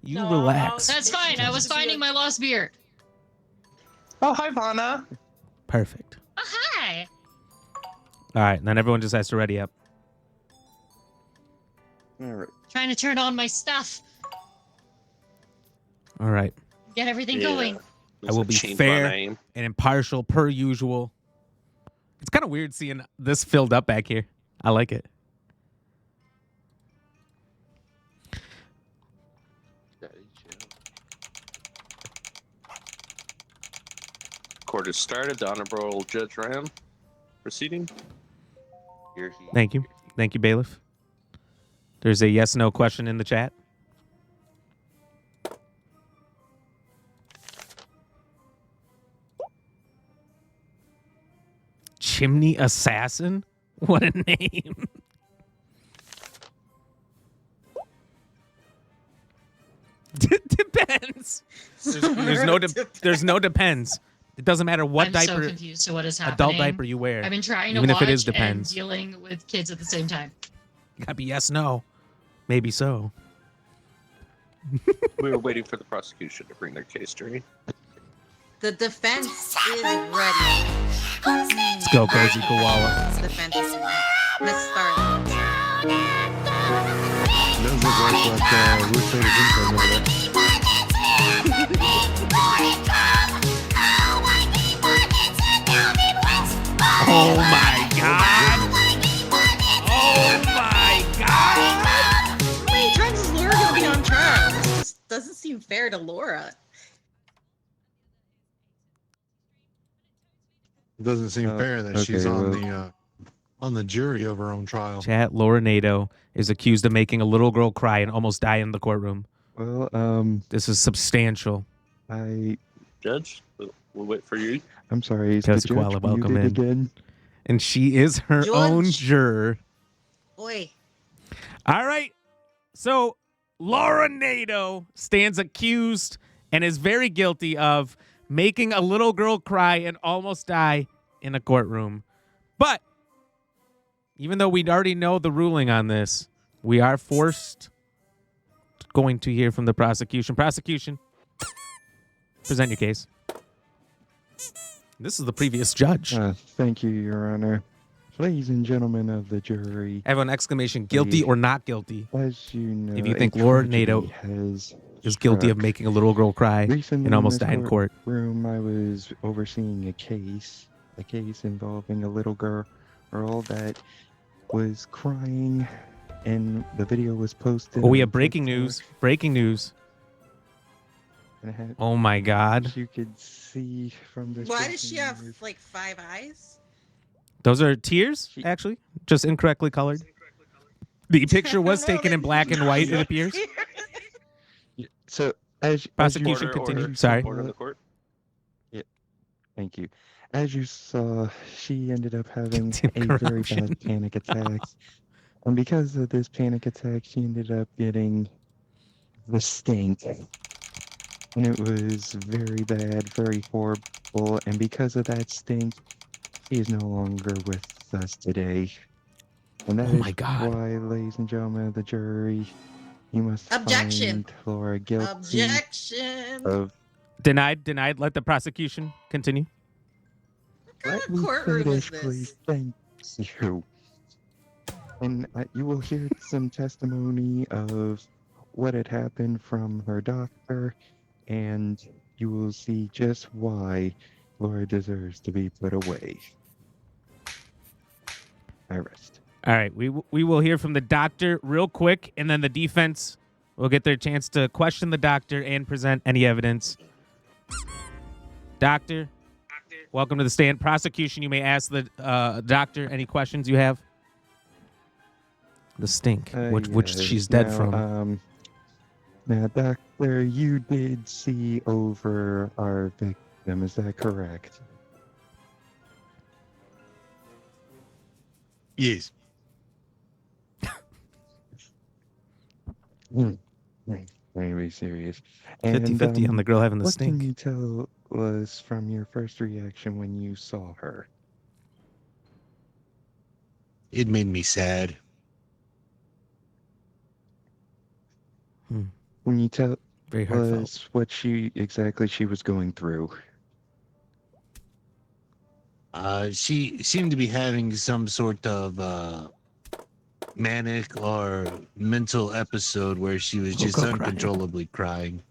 You relax. That's fine. I was finding my lost beer. Oh, hi, Vanna. Perfect. Oh, hi. All right, then everyone just has to ready up. All right. Trying to turn on my stuff. All right. Get everything going. I will be fair and impartial per usual. It's kind of weird seeing this filled up back here. I like it. Court has started. The Honorable Judge Ram proceeding. Thank you. Thank you, bailiff. There's a yes/no question in the chat. Chimney Assassin? What a name. Depends. There's no depends. It doesn't matter what I'm diaper, so confused to what is happening. adult diaper you wear. I've been trying to even watch if it is and depends. dealing with kids at the same time. Gotta be yes, no. Maybe so. We were waiting for the prosecution to bring their case, jury. The defense is ready. Let's go, Cozy Koala. The defense is ready. Let's start. Those look like Ruth Bader Ginsburg over there. Oh my god! Oh my god! How many times is Laura gonna be on trial? This just doesn't seem fair to Laura. It doesn't seem fair that she's on the jury of her own trial. Chat, Laura Nato is accused of making a little girl cry and almost die in the courtroom. Well, this is substantial. Judge, we'll wait for you. I'm sorry. Is Cozy the Koala, judge welcome muted in. again? And she is her own Judge. juror. Boy. All right. So Laura Nato stands accused and is very guilty of making a little girl cry and almost die in a courtroom. But even though we already know the ruling on this, we are going to hear from the prosecution. Prosecution, present your case. This is the previous judge. Thank you, Your Honor. Ladies and gentlemen of the jury. Everyone, exclamation, guilty or not guilty. As you know, if you think Laura Nato is guilty of making a little girl cry and almost die in court. Room, I was overseeing a case involving a little girl that was crying, and the video was posted. Oh, we have breaking news. Breaking news. Oh my God. You could see from this. Why does she have like 5 eyes? Those are tears, actually, just incorrectly colored. The picture was taken in black and white, it appears. So, prosecution continue. Sorry. Order the court. Yeah, thank you. As you saw, she ended up having a very bad panic attack, and because of this panic attack, she ended up getting the stink, and it was very bad, very horrible. And because of that stink, she is no longer with us today. And that is why, ladies and gentlemen of the jury, you must Objection. find Laura guilty. Objection. Denied. Let the prosecution continue. What kind of courtroom is this? Thank you. And you will hear some testimony of what had happened from her doctor, and you will see just why Laura deserves to be put away. I rest. All right, we will hear from the doctor real quick, and then the defense will get their chance to question the doctor and present any evidence. Doctor, welcome to the stand. Prosecution, you may ask the doctor any questions you have. The stink, which she's dead from. Now, doctor, you did see over our victim, is that correct? Yes. Very serious. 50-50 on the girl having the what stink. can you tell us from your first reaction when you saw her? It made me sad. When you tell Very heartfelt. us what exactly she was going through? She seemed to be having some sort of manic or mental episode where she was just girl crying. uncontrollably crying.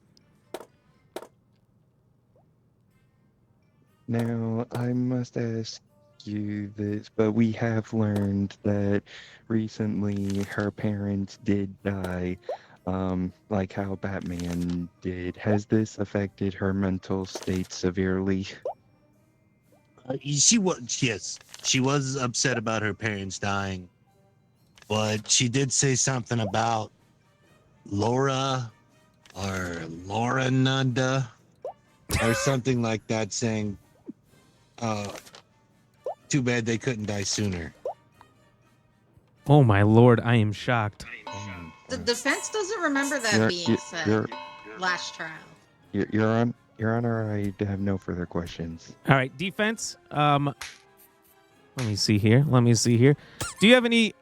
Now, I must ask you this, but we have learned that recently her parents did die, like how Batman did. Has this affected her mental state severely? She was upset about her parents dying, but she did say something about Laura or Laura Nanda or something like that, saying, too bad they couldn't die sooner. Oh my lord, I am shocked. The defense doesn't remember that being said last trial. Your Honor, I have no further questions. All right, defense. Let me see here. Do you have any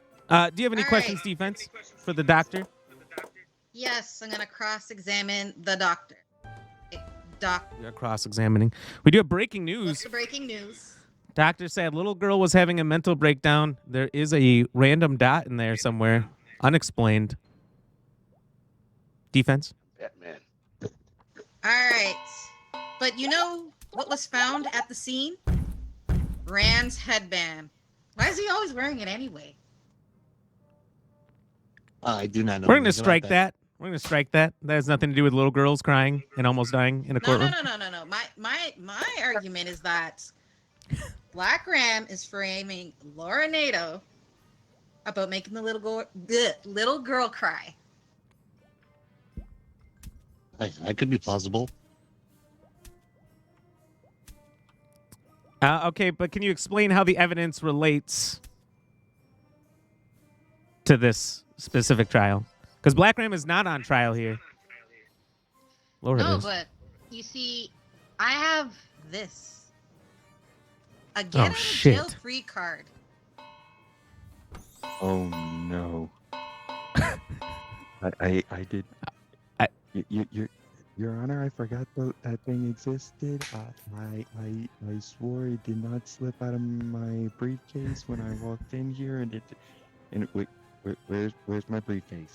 questions, defense, for the doctor? Yes, I'm gonna cross-examine the doctor. You're cross-examining. We do have breaking news. What's the breaking news? Doctor said little girl was having a mental breakdown. There is a random dot in there somewhere, unexplained. Defense. Batman. All right, but you know what was found at the scene? Rand's headband. Why is he always wearing it anyway? I do not know. We're going to strike that. We're going to strike that. That has nothing to do with little girls crying and almost dying in a courtroom. No. My argument is that Black Ram is framing Laura Nato about making the little girl cry. I could be plausible. Okay, but can you explain how the evidence relates to this specific trial? Because Black Ram is not on trial here. Laura No, is. but you see, I have this. A get out of jail free card. Oh no. I did. Your Honor, I forgot that thing existed. I swore it did not slip out of my briefcase when I walked in here, where's my briefcase?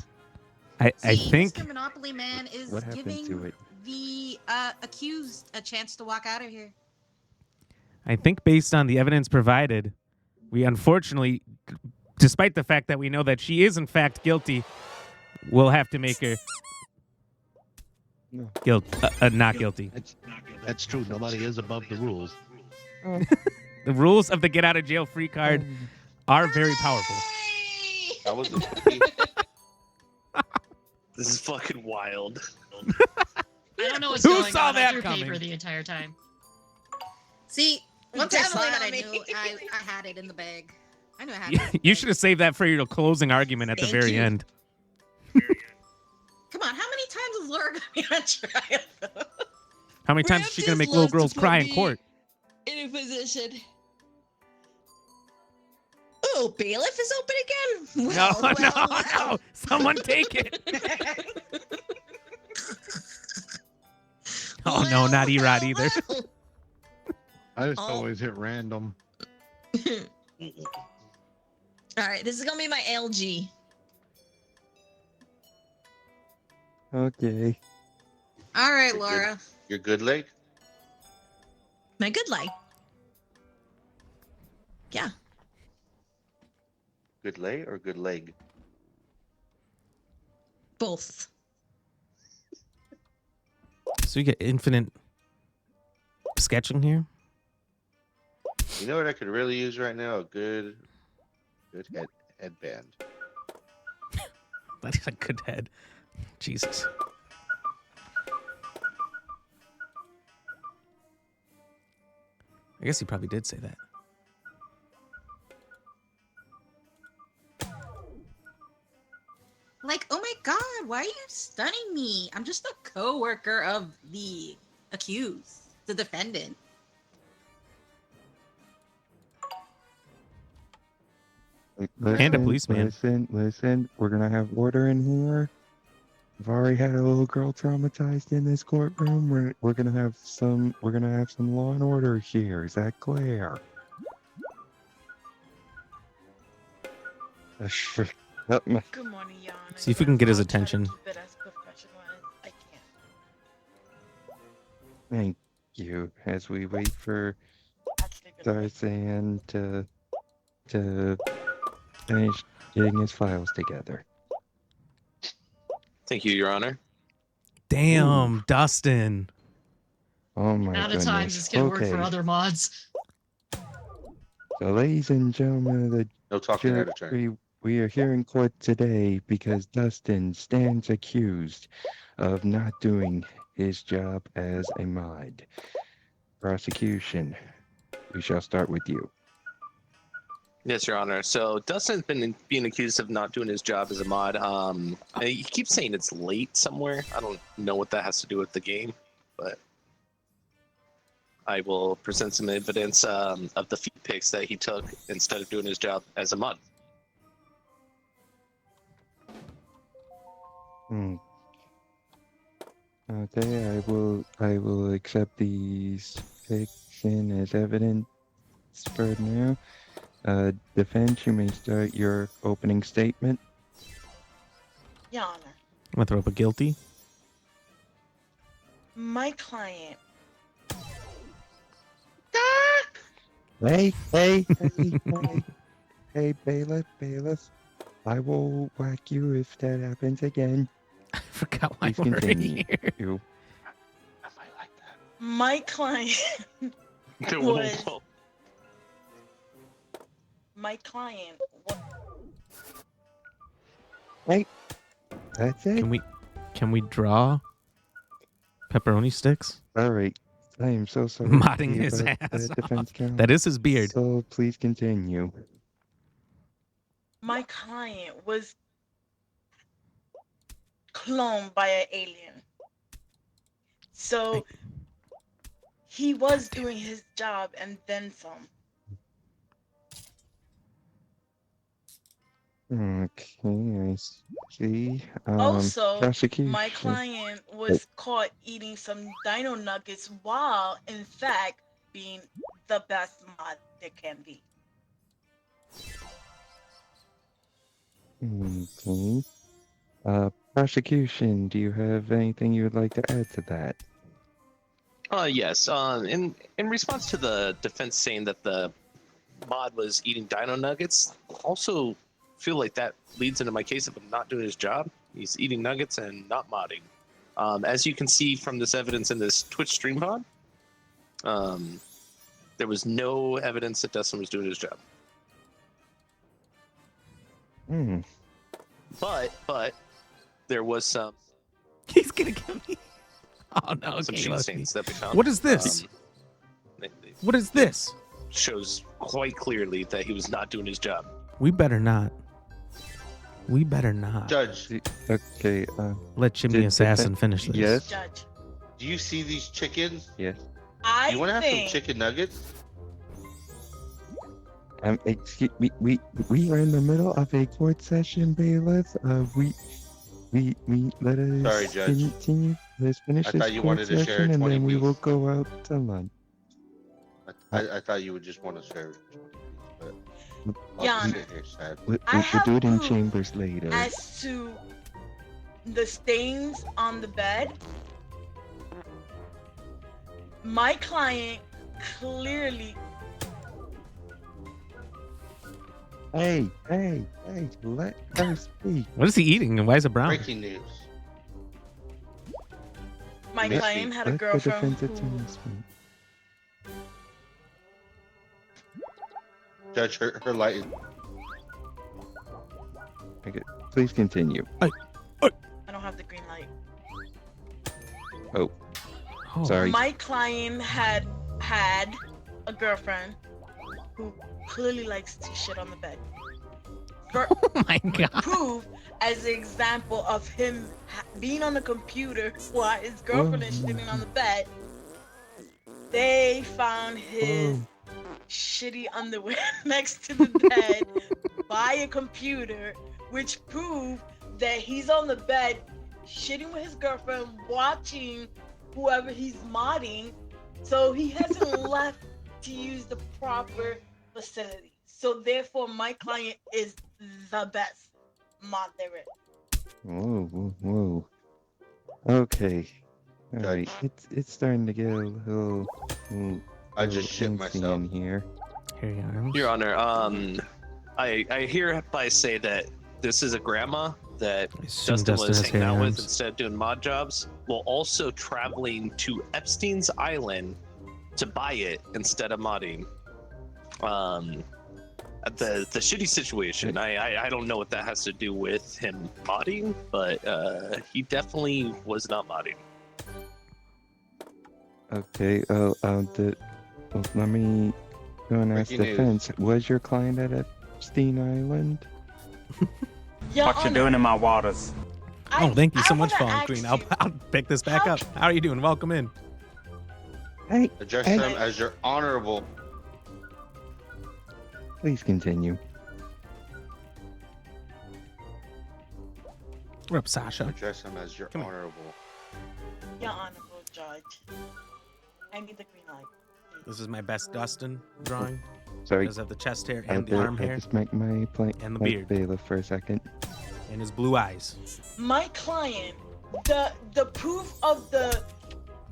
I think Mr. Monopoly Man is what happened giving to it? the accused a chance to walk out of here. I think based on the evidence provided, we unfortunately, despite the fact that we know that she is in fact guilty, we'll have to make her not guilty. That's true. Nobody is above the rules. The rules of the get out of jail free card are very powerful. That was This is fucking wild. I don't know what's Who going saw on. that I threw coming? paper the entire time. See, once I saw it, I Definitely knew not me. I had it in the bag. I knew I had it. You should have saved that for your closing argument at the Thank very you. end. Come on, how many times is Laura gonna be on trial? How many times is she going to make little girls cry in court? In a position. Oh, bailiff is open again? No. Someone take it. Oh, no, not Erod either. I just always hit random. All right, this is going to be my LG. Okay. All right, Laura. Your good leg? My good leg. Yeah. Good leg or good leg? Both. So you get infinite sketching here? You know what I could really use right now? A good headband. That is a good head. Jesus. I guess he probably did say that. Like, oh my God, why are you stunning me? I'm just a co-worker of the accused, the defendant. And a policeman. Listen. We're gonna have order in here. We've already had a little girl traumatized in this courtroom. We're gonna have some law and order here. Is that clear? Good morning, Your Honor. See if we can get his attention. Keep it as professional as I can. Thank you. As we wait for Tarzan to finish getting his files together. Thank you, Your Honor. Damn, Dustin. Oh my Out of goodness. times this can work for Okay. other mods. So, ladies and gentlemen of the No talking out of turn. we are here in court today because Dustin stands accused of not doing his job as a mod. Prosecution, we shall start with you. Yes, Your Honor. So Dustin's been being accused of not doing his job as a mod. He keeps saying it's late somewhere. I don't know what that has to do with the game, but I will present some evidence of the feed pics that he took instead of doing his job as a mod. Okay, I will accept these pics in as evidence for now. Defense, you may start your opening statement. Your Honor, I'm gonna throw up a guilty. my client. Hey, bailiff. I will whack you if that happens again. I forgot why Please we're continue. here. My client was. My client was. Hey, that's it. Can we draw pepperoni sticks? All right. I am so sorry. Modding his about ass that, defense off. counsel. That is his beard. So please continue. My client was cloned by an alien. So he was doing his job and then some. Okay, I see. Also, prosecution. my client was caught eating some dino nuggets while, in fact, being the best mod there can be. Okay. Prosecution, do you have anything you would like to add to that? Yes. In response to the defense saying that the mod was eating dino nuggets, also feel like that leads into my case of him not doing his job. He's eating nuggets and not modding. As you can see from this evidence in this Twitch stream pod, there was no evidence that Dustin was doing his job. But there was some. He's gonna kill me. Oh no! Some okay, cheat let's stains see. that we found. What is this? What is this? Shows quite clearly that he was not doing his job. We better not. We better not. Judge. Okay. Let Chimney Assassin finish this. Yes. Judge. Do you see these chickens? Yes. You want to have some chicken nuggets? Excuse me. We are in the middle of a court session, bailiff. We let us Sorry, Judge. continue. Let's finish I this thought you court wanted to share session, and 20 then we will piece. go out to lunch. I thought you would just want to share. But I'll Yeah. just sit here sad. We'll have do it in proof chambers later. As to the stains on the bed, my client clearly. Hey, let her speak. What is he eating and why is it brown? Breaking news. My Missy, client had a Let the girlfriend defense who. attorney speak. Judge, her light is. Okay, please continue. I don't have the green light. Oh, sorry. My client had a girlfriend who clearly likes to shit on the bed. my God. proof as an example of him being on the computer while his girlfriend is sitting on the bed. They found his shitty underwear next to the bed by a computer, which proved that he's on the bed shitting with his girlfriend, watching whoever he's modding. So he hasn't left to use the proper facility. So therefore, my client is the best mod there is. Whoa. Okay. All right. It's starting to get a little. I just shit myself in here. Your Honor, I hereby say that this is a grandma that Dustin was hanging out with instead of doing mod jobs, while also traveling to Epstein's Island to buy it instead of modding. The shitty situation, I don't know what that has to do with him modding, but he definitely was not modding. Okay. Let me go and ask defense. Was your client at Epstein Island? What you doing in my waters? Oh, thank you so much, Fallen Queen. I'll pick this back up. How are you doing? Welcome in. Hey. Address them as your honorable. Please continue. What up, Sasha? Address him as your honorable. Your honorable judge. I need the green light. This is my best Dustin drawing. Sorry. Because of the chest hair and the arm hair. Just make my point and the beard. Bailiff for a second. And his blue eyes. My client, the proof of the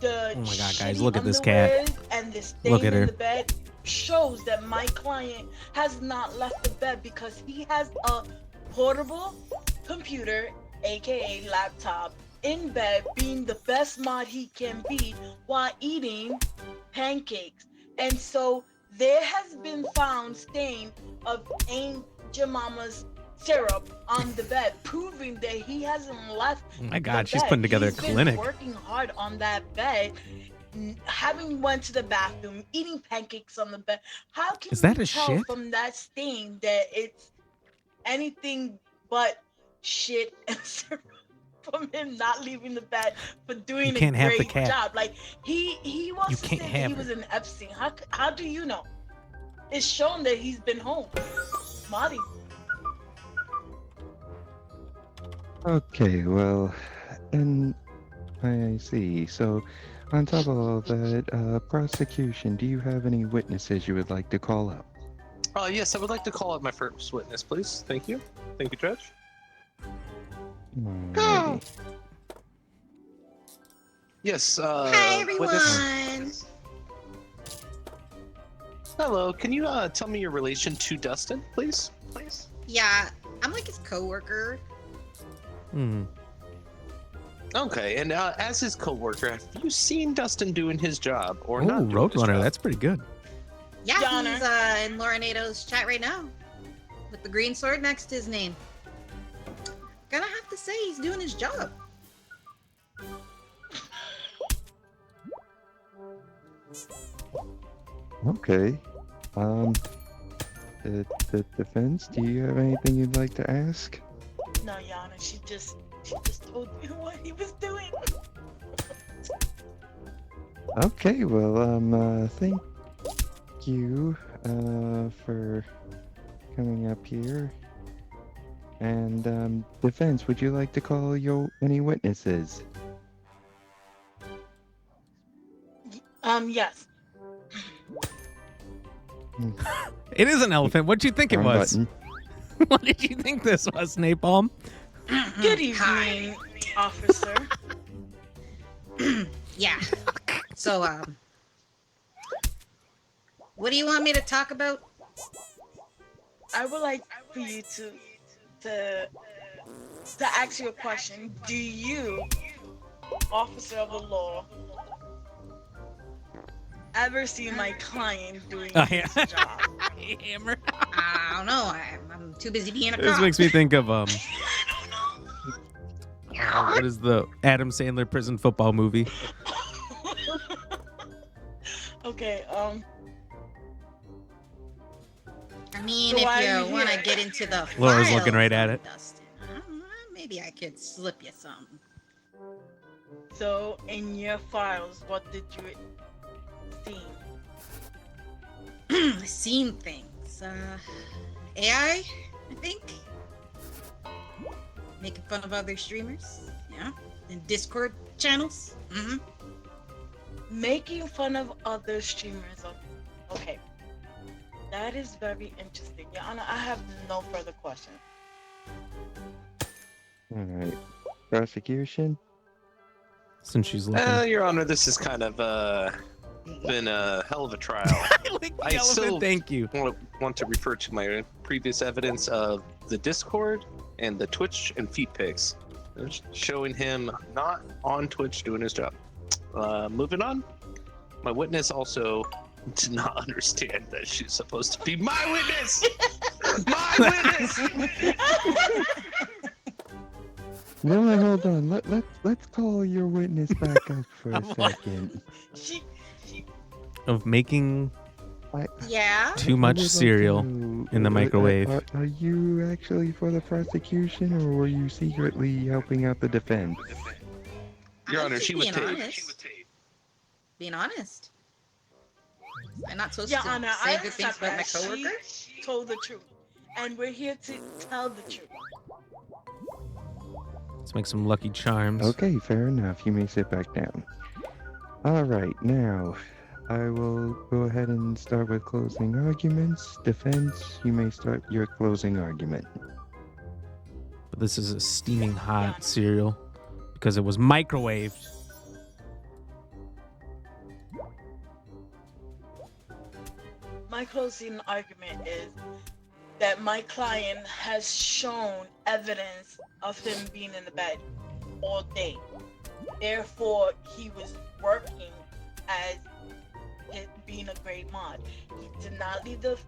oh my God, guys, look at this cat. And the stain Look at her. in the bed shows that my client has not left the bed because he has a portable computer, aka laptop, in bed being the best mod he can be while eating pancakes. And so there has been found stain of Aunt Jemima's syrup on the bed, proving that he hasn't left. Oh my God, the she's bed. putting together a He's been clinic. working hard on that bed, having went to the bathroom, eating pancakes on the bed. How can Is that you a tell shit? from that stain that it's anything but shit and syrup from him not leaving the bed for doing You can't a have the great cat. job? Like he wants You to can't say that have he her. was in Epstein. How do you know? It's shown that he's been home. Marty. Okay, well, and I see. So, on top of all that, prosecution, do you have any witnesses you would like to call up? Yes, I would like to call out my first witness, please. Thank you. Thank you, Judge. Go! Yes, Hi, everyone. witness. Hello, can you tell me your relation to Dustin, please? Yeah, I'm like his coworker. Okay, and as his co-worker, have you seen Dustin doing his job or Oh, not doing his Roadrunner, job? that's pretty good. Yeah, Your Honor. he's in Laurenado's chat right now with the green sword next to his name. Gonna have to say he's doing his job. Okay. The defense, do you have anything you'd like to ask? No, Yana, she just told me what he was doing. Okay, well, thank you, for coming up here. And, defense, would you like to call any witnesses? Yes. It is an elephant. What'd you think it Wrong was? button. What did you think this was, Napalm? Good evening, officer. Yeah. So, what do you want me to talk about? I would like for you to ask you a question. Do you, officer of the law, ever see my client doing his job? Hammer. I don't know. I'm too busy being a This cop. makes me think of what is the Adam Sandler prison football movie? Okay, mean, So if why are you you want to here? get into the Laura's files looking right on at it. Dustin, maybe I could slip you something. So, in your files, what did you see? Seen things. AI, I think. Making fun of other streamers. Yeah. And Discord channels. Mm-hmm. Making fun of other streamers. Okay. That is very interesting. Your Honor, I have no further questions. All right. Prosecution? Since she's looking. Your Honor, this is kind of been a hell of a trial. I still thank you. Want to refer to my previous evidence of the Discord and the Twitch and feed pics, showing him not on Twitch doing his job. Moving on. My witness also did not understand that she's supposed to be my witness. My witness. No, hold on. Let's call your witness back up for a second. Of making Yeah. too much cereal in the microwave. Are you actually for the prosecution, or were you secretly helping out the defense? Your Honor, she was being taped. honest. Being honest. I'm not supposed Your to Honor, say I good things accept about my that coworker. she told the truth, and we're here to tell the truth. Let's make some Lucky Charms. Okay, fair enough. You may sit back down. All right, now I will go ahead and start with closing arguments. Defense, you may start your closing argument. But this is a steaming hot cereal because it was microwaved. My closing argument is that my client has shown evidence of him being in the bed all day. Therefore, he was working as it being a great mod. He did not leave the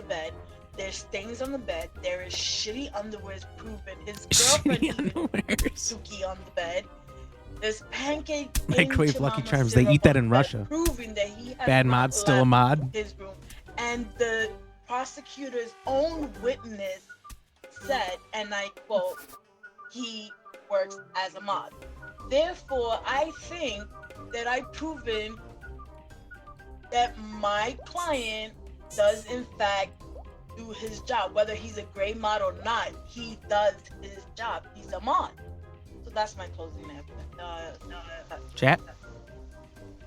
bed. There's stains on the bed. There is shitty underwear proven. His girlfriend even Suki on the bed. There's pancake Microwave Lucky Charms. They eat that in Russia. Proving that he has Bad not mod's still a left mod. his room. And the prosecutor's own witness said, and I quote, he works as a mod. Therefore, I think that I've proven that my client does in fact do his job. Whether he's a gray mod or not, he does his job. He's a mod. So that's my closing evidence. Chat.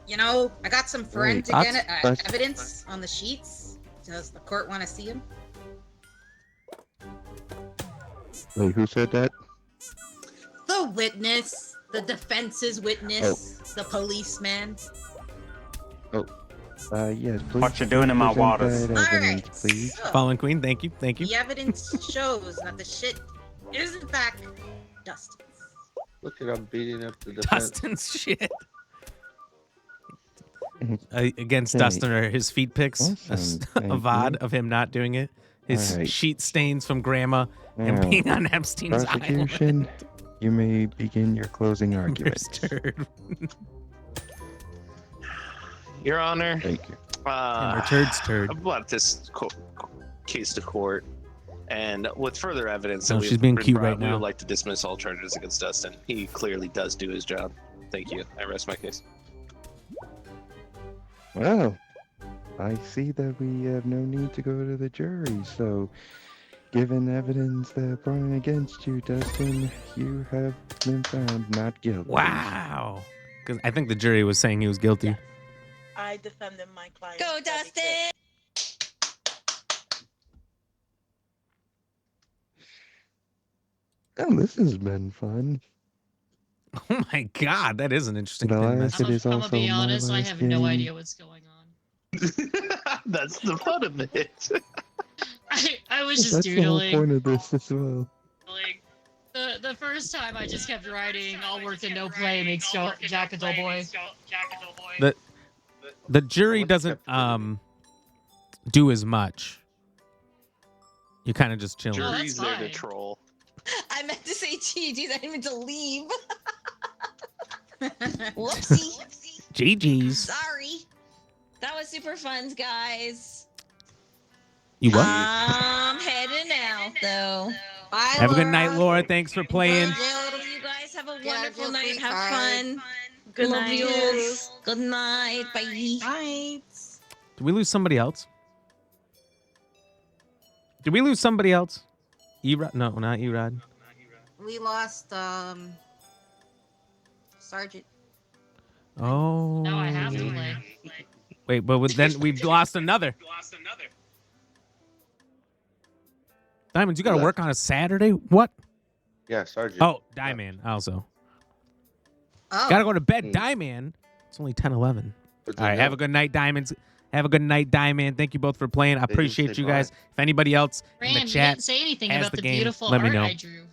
You know, I got some forensic thoughts? evidence on the sheets. Does the court want to see them? Wait, who said that? The witness, the defense's witness, the policeman. Oh, yes, please. What you doing in my present waters? that All evidence, right, please. so Fallen Queen, thank you. Thank you. the evidence shows that the shit is in fact Dustin's. Look at him beating up the defense. Dustin's shit. Against Hey. Dustin are his feet pics. Awesome, A thank VOD you. of him not doing it. His All right. sheet stains from grandma and Now, being on Epstein's prosecution, island. you may begin your closing There's argument. turd. Your Honor. Thank you. Or turd's turd. I brought this case to court, and with further evidence No, that she's being been cute brought, right we now. would like to dismiss all charges against Dustin. He clearly does do his job. Thank you. I rest my case. Well, I see that we have no need to go to the jury, so given evidence that brought against you, Dustin, you have been found not guilty. Wow. Because I think the jury was saying he was guilty. I defended my client. Go, Dustin! Oh, this has been fun. Oh my God, that is an interesting The thing. last That's- it is I'm gonna also be my honest, I last have no game. idea what's going on. That's the fun of it. I was just That's the whole doodling. point of this as well. Like, the first time I just kept writing, all work and no play makes Jack a dull boy. The jury doesn't do as much. You kind of just chill. Jury's there to troll. I meant to say GG's. I didn't mean to leave. Whoopsie. GG's. Sorry. That was super fun, guys. You what? I'm heading out though. Bye, Have a good night, Laura. Thanks for playing. You guys have a wonderful Jill, night. Have sweetheart. fun. Good Love night. you. Good night. Bye. Night. Did we lose somebody else? Did we lose somebody else? Erod? No, not Erod. We lost Sergeant. Oh. Now I have to play. Wait, but then we've lost another. Diamonds, you got to work on a Saturday? What? Yeah, Sergeant. Oh, Diamond also. Oh. Got to go to bed, Diamond. It's only 10:11. All right, have a good night, Diamonds. Have a good night, Diamond. Thank you both for playing. I appreciate you guys. If anybody else in Ram, the you chat didn't say anything has about the the game, beautiful let me art know. I drew.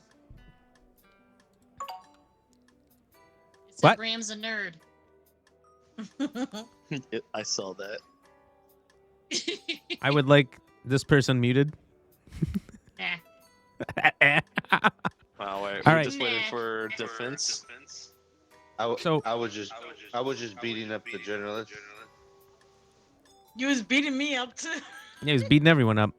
It said What? Ram's a nerd. I saw that. I would like this person muted. Wow, we're All right. just waiting for defense. I was just beating up the journalist. You was beating me up too. Yeah, he's beating everyone up.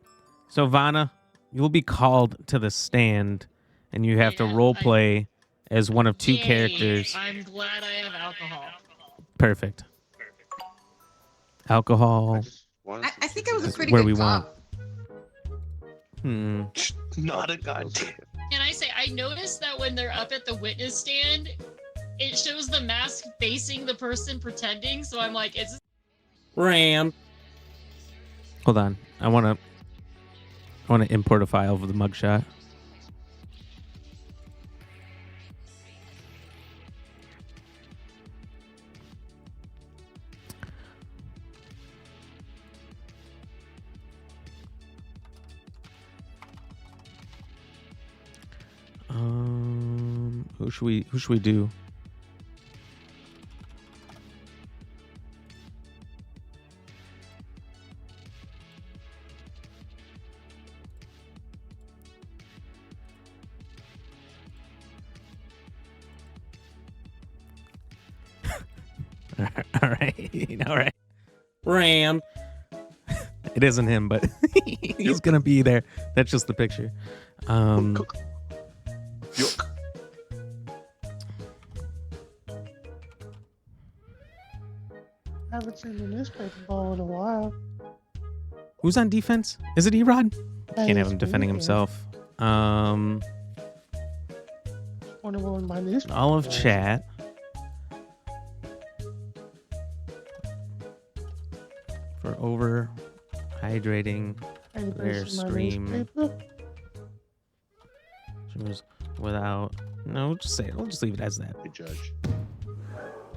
So, Vanna, you'll be called to the stand, and you have to role play as one of two Yay, characters. I'm glad I have alcohol. Perfect. Alcohol. I think I was a pretty where good we cop. Not a goddamn. Can I say, I noticed that when they're up at the witness stand, it shows the mask facing the person pretending, so I'm like, it's Ram. Hold on. I want to import a file of the mugshot. Who should we do? All right. Ram. It isn't him, but he's gonna be there. That's just the picture. I haven't seen the newspaper ball in a while. Who's on defense? Is it Erod? Can't have him it's defending me. himself. Wonder what my newspaper. All of chat. For overhydrating Anybody their see my stream. newspaper? Streamers without. No, just say it. We'll just leave it as that. Good judge.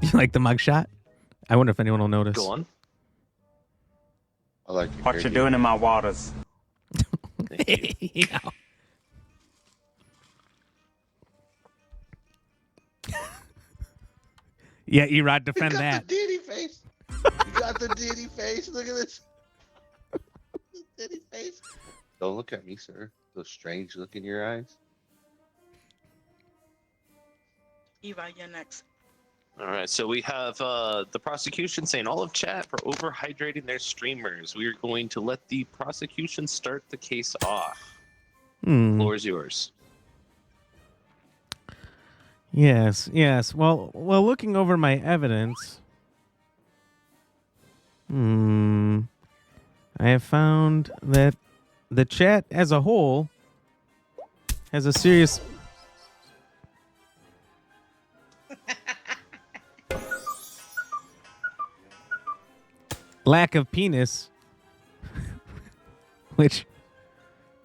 You like the mugshot? I wonder if anyone will notice. Go on. I like What you doing in my waters? You know. Yeah, Erod, defend that. The Diddy face. You got the Diddy face. Look at this. The Diddy face. Don't look at me, sir. Those strange look in your eyes. Eva, you're next. All right, so we have the prosecution saying all of chat for overhydrating their streamers. We are going to let the prosecution start the case off. Floor is yours. Yes. Well, looking over my evidence, I have found that the chat as a whole has a serious lack of penis, which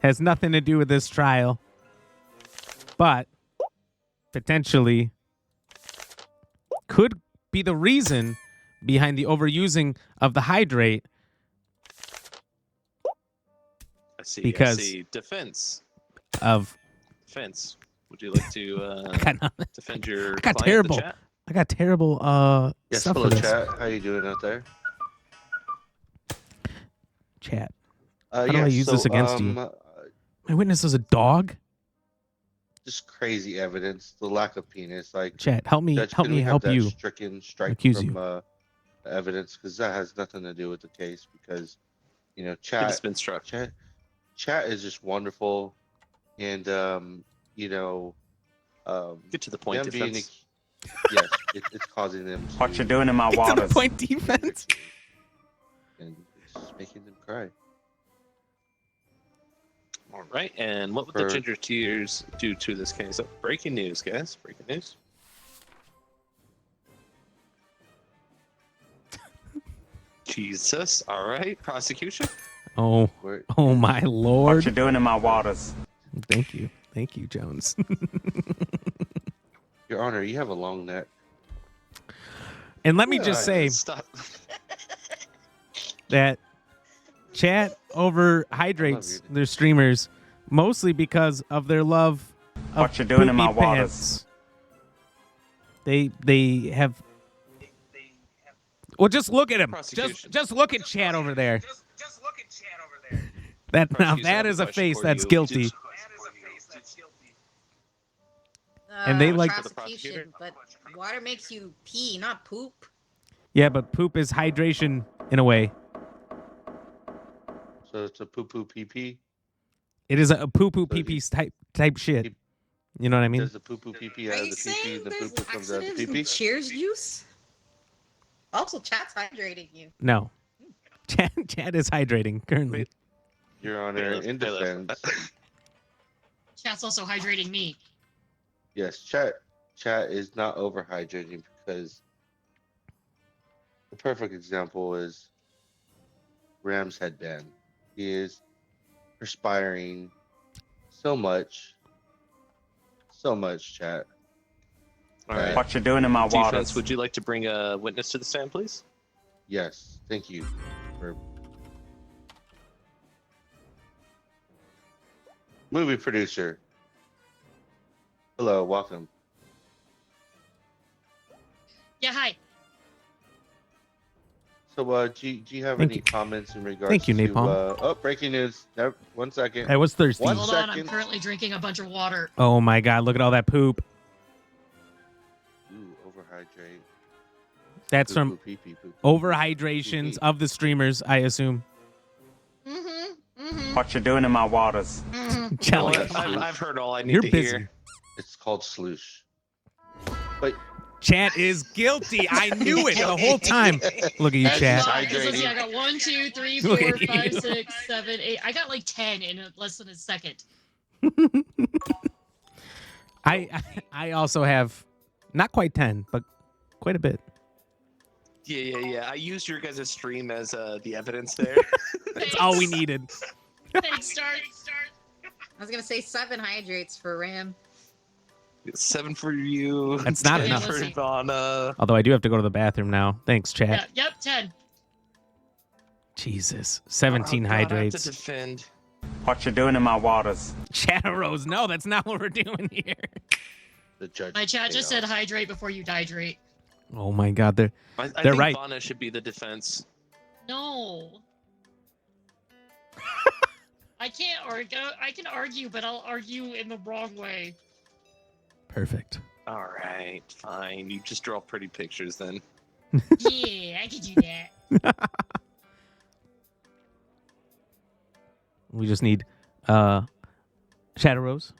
has nothing to do with this trial, but potentially could be the reason behind the overusing of the hydrate. I see. Because I see. Defense. Of Defense. Would you like to defend your I got client, terrible. the chat? I got terrible Yes, stuff hello, for this. chat. How you doing out there? Chat. How do I use this against you? My witness is a dog. Just crazy evidence. The lack of penis. Like, Chat, help me. Judge, Help can me we have help that you. Stricken strike Accuse from you. The evidence, because that has nothing to do with the case. Because You know, It chat. has been struck. Chat is just wonderful, and you know, Get to the point, them being defense. yes, it's causing them to. What you doing in my Get to the waters? point, defense. And it's just making them cry. All right, and what would the ginger tears do to this case? Oh, breaking news, guys. Breaking news. Jesus. All right, prosecution. Oh, oh my lord. What you doing in my waters? Thank you. Thank you, Jones. Your Honor, you have a long neck. And let me just say Stop. that chat overhydrates their streamers mostly because of their love of What you doing in my poopy waters? pants. They have. Well, just look at him. Prosecution. Just look at chat over there. That now Prosecution, I that have a is a question face for that's you. guilty. And they like- prosecution, but water makes you pee, not poop. Yeah, but poop is hydration in a way. So it's a poo poo pee pee. It is a poo poo pee pee type shit. You know what I mean? Does the poo poo pee pee out of the pee pee, and the poo poo comes out of the pee Accidents pee? and cheers juice. Also, chat's hydrating you. No. Chat is hydrating currently. Your Honor, in defense, Chat's also hydrating me. yes, chat is not overhydrating because the perfect example is Ram's headband. He is perspiring so much, chat. All right. What you doing in my Defense, waters? would you like to bring a witness to the stand, please? Yes, thank you. For movie producer. Hello, welcome. Yeah, hi. So, do you have Thank any you. comments in regards Thank you, to, Napalm. oh, breaking news. No, 1 second. I was thirsty. One Hold on, I'm second. currently drinking a bunch of water. Oh my god, look at all that poop. Ooh, overhydrate. That's Poo, from poo, pee, pee, poo, poo, overhydrations pee. of the streamers, I assume. What you doing in my waters? Jelly. that's true. I've heard all I need You're to busy. hear. It's called sloosh. But Chat is guilty. I knew it the whole time. Look at you, As chat. is Let's see, hydrating. I got 1, 2, 3, Look 4, at 5, you. 6, 7, 8. I got like 10 in less than a second. I also have not quite 10, but quite a bit. Yeah. I used your guys' stream as the evidence there. That's all we needed. Thanks, start. I was gonna say 7 hydrates for Ram. 7 for you. That's not 10 enough. for Ivana. Although I do have to go to the bathroom now. Thanks, chat. Yeah, yep, 10. Jesus. 17 Oh, God, I have to hydrates. defend. What you doing in my waters? Chat arose. No, that's not what we're doing here. the judge. My chat just said hydrate before you dihydrate. Oh my god, they're I They're think right. Ivana should be the defense. No. I can't argue. I can argue, but I'll argue in the wrong way. perfect. All right, fine. You just draw pretty pictures then. Yeah, I can do that. We just need Shadow Rose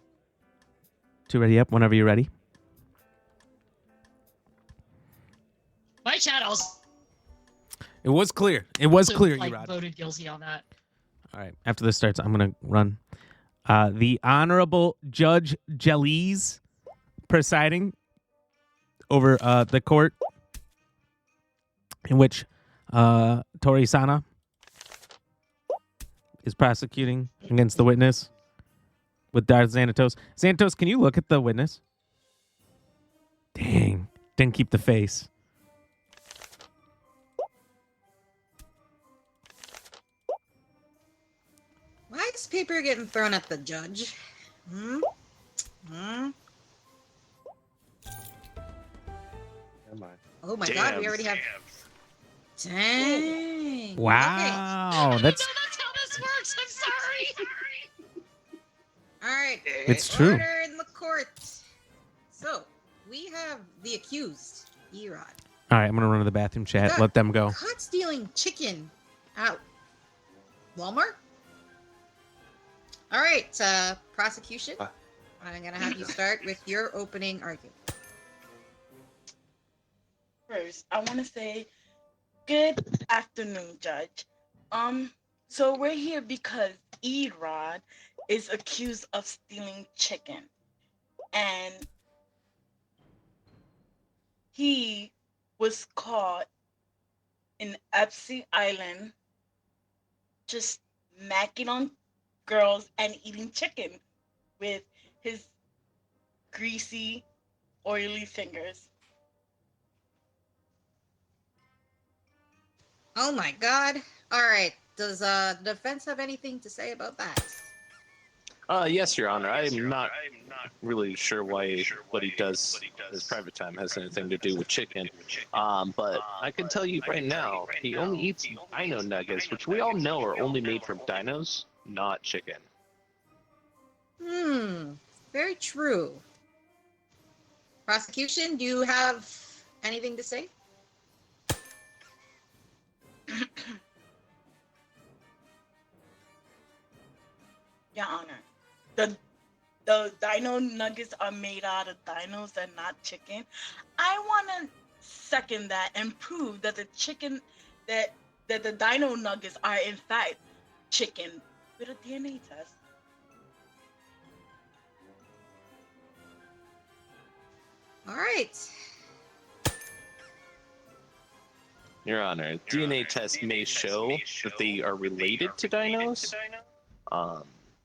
to ready up whenever you're ready. My chat also It was clear. It was clear, like, Erod. voted guilty on that. All right. After this starts, I'm going to run. The Honorable Judge Jellies presiding over the court in which Tori Sana is prosecuting against the witness with Darth Xanatos. Xanatos, can you look at the witness? Dang. Didn't keep the face. Why is paper getting thrown at the judge? Hmm? Am I? Oh my Damn. god, we already have. Dang. Wow. I That's don't know that's how this works. I'm sorry. All right. It's true. Order in the court. So we have the accused, Erod, all right. I'm going to run to the bathroom chat. Got Let them go. caught stealing chicken out Walmart? All right, prosecution. I'm gonna have you start with your opening argument. First, I want to say good afternoon, Judge. So we're here because Erod is accused of stealing chicken, and he was caught in Epstein Island just macking on girls and eating chicken with his greasy, oily fingers. Oh my God. All right. Does the defense have anything to say about that? Yes, Your Honor. I'm not really sure why what he does in his private time has anything to do with chicken. But I can tell you right now, he only eats dino nuggets, which we all know are only made from dinos, not chicken. Very true. Prosecution, do you have anything to say? Your Honor, the dino nuggets are made out of dinos and not chicken. I want to second that and prove that the chicken that the dino nuggets are in fact chicken with a DNA test. All right. Your Honor, DNA tests may show that they are related to dinos.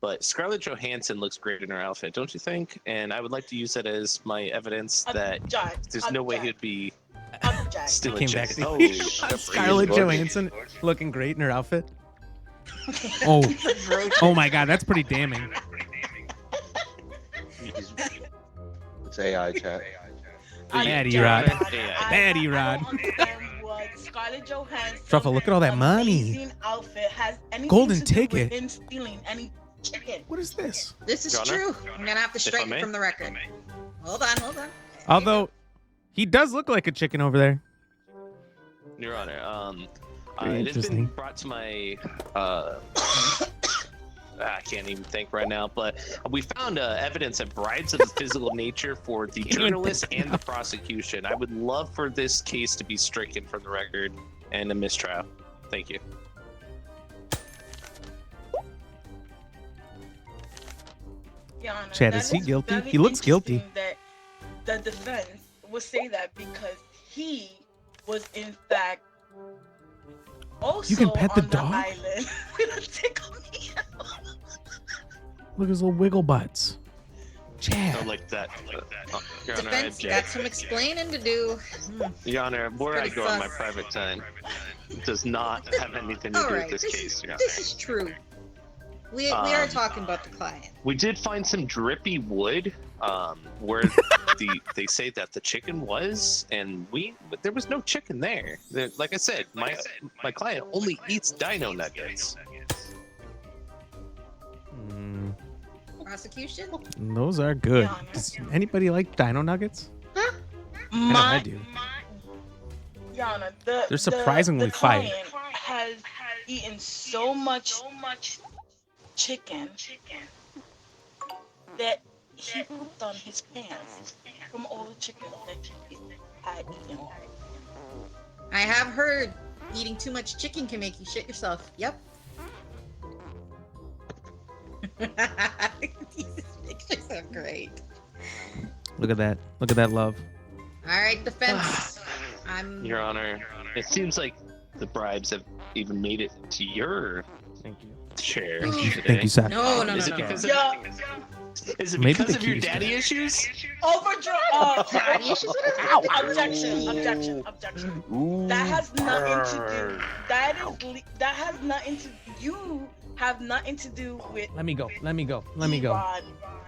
But Scarlett Johansson looks great in her outfit, don't you think? And I would like to use that as my evidence that there's no way he'd be stealing chicken. Oh, Scarlett Johansson looking great in her outfit. Oh my God, that's pretty damning. It's AI chat. Bad Erod. Bad Erod. Scarlett Johansson Truffle, look at all that money. amazing outfit has anything Golden to do ticket. with him stealing any chicken. What is this? This is true. I'm gonna have to strike it from the record. Hold on. Although, he does look like a chicken over there. Your Honor, Very it has been interesting. brought to my I can't even think right now, but we found evidence of bribes of a physical nature for the journalist and the prosecution. I would love for this case to be stricken from the record and a mistrial. Thank you. Your Honor, Chad, that is he guilty? very He looks guilty. interesting that the defense will say that because he was in fact also You can pet the on dog? the island with a tickle me. Look at his little wiggle butts. Chad. I like that. Your Honor, I Defense got object. some explaining to do. Your Honor, where I Pretty go in my sus. private time does not have anything to All do right, with this case, Your Honor. this is true. We are talking about the client. We did find some drippy wood, where they say that the chicken was, and but there was no chicken there. Like I said, my client only eats dino nuggets. Prosecution? Those are good. Does anybody like dino nuggets? I know I do. Your Honor, They're surprisingly the fire. client has eaten so much chicken that he pooped on his pants from all the chicken that he had eaten. I have heard eating too much chicken can make you shit yourself. Yep. These pictures are great. Look at that. Look at that love. All right, defense. Your Honor, it seems like the bribes have even made it to your chair today. Thank you, sir. No. Is it because of Maybe because the of your keys daddy do. issues? Daddy issues? Objection. That has nothing to do. That has nothing to. You have nothing to do with. Let me go.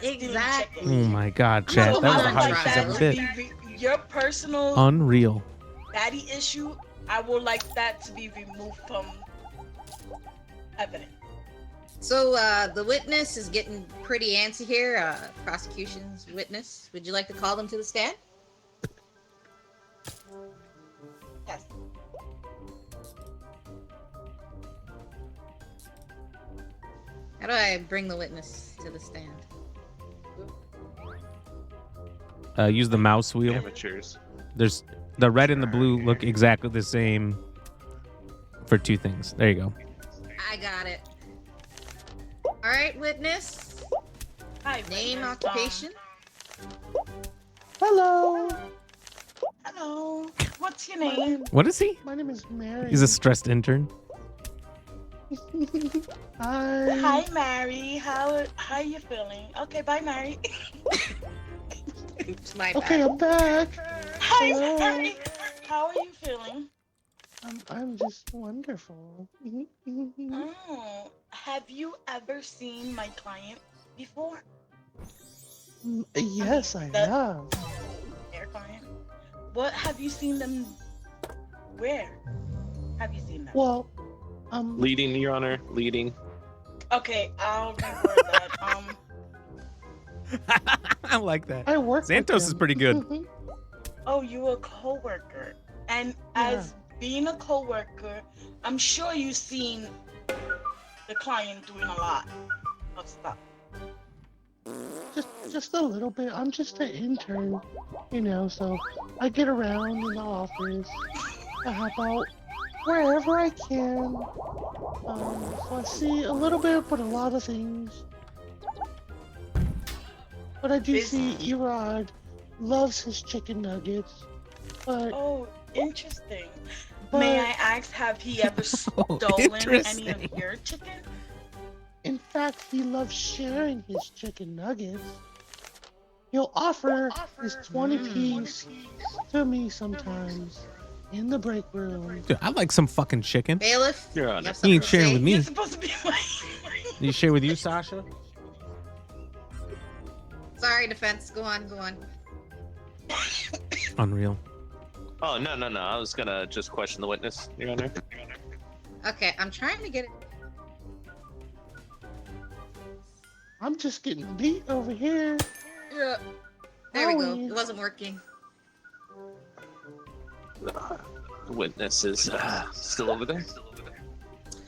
Exactly. Oh my God, Chad. That was the hardest she's ever been. Your personal Unreal. daddy issue, I would like that to be removed from evidence. So the witness is getting pretty antsy here. Prosecution's witness. Would you like to call them to the stand? Yes. How do I bring the witness to the stand? Use the mouse wheel. Amateurs. There's the red and the blue look exactly the same for two things. There you go. I got it. All right, witness. Hi. Name, occupation. Hello. Hello. What's your name? What is he? My name is Mary. He's a stressed intern. Hi. Hi, Mary. How you feeling? Okay, bye, Mary. Oops, my Okay, bad. I'm back. Hi, Hello. Mary. How are you feeling? I'm just wonderful. Oh, have you ever seen my client before? Yes, I have. Their client. What have you seen them? Where have you seen them? Well, Leading, Your Honor. Leading. Okay, I'll reword that. I like that. I work. Santos is pretty good. Oh, you a coworker, and as being a coworker, I'm sure you've seen the client doing a lot of stuff. Just a little bit. I'm just an intern, so I get around in the office. I help out wherever I can. So I see a little bit, but a lot of things. But I do see Erod loves his chicken nuggets. But Oh, interesting. May I ask, have he ever stolen any of your chicken? in fact, he loves sharing his chicken nuggets. He'll offer his 20-piece to me sometimes in the break room. Dude, I like some fucking chicken. Bailiff. Your Honor. He ain't sharing with me. You're supposed to be my... Did he share with you, Sasha? Sorry, defense. Go on. Unreal. Oh, no. I was gonna just question the witness, Your Honor. Okay, I'm trying to get it. I'm just getting beat over here. Yeah. There we go. Owie. It wasn't working. The witness is still over there.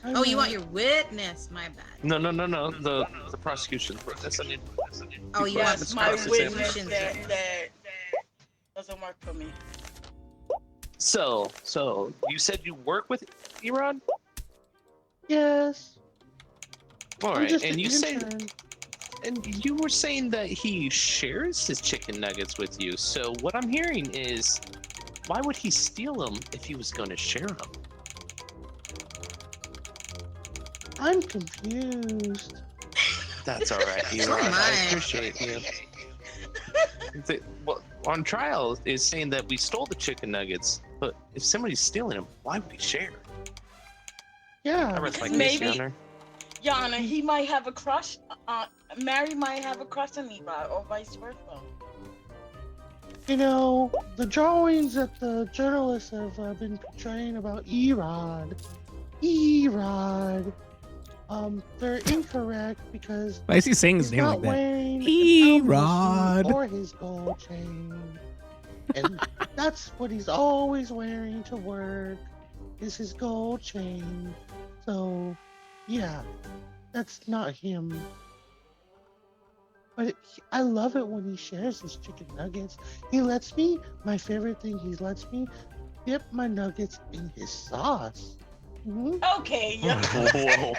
Oh, you want your witness? My bad. No. The prosecution witness. I mean. Oh, you want Yes, the my witness prosecution? that doesn't work for me. So you said you work with Erod? Yes. All I'm right, just and an you say, intern. and you were saying that he shares his chicken nuggets with you. So what I'm hearing is, why would he steal them if he was going to share them? I'm confused. That's all right, Erod. I appreciate you. Well, on trial is saying that we stole the chicken nuggets, but if somebody's stealing them, why would he share? Yeah. I rest my case, Maybe. Your Honor. Your Honor, he might have a crush. Mary might have a crush on Eva, or vice versa. The drawings that the journalists have been portraying about Erod, they're incorrect because Why is he saying his he's name not like that? wearing Erod. or his gold chain, and that's what he's always wearing to work is his gold chain. So, yeah, that's not him. But I love it when he shares his chicken nuggets. He lets me, my favorite thing, he lets me dip my nuggets in his sauce. Okay, Your Whoa.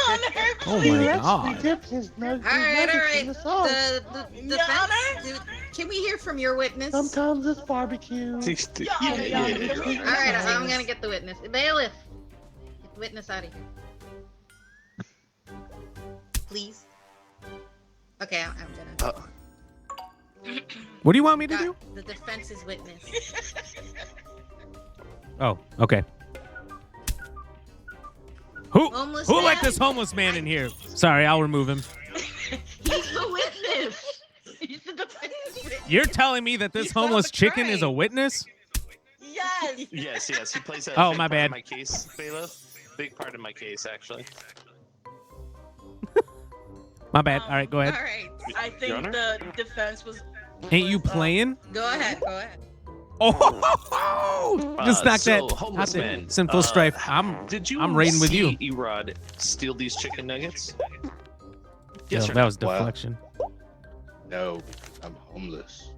Honor. Oh He my lets God. me dip his nuggets All right. in the sauce. The defense. Dude, can we hear from your witness? Sometimes it's barbecue. All right, I'm gonna get the witness. Bailiff, get the witness out of here, please. Okay, I'm gonna. What do you want me to do? The defense's witness. Oh, okay. Who Homeless let man. this homeless man in here? Sorry, I'll remove him. He's the witness. He's the defense's witness. You're telling me that this homeless chicken is a witness? Yes. Yes. He plays a Oh, big my part bad. in my case, bailiff. Big part in my case, actually. My bad. All right, go ahead. All right. I think Honor? the defense was. Ain't you playing? Go ahead. Oh, just knock so, that homeless out there. man, Sinful strife. I'm Did you raiding with you. see Erod steal these chicken nuggets? Yes, Yeah, or that no? was deflection. No, I'm homeless.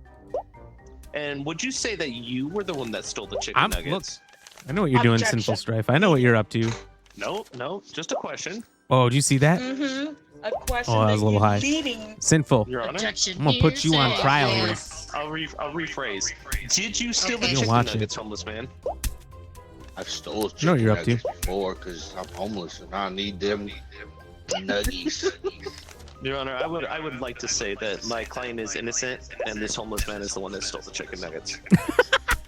And would you say that you were the one that stole the chicken nuggets? I know what you're doing, Sinful Strife. I know what you're up to. No, just a question. Oh, did you see that? Mm-hmm. A question Oh, that was a little high. leading. Sinful. Your Honor? I'm gonna put you on trial here. I'll rephrase. Did you steal the You'll chicken watch nuggets, it. homeless man? I've stole I know chicken what you're up to. nuggets before because I'm homeless and I need them nuggies. Your Honor, I would like to say that my client is innocent, and this homeless man is the one that stole the chicken nuggets.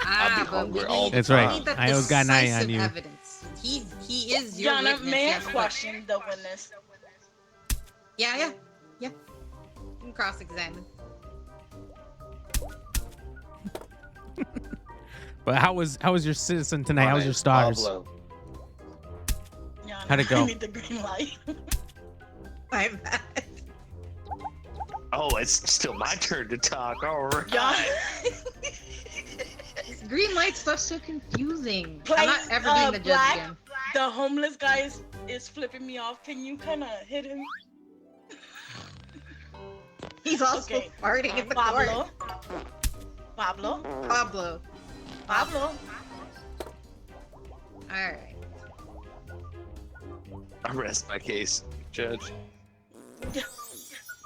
I'll be hungry all the That's time. right. I always got an eye on you. Evidence. He is your Yana, witness. may I yes, but- question the witness? Yeah. You can cross-examine. But how was your citizen tonight? How was your stars? Pablo. Yana, How'd it go? I need the green light. My bad. Oh, it's still my turn to talk. All right. This green light stuff's so confusing. Play, I'm not ever being the judge Black, again. the homeless guy is flipping me off. Can you kind of hit him? He's also Okay. farting in the Pablo. court. Pablo. Alright. I rest my case, Judge.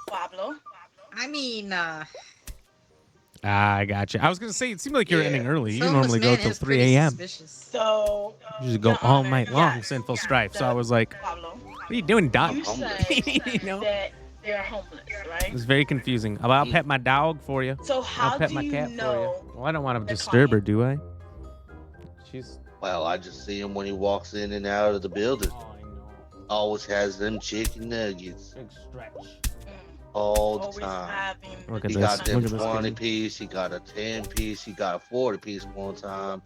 Pablo. I mean, I got you. I was gonna say it seemed like you're ending early. You Someone's normally go man till is 3 pretty a.m. suspicious. So, You usually go all night long, Sinful Strife. So I was like, Pablo, what are you doing, Doc? you said You know? that they're homeless, It right? was very confusing. I'll pet my dog for you. So how I'll pet do my you cat for you. know Well, I don't want to the disturb her, do I? She's. Well, I just see him when he walks in and out of the building. Oh, I know. Always has them chicken nuggets Big stretch. all the always time. having Look at He this. got them Look at this 20 kitten. piece, he got a 10 piece, he got a 40 piece one time.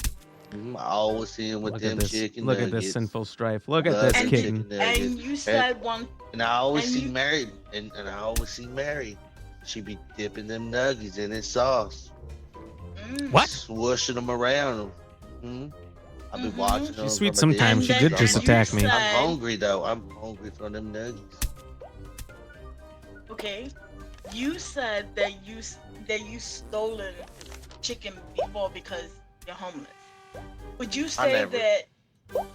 I always see him with Look them at this. chicken Look nuggets. at this Sinful Strife. Look at Love this them kitten. chicken nuggets. and you said one And I always and see you- Mary, and I always see Mary. She be dipping them nuggets in his sauce. What? Swooshing them around. I've been watching them. She's sweet from a sometimes. She distance. did just I'm attack me. I'm hungry though. I'm hungry for them nuggets. okay. You said that you stolen chicken before because you're homeless. Would you say never- that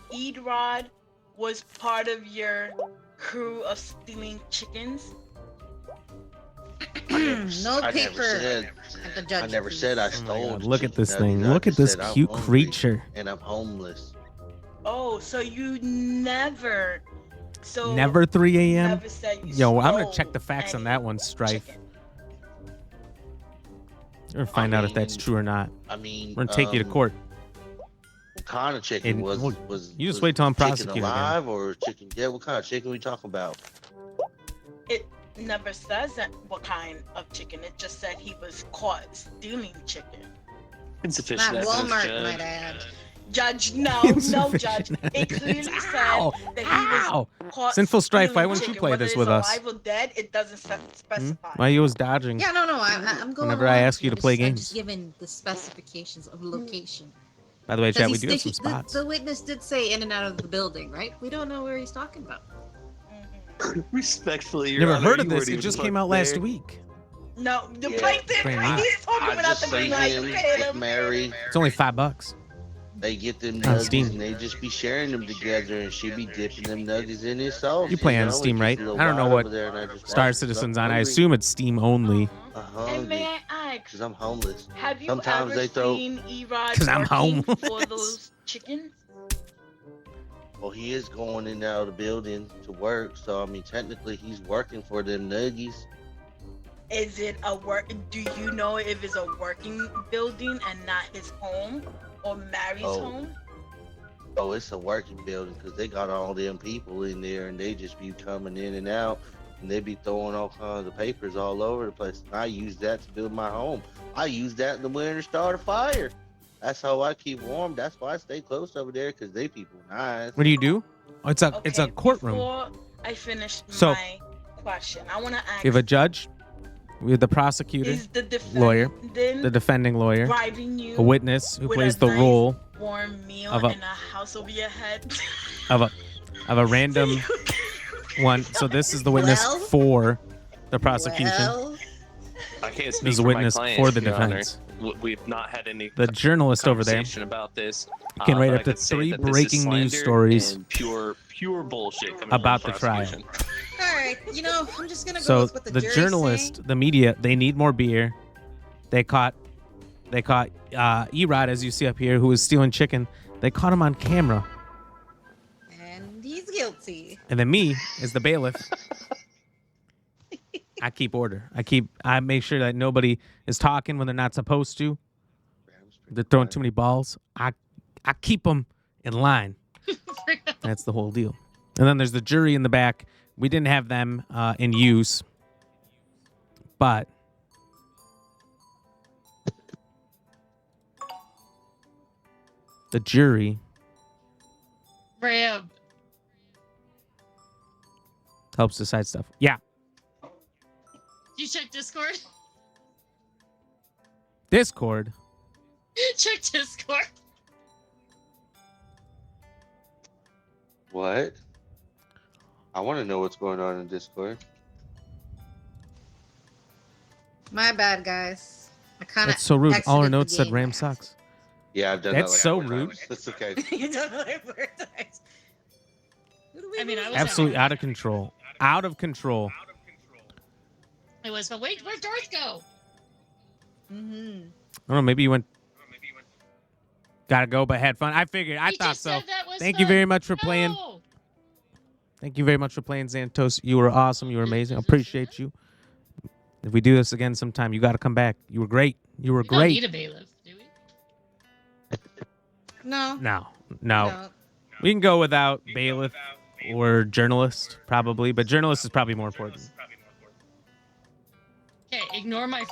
Eat-Rod was part of your crew of stealing chickens? No I never paper said. at the judge. I never said I stole. God, look at chicken this thing. nuggets. I Look at just this said I'm cute hungry creature. And I'm homeless. Oh, so you never. So Never 3 a.m. never said you Yo, I'm gonna stole check the facts on any that one, Strife. chicken. Or find out if that's true or not. I mean, We're gonna take you to court. What kind of chicken And was? well, Was you just was wait till I'm chicken prosecuted again. alive or chicken dead? What kind of chicken we talking about? It never says that what kind of chicken. It just said he was caught stealing chicken. Insufficient Not evidence, Walmart, Judge. might add. Judge, no, Judge. It clearly said Ow! that he Ow! was caught Sinful Strife, stealing why wouldn't you chicken. play Whether this it's with us? alive or dead, it doesn't specify. Why you was dodging? Yeah, no, I'm going. Whenever I along ask you to with play I'm games. just given the specifications of location. By the way, chat, Because we he do have sta- some he- spots. The witness did say in and out of the building, right? We don't know where he's talking about. Respectfully, Your Never Honor, heard of you this. weren't It even just came fucking out last there. week. No, the Yeah. plate did. Brand new. He's talking I about just the see green light. him You paid with him. Mary. It's only $5. They get them On nuggets Steam. and they just be sharing them together, and she be dipping them nuggets in his sauce. You play on know, Steam, it's right? just a little I don't know wild what over there, and I just Star watch it 'cause Citizen's I'm on. I hungry. assume it's Steam only. I'm And hungry may I ask, because I'm homeless. have you Sometimes ever they throw. seen E-Rod 'Cause I'm working for homeless. those chickens? Well, he is going in and out of the building to work, so I mean, technically, he's working for them nuggies. Is it a work? Do you know if it's a working building and not his home or Mary's Oh. home? Oh, it's a working building because they got all them people in there, and they just be coming in and out, and they be throwing all kinds of papers all over the place. And I use that to build my home. I use that in the winter to start a fire. That's how I keep warm. That's why I stay close over there because they people nice. What do you do? Oh, it's a Okay, courtroom. Before I finish So- my question, I want to ask: You have a judge, we have the prosecutor, is the lawyer, defendant the defending lawyer, bribing you a witness who with plays a the nice role warm meal of a- and a house over your head? of a random one. So this is the witness Well? for the prosecution. Well, I can't speak This is a for my witness client, for the Your Honor. defense. We've not had any The journalist over there conversation about this. can write but up I to could say 3 that this is breaking news slander stories and pure bullshit coming about from the trial. prosecution. all right. You know, I'm just gonna go So with what the the jury's journalist, saying. the media, they need more beer. They caught Erod, as you see up here, who was stealing chicken. They caught him on camera. And he's guilty. And then me, as the bailiff, I keep order. I make sure that nobody is talking when they're not supposed to. They're throwing too many balls. I keep them in line. That's the whole deal. And then there's the jury in the back. We didn't have them in use, but the jury Ram. helps decide stuff. Yeah. You check Discord? Discord. Check Discord. What? I want to know what's going on in Discord. My bad, guys. I kind of. That's so rude. All our notes said Ram sucks. Yeah, I've done That's that. so Like 4 rude. times. That's okay. You don't know like 4 times. I mean, I was Absolutely out of control. Out of control. It was, but wait, where'd Darth go? Mm-hmm. I don't know. Maybe you went. Gotta go, but had fun. I figured. I thought just so. said that was Thank you fun. very much for playing. No. Thank you very much for playing, Xantos. You were awesome. You were amazing. I appreciate you. If we do this again sometime, you got to come back. You were great. You were We don't great. need a bailiff, do we? No. No. We can go without bailiff or journalist, probably. But journalist is probably more important. Okay, ignore my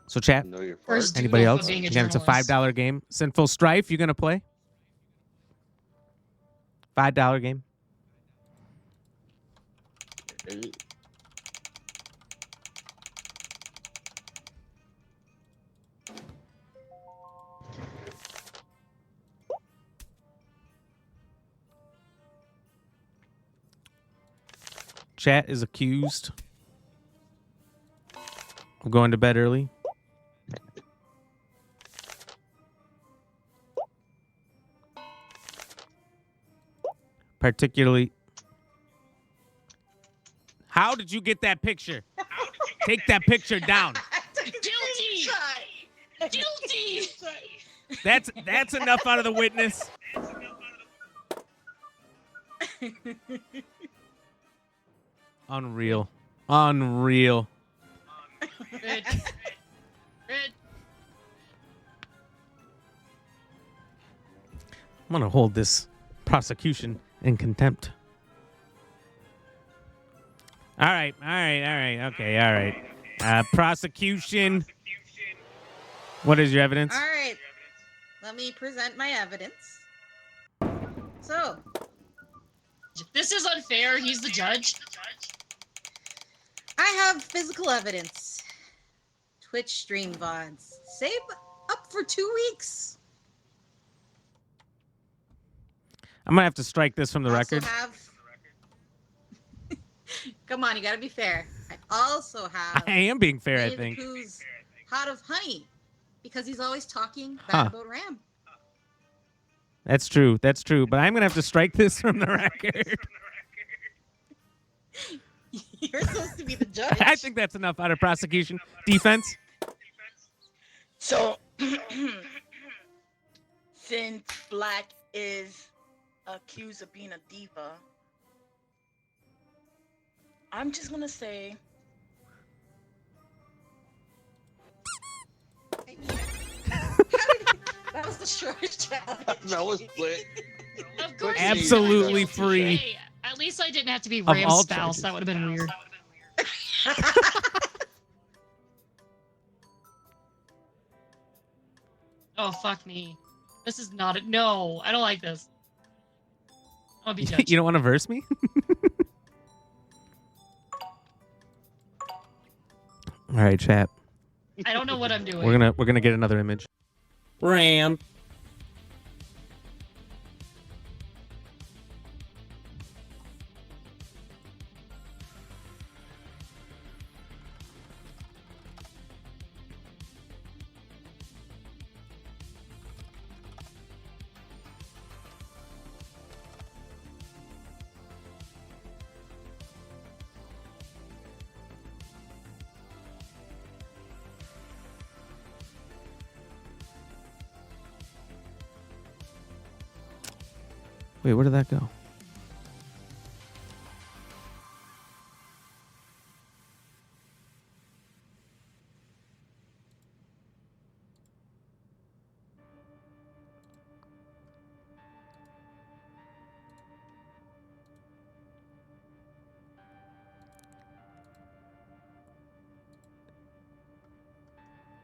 So, chat. Know your first Anybody doodle else? for being a Again, it's a journalist. $5 game. Sinful Strife, you going to play? $5 game. Chat is accused of going to bed early. Particularly. How did you get that picture? Take that picture down. Guilty! Guilty! That's enough out of the witness. Unreal. Unreal. Red. Red. I'm going to hold this prosecution in contempt. All right. Okay, all right. Prosecution. What is your evidence? All right. Let me present my evidence. So, This is unfair. He's the judge. I have physical evidence. Twitch stream VODs. Save up for 2 weeks. I'm going to have to strike this from the Also record. have... Come on, you gotta be fair. I also have... I am being fair, I Winnie the think. Pooh's Pot of Honey. Because he's always talking bad Huh. about Ram. That's true. That's true. But I'm going to have to strike this from the record. You're supposed to be the judge. I think that's enough out of prosecution. Defense? So, since Black is accused of being a diva, I'm just gonna say That was the shortest challenge. That was lit. Of course. Absolutely free. Hey, at least I didn't have to be Of Ram's all spouse. charges. That would have been weird. Oh, fuck me. This is not a... No, I don't like this. I'll be judged. You don't want to verse me? All right, chat. I don't know what I'm doing. We're gonna get another image. Ram. Wait, where did that go?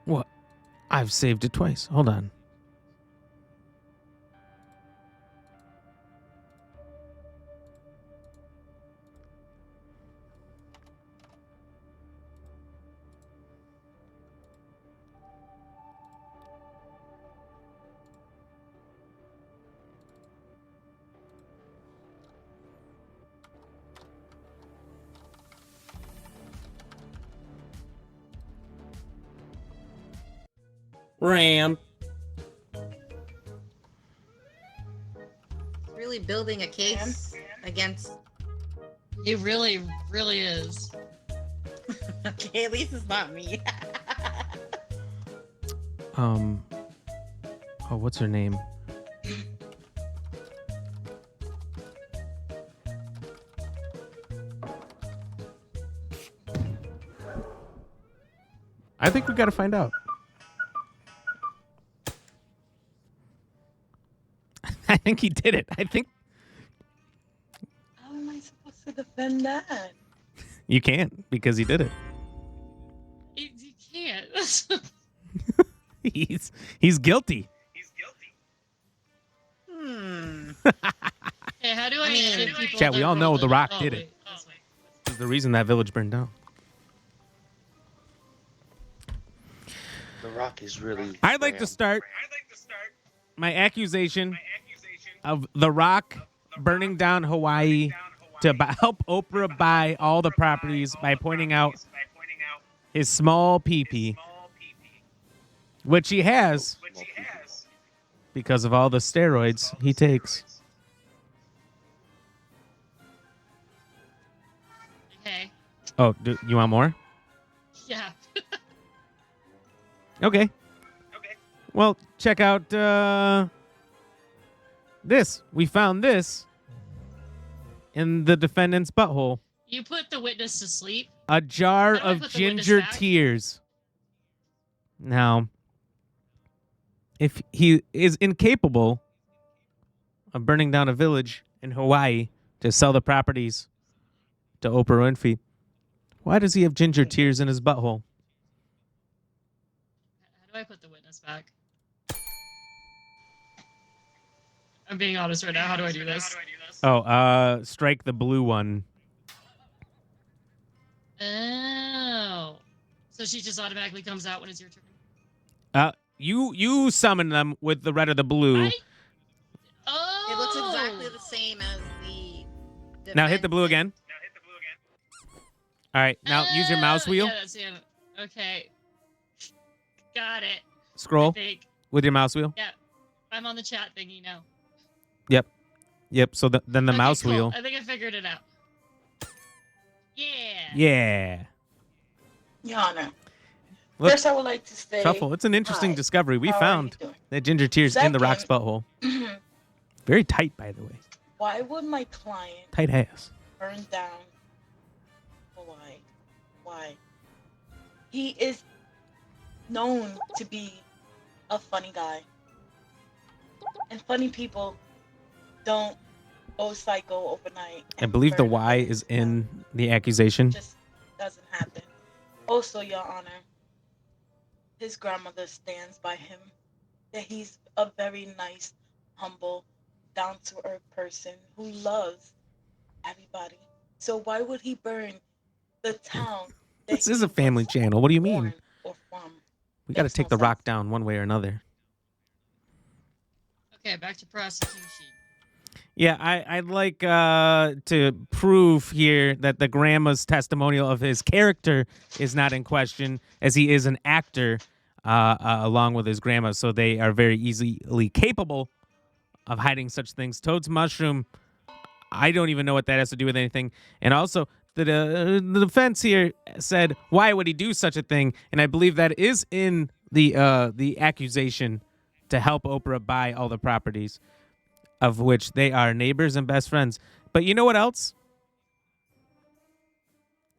What? I've saved it twice. Hold on. Ram. Really building a case against. It really, really is. Okay, at least it's not me. Oh, what's her name? I think we got to find out. I think he did it. I think How am I supposed to defend that? you can't because he did it. You can't. He's guilty. Hey, how do I mean, people Chat, we that all know rolled The it? Rock Oh, did wait. it. It's the reason that village burned down. The Rock is really. I'd like to start my accusation of The Rock burning down Hawaii to help Oprah buy all the properties by pointing out his small pee-pee, which he has because of all the steroids he takes. Hey. Oh, you want more? Yeah. Okay. Well, check out this. We found this in the defendant's butthole. You put the witness to sleep. A jar How do I of put the witness ginger back? tears. Now, if he is incapable of burning down a village in Hawaii to sell the properties to Oprah Winfrey, why does he have ginger tears in his butthole? How do I put the witness back? I'm being honest right now. How do I do this? Oh, strike the blue one. Oh. So she just automatically comes out when it's your turn. You summon them with the red or the blue. Oh. It looks exactly the same as the. Now hit the blue again. All right, now use your mouse wheel. Yeah, that's him. Okay. Got it. Scroll I think. with your mouse wheel. Yeah. I'm on the chat thingy now. Yep. So then the Okay, mouse cool. wheel. I think I figured it out. Yeah. Yeah. Your Honor. Look, First, I would like to say. Truffle, it's an interesting hi. discovery. We How are found you doing? that ginger tears in the Rock's butthole. Very tight, by the way. Why would my client Tight ass. burn down Hawaii? Why? He is known to be a funny guy. And funny people don't go psycho overnight. I believe the Y is in the accusation. Just doesn't happen. Also, Your Honor, his grandmother stands by him. That he's a very nice, humble, down-to-earth person who loves everybody. So why would he burn the town? This is a family channel. What do you mean? Or from? We got to take the Rock down one way or another. Okay, back to prosecution. Yeah, I'd like to prove here that the grandma's testimonial of his character is not in question, as he is an actor along with his grandma, so they are very easily capable of hiding such things. Toad's mushroom, I don't even know what that has to do with anything. And also, the defense here said, why would he do such a thing? And I believe that is in the accusation to help Oprah buy all the properties. of which they are neighbors and best friends. But you know what else?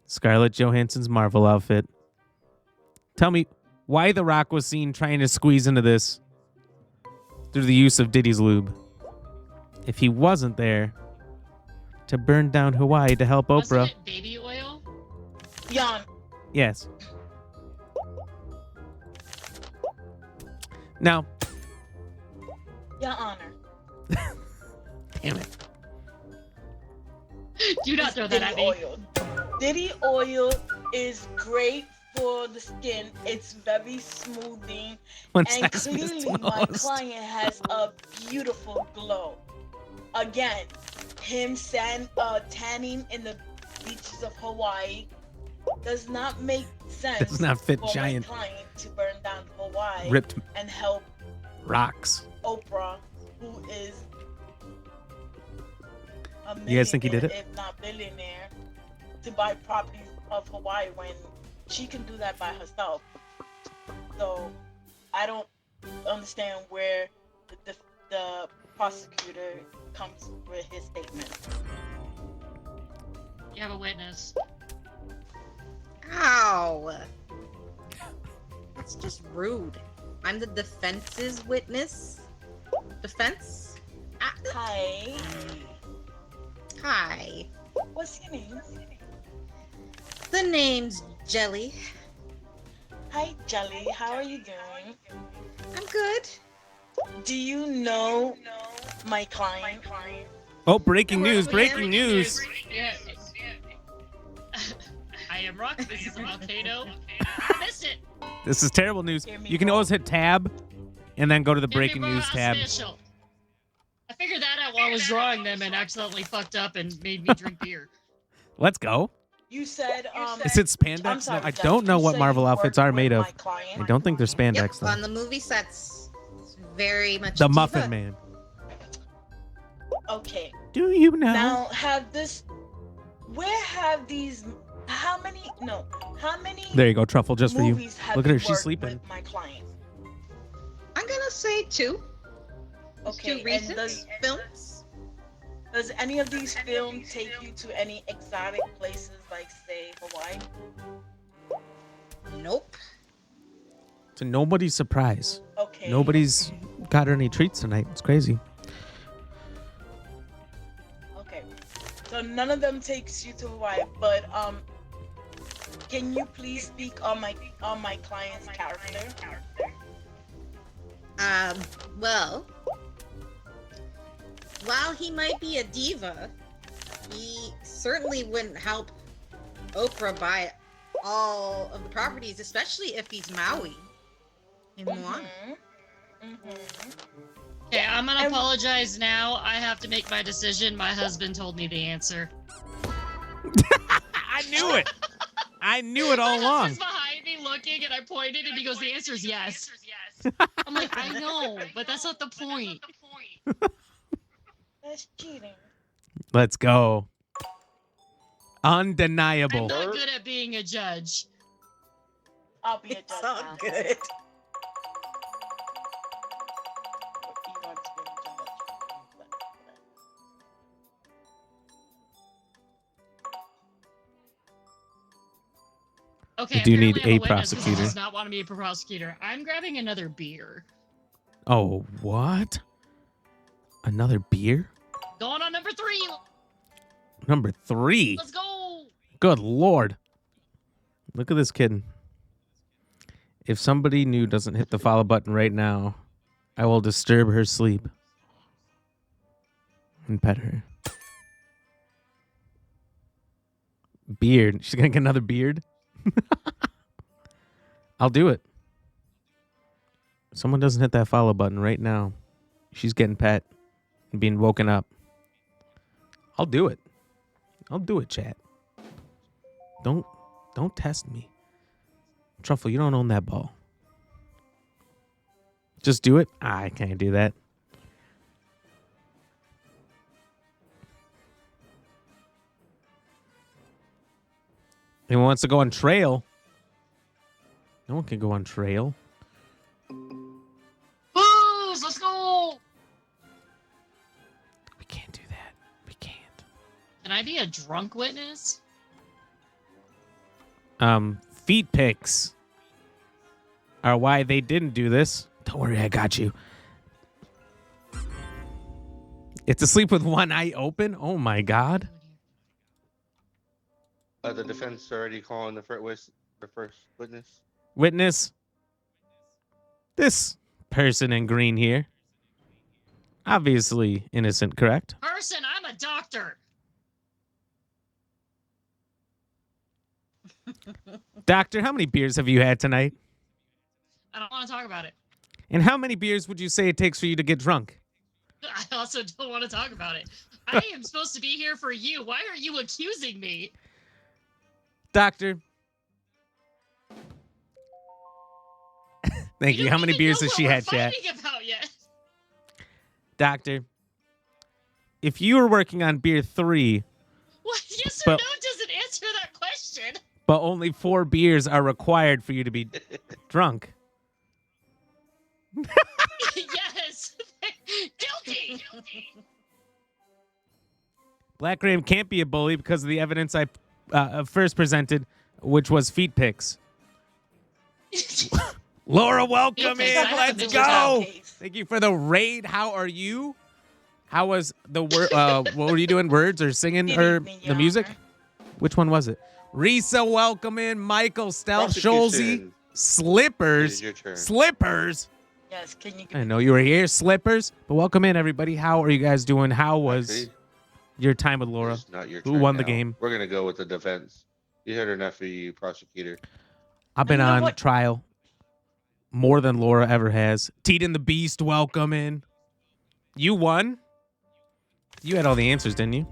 Scarlett Johansson's Marvel outfit. Tell me why The Rock was seen trying to squeeze into this through the use of Diddy's lube. If he wasn't there to burn down Hawaii to help Oprah. Wasn't it baby oil? Jan. Yes. Now. Your Honor. Damn it. Do not throw that at me. Oil. Diddy oil is great for the skin. It's very smoothing. When and sex clearly missed my most. client has a beautiful glow. Again, him tanning in the beaches of Hawaii does not make sense Does not fit for giant my client to burn down Hawaii ripped and help rocks. Oprah, who is a You guys think he did it? if not billionaire, to buy properties of Hawaii when she can do that by herself. So I don't understand where the prosecutor comes with his statement. You have a witness. Ow. That's just rude. I'm the defense's witness. Defense? Hi. Hi. What's your name? The name's Jelly. Hi, Jelly. How are you doing? I'm good. Do you know my client? Oh, breaking news, breaking news. Yeah. I am Rock. This is a volcano. I missed it. This is terrible news. You can always hit tab and then go to the Give me breaking more news tab. official. I figured that out while I was drawing them and accidentally fucked up and made me drink beer. Let's go. You said Is it spandex? sorry, No, I Jeff, don't know you what said Marvel you outfits worked are made with of. my client? I don't think they're spandex Yep, though. on the movie sets. It's very much The a Muffin diva. Man. Okay. Do you know? Now how many There you go, Truffle, just for you. movies have Look at her, you she's worked sleeping. with my client? I'm gonna say 2. Okay, Two recent and films. Does any of these films take you to any exotic places like, say, Hawaii? Nope. To nobody's surprise. Okay. Nobody's got her any treats tonight. It's crazy. Okay. So none of them takes you to Hawaii, but can you please speak on my client's character? Well, while he might be a diva, he certainly wouldn't help Oprah buy all of the properties, especially if he's Maui in Moana. Okay, I'm gonna apologize now. I have to make my decision. My husband told me the answer. I knew it. I knew it all My along. husband's behind me looking, and I pointed, and he goes, "The answer is yes." I'm like, I know, but that's not the point. That's cheating. Let's go. I'm Undeniable. not good at being a judge. I'll be a judge. It's all now. good. Okay, You do need apparently I'm a witness 'cause he prosecutor. does not want to be a prosecutor. I'm grabbing another beer. Oh, what? Another beer? Going on number 3. Number 3. Let's go. Good Lord. Look at this kid. If somebody new doesn't hit the follow button right now, I will disturb her sleep and pet her. Beard. She's going to get another beard? I'll do it. If someone doesn't hit that follow button right now, she's getting pet and being woken up. I'll do it. I'll do it, chat. Don't test me. Truffle, you don't own that ball. Just do it? I can't do that. Anyone wants to go on trail? No one can go on trail. Booze, let's go. Can I be a drunk witness? Feet pics are why they didn't do this. Don't worry, I got you. It's to sleep with one eye open? Oh my god. The defense already calling the first witness. Witness. This person in green here. Obviously innocent, correct? Person, I'm a doctor. Doctor, how many beers have you had tonight? I don't want to talk about it. And how many beers would you say it takes for you to get drunk? I also don't want to talk about it. I am supposed to be here for you. Why are you accusing me? Doctor. Thank you. How many beers has she had, chat? About yet. Doctor, if you were working on beer 3... What? Yes or no doesn't answer that question. But only 4 beers are required for you to be drunk. Yes. Guilty. Black Ram can't be a bully because of the evidence I first presented, which was feet pics. Laura, welcome in. Let's go. Thank you for the raid. How are you? How was the word? What were you doing? Words or singing or the music? Which one was it? Risa, welcome in. Michael, Stealth, Scholzy, Slippers. Slippers. Yes, can you? I know you were here, Slippers. But welcome in, everybody. How are you guys doing? How was your time with Laura? Not your Who turn won the now. game? We're gonna go with the defense. You heard enough of you, prosecutor. I've been on trial more than Laura ever has. Teton the Beast, welcome in. You won? You had all the answers, didn't you?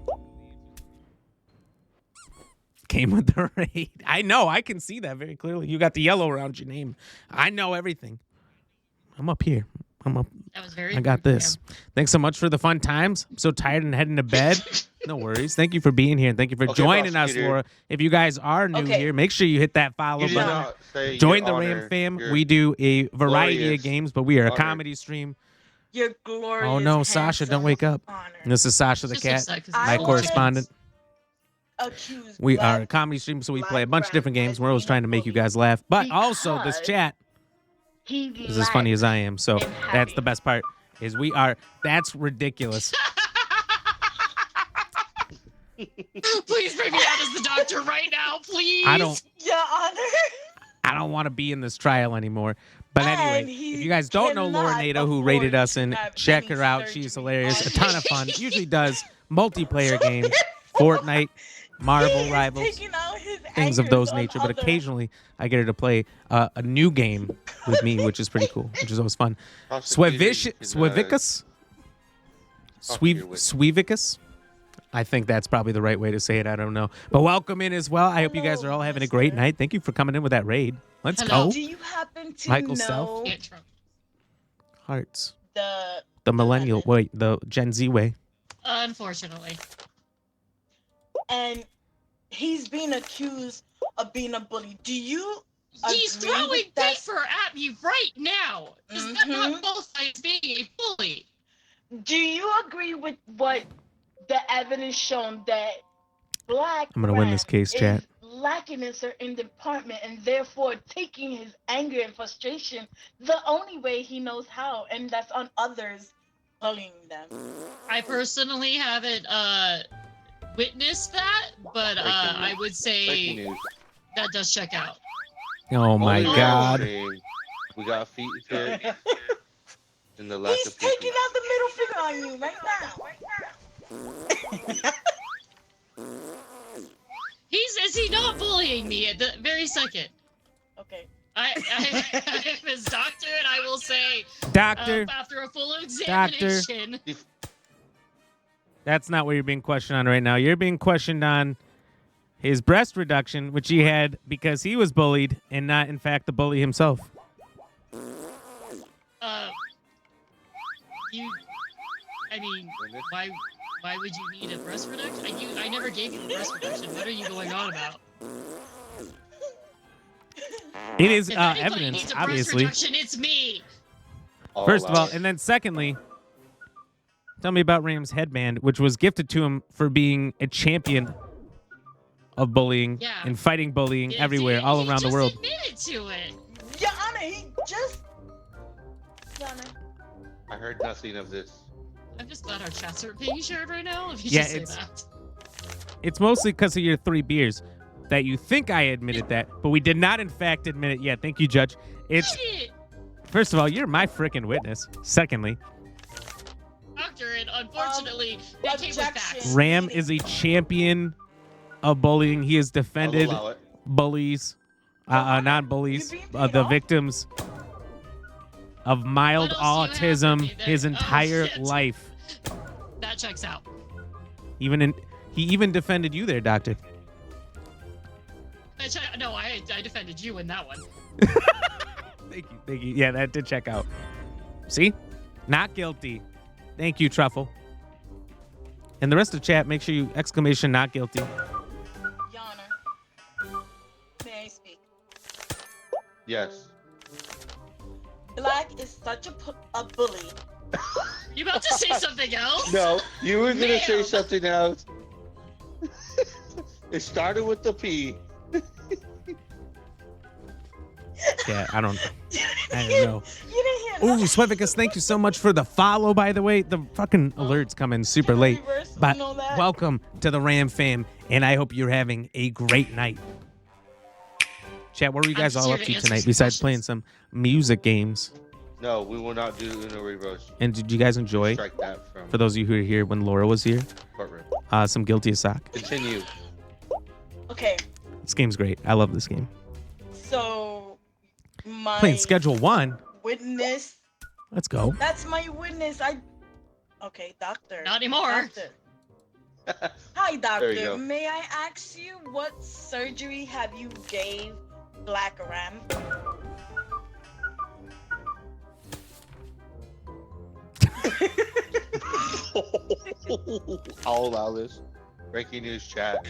Came with the raid. I know. I can see that very clearly. You got the yellow around your name. I know everything. I'm up here. I'm up. That was very I got this. Thanks so much for the fun times. I'm so tired and heading to bed. No worries. Thank you for being here. And thank you for joining us, Laura. If you guys are new here, make sure you hit that follow button. Join the Ram fam. We do a variety of games, but we are a comedy stream. Your glorious. Oh no, Sasha, don't wake up. This is Sasha the cat, my correspondent. We are a comedy stream, so we play a bunch of different games. We're always trying to make you guys laugh. But also, this chat is as funny as I am. So that's the best part, is we are, that's ridiculous. Please bring me out as the doctor right now, please. Your Honor. I don't want to be in this trial anymore. But anyway, if you guys don't know Laura Nato, who rated us in, check her out. She's hilarious. A ton of fun. Usually does multiplayer games, Fortnite, Marvel Rivals, things of those nature. But occasionally, I get her to play a new game with me, which is pretty cool, which is always fun. Swevicus? Swevicus? I think that's probably the right way to say it. I don't know. But welcome in as well. I hope you guys are all having a great night. Thank you for coming in with that raid. Let's go. Do you happen to Michael know Stealth? Hearts. the millennial, the Gen Z way. Unfortunately. And he's being accused of being a bully. Do you He's agree throwing with that? paper at me right now. Is that not both sides being a bully? Do you agree with what the evidence shown that Black I'm gonna win this case, chat. lacking in certain department and therefore taking his anger and frustration the only way he knows how, and that's on others bullying them? I personally haven't witnessed that, but I would say that does check out. Oh my God. We got feet fit in the lack He's of taking out the middle finger on you right now. Is he not bullying me at the very second? Okay. I am his doctor, and I will say, Doctor. after a full examination. That's not what you're being questioned on right now. You're being questioned on his breast reduction, which he had because he was bullied and not, in fact, the bully himself. I mean, why would you need a breast reduction? I never gave you a breast reduction. What are you going on about? It is If anybody evidence, needs a obviously. breast reduction, it's me. First of all, and then secondly, Tell me about Ram's headband, which was gifted to him for being a champion of bullying and fighting bullying everywhere, all around the world. He just admitted to it. Your Honor, he just. Your Honor. I heard nothing of this. I'm just glad our chats are being shared right now. If you Yeah, just say that. It's mostly because of your 3 beers that you think I admitted that, but we did not, in fact, admit it yet. Thank you, Judge. First of all, you're my freaking witness. Secondly, Doctor, and unfortunately, it came with facts. Ram is a champion of bullying. He has defended bullies, non-bullies, the victims of mild autism his entire life. That checks out. He even defended you there, Doctor. No, I defended you in that one. Thank you. Yeah, that did check out. See? Not guilty. Thank you, Truffle. And the rest of the chat, make sure you exclamation not guilty. Your Honor, may I speak? Yes. Black is such a bully. You about to say something else? No, you were gonna say something else. It started with the P. Yeah, I don't know. You didn't hear Ooh, Swevicus, thank you so much for the follow, by the way. The fucking alerts come in super late. But welcome to the Ram fam, and I hope you're having a great night. Chat, what were you guys all up to tonight besides playing some music games? No, we will not do Uno Reverse. And did you guys enjoy, Strike that from for those of you who were here when Laura was here, courtroom. some Guilty as Sock? Continue. Okay, This game's great. I love this game. so my Playing Schedule 1. witness. Let's go. That's my witness. Okay, doctor. Not anymore. Doctor. Hi, There you go. doctor. May I ask you what surgery have you gave Black Ram? I'll allow this. Breaking news, chat.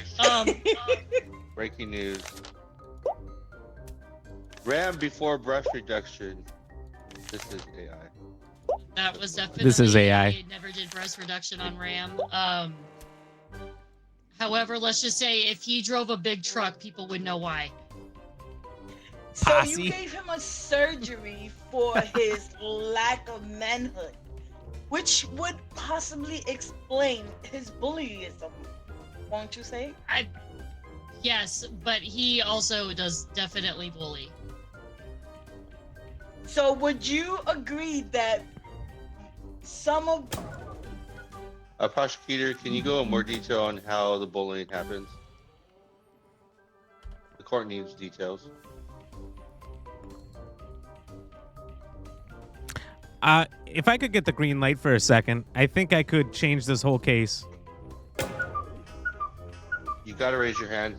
Breaking news. Ram before breast reduction. This is AI. That was definitely. This is AI. I never did breast reduction on Ram. However, let's just say if he drove a big truck, people would know why. So Posse. you gave him a surgery for his lack of manhood, which would possibly explain his bullyism, won't you say? Yes, but he also does definitely bully. So would you agree that some of Prosecutor, can you go in more detail on how the bullying happens? The court needs details. If I could get the green light for a second, I think I could change this whole case. You gotta raise your hand.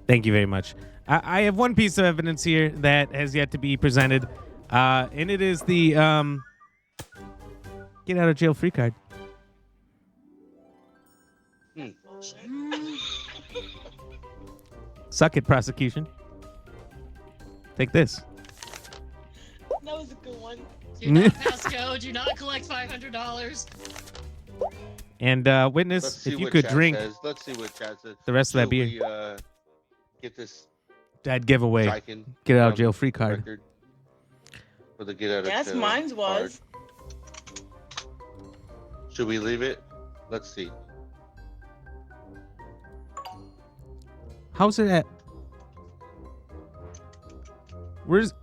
Thank you very much. I have one piece of evidence here that has yet to be presented, and it is the get out of jail free card. Suck it, prosecution. Take this. that was a good one. Do not pass go. Do not collect $500. And Let's witness, see if you what could chat drink says. Let's see what chat says. the rest of that Should beer. we, get this I'd give away striking get out of from jail free card. record for the get out of Yes, jail mine was. card. Should we leave it? Let's see. How's it at? Where's?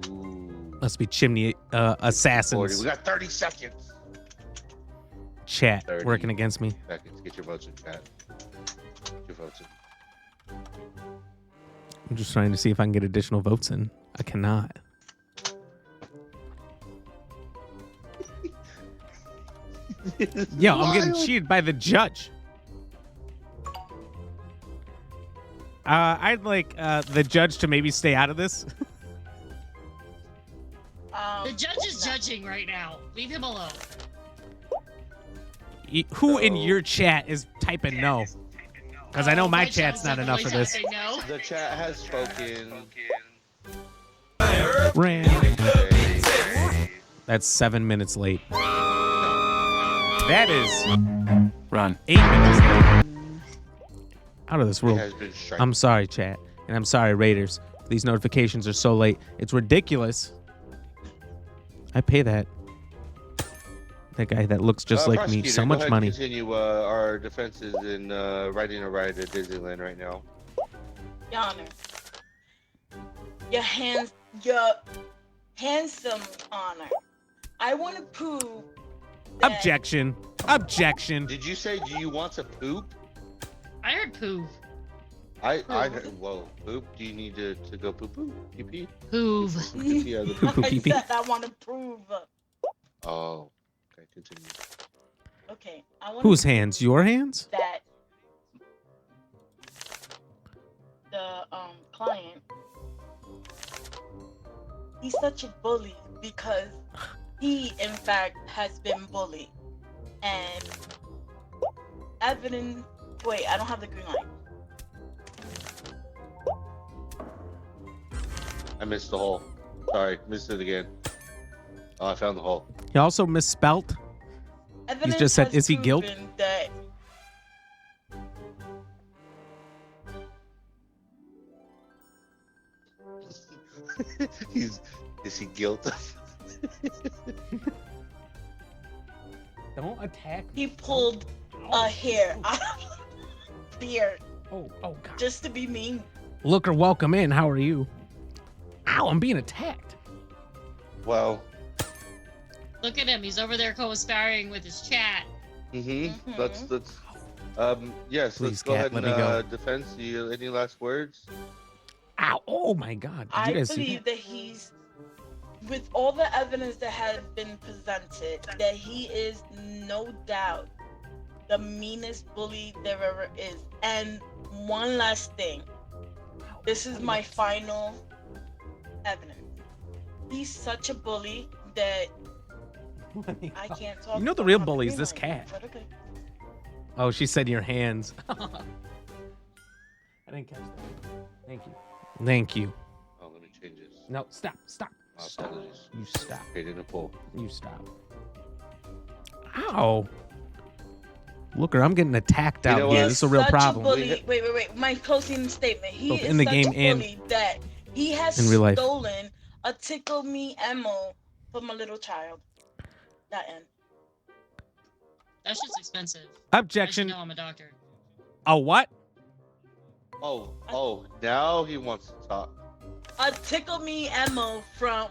Ooh, Must be chimney 40. assassins. We got 30 seconds. Chat 30 working against me. seconds. Get your votes in chat. Get your votes in. I'm just trying to see if I can get additional votes in. I cannot. Yo, I'm getting cheated by the judge. I'd like the judge to maybe stay out of this. The judge is judging right now. Leave him alone. Who in your chat is typing no? Because I know my chat chat's is not enough for definitely this. saying no. The chat has spoken. Ram. That's 7 minutes late. That is Run. 8 minutes late. Out of this world. It has been striked. I'm sorry, chat. And I'm sorry, Raiders. These notifications are so late. It's ridiculous. I pay that guy that looks just like me Prosecutor, so go much ahead and money. Continue our defenses in riding a ride at Disneyland right now. Your Honor. Your handsome Honor. I want to prove that... Objection. Objection. Did you say, do you want to poop? I heard poo. I heard, whoa, poop? Do you need to go poo-poo? Pee-pee? Poov. Yeah, the Poo-poo, I pee-pee. said I want to prove. Oh, okay, continue. Okay, I want Whose hands? Your hands? that the client, he's such a bully because he in fact has been bullied, and evidence. Wait, I don't have the green light. I missed the hole. Sorry, missed it again. Oh, I found the hole. He also misspelt. Evidence just said, has "Is he guilt?" proven that Is he guilty? Don't attack. he pulled a hair out of his beard Oh, God. just to be mean. Looker, welcome in. How are you? Ow, I'm being attacked. Well, Look at him. He's over there co-aspiring with his chat. let's yes, Please, let's go Kat, ahead and let me go. defense. You any last words? Ow. Oh, my God. Did I you guys see believe that? that he's, with all the evidence that has been presented, that he is no doubt the meanest bully there ever is. And one last thing. This is my final evidence. He's such a bully that I can't talk. You know the about real how bully is green this light, cat. but okay. Oh, she said your hands. I didn't catch that. Thank you. Thank you. Oh, let me change this. No, stop. Stop. My Stop. apologies. You stop. Okay, in the pool. You stop. Ow. Looker, I'm getting attacked out know here. what? This is a real Such problem. Bully. Wait. My closing statement. He Both is in the such game a and bully that he has in real life. stolen a tickle me ammo from a little child. That end. That's just expensive. Objection. No, I'm a doctor. A what? Oh, now he wants to talk. A tickle me ammo from.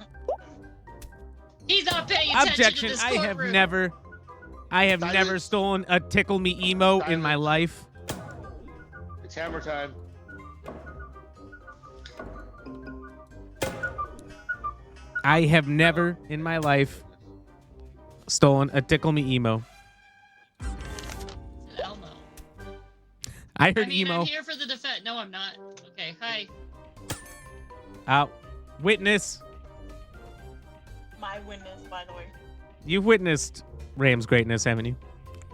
He's not paying attention Objection. to this I have courtroom. never stolen a tickle me emo in my life. It's hammer time. I have never in my life stolen a tickle me emo. Hell no. I heard I mean, emo. I'm here for the defense. No, I'm not. Okay, hi. Out. Witness. My witness, by the way. You've witnessed Ram's greatness, haven't you?